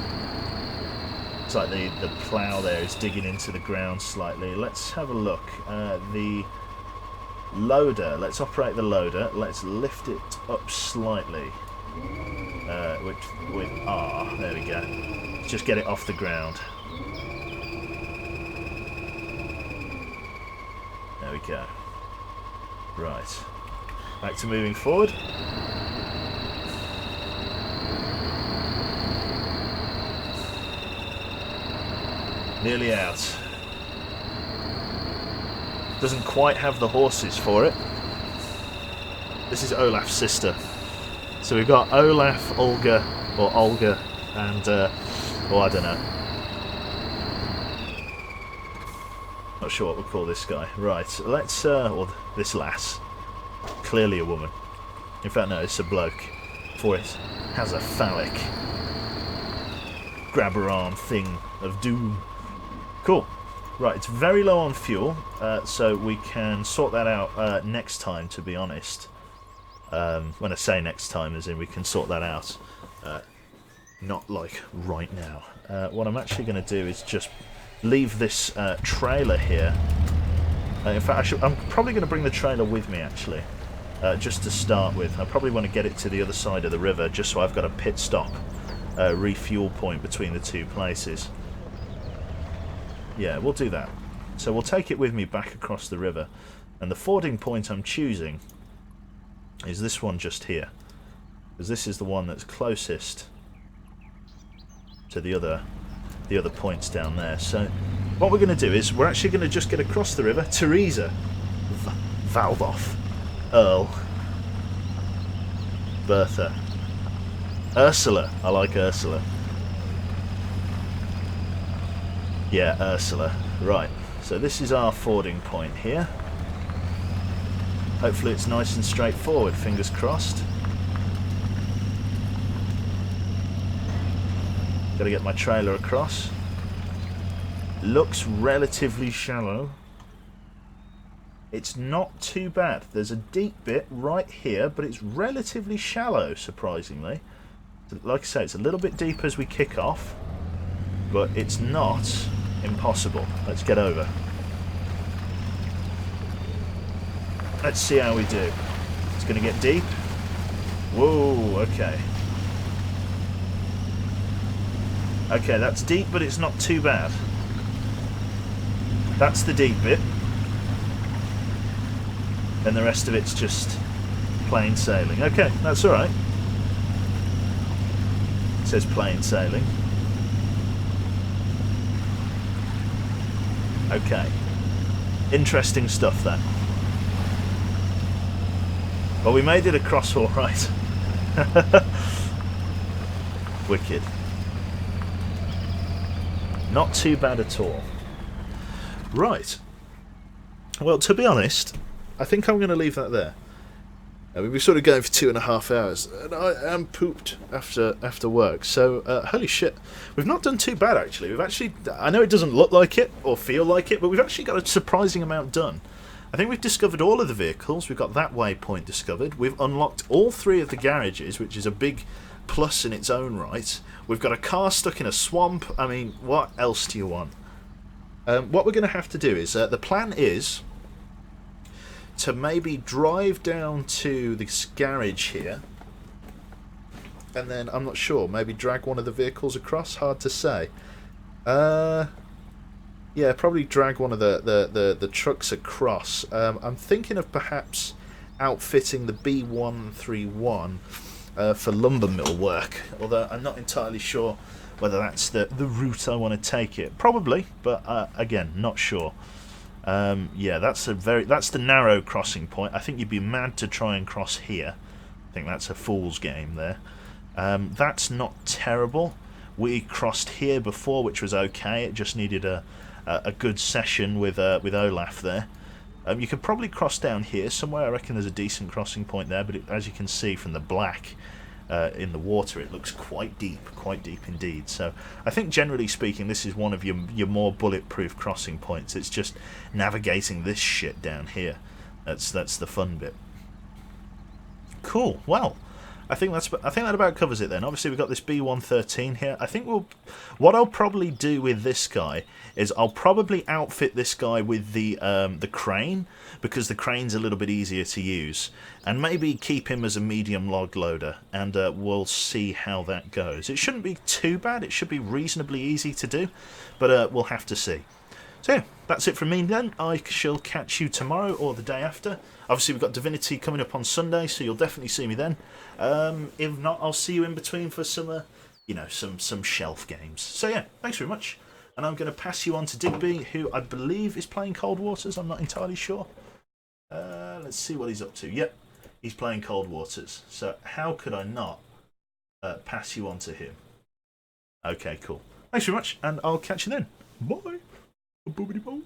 It's like the plough there is digging into the ground slightly. Let's have a look. The loader. Let's operate the loader. Let's lift it up slightly. With R. There we go. Let's just get it off the ground. There we go. Right. Back to moving forward. Nearly out. Doesn't quite have the horses for it. This is Olaf's sister. So we've got Olaf, Olga, and oh, I don't know. Not sure what we'll call this guy. Right, let's, or this lass. Clearly a woman. In fact, no, it's a bloke. For it has a phallic grab her arm thing of doom. Cool. Right, it's very low on fuel, so we can sort that out next time, to be honest. When I say next time, as in we can sort that out. Not like right now. What I'm actually going to do is just leave this trailer here. In fact, I'm probably going to bring the trailer with me, actually. Just to start with. I probably want to get it to the other side of the river, just so I've got a pit stop, refuel point between the two places. Yeah, we'll do that. So we'll take it with me back across the river. And the fording point I'm choosing is this one just here. Because this is the one that's closest to the other points down there. So what we're going to do is we're actually going to just get across the river. Teresa, Valdoff, Earl, Bertha, Ursula. I like Ursula. Yeah, Ursula. Right, so this is our fording point here. Hopefully it's nice and straightforward, fingers crossed. Gotta get my trailer across. Looks relatively shallow. It's not too bad. There's a deep bit right here, but it's relatively shallow, surprisingly. Like I say, it's a little bit deep as we kick off, but it's not impossible. Let's get over. Let's see how we do. It's going to get deep. Whoa, okay. Okay, that's deep, but it's not too bad. That's the deep bit. And the rest of it's just plain sailing. Okay, that's alright. It says plain sailing. Okay. Interesting stuff, then. Well, we made it across all right. Wicked. Not too bad at all. Right. Well, to be honest, I think I'm going to leave that there. We've been sort of going for 2.5 hours, and I am pooped after work. So, holy shit, we've not done too bad, actually. We've actually, I know it doesn't look like it or feel like it, but we've actually got a surprising amount done. I think we've discovered all of the vehicles. We've got that waypoint discovered. We've unlocked all 3 of the garages, which is a big plus in its own right. We've got a car stuck in a swamp. I mean, what else do you want? What we're going to have to do is, the plan is to maybe drive down to this garage here, and then, I'm not sure, maybe drag one of the vehicles across. Hard to say. Yeah, probably drag one of the trucks across. I'm thinking of perhaps outfitting the B131 for lumber mill work, although I'm not entirely sure whether that's the route I want to take it. Probably, but again, not sure. Yeah, that's the narrow crossing point. I think you'd be mad to try and cross here. I think that's a fool's game there. That's not terrible. We crossed here before, which was okay. It just needed a good session with Olaf there. You could probably cross down here somewhere. I reckon there's a decent crossing point there, but as you can see from the black in the water, it looks quite deep indeed. So I think generally speaking, this is one of your more bulletproof crossing points. It's just navigating this shit down here. That's the fun bit. Cool. Well, I think that about covers it then. Obviously we've got this B113 here. I think what I'll probably do with this guy is I'll probably outfit this guy with the crane, because the crane's a little bit easier to use, and maybe keep him as a medium log loader, and we'll see how that goes. It shouldn't be too bad. It should be reasonably easy to do, but we'll have to see. So yeah, that's it from me then. I shall catch you tomorrow or the day after. Obviously we've got Divinity coming up on Sunday, so you'll definitely see me then. If not, I'll see you in between for some, some shelf games. So yeah, thanks very much. And I'm going to pass you on to Digby, who I believe is playing Cold Waters. I'm not entirely sure. Let's see what he's up to. Yep, he's playing Cold Waters. So how could I not pass you on to him? Okay, cool. Thanks very much, and I'll catch you then. Bye. Boobity boo.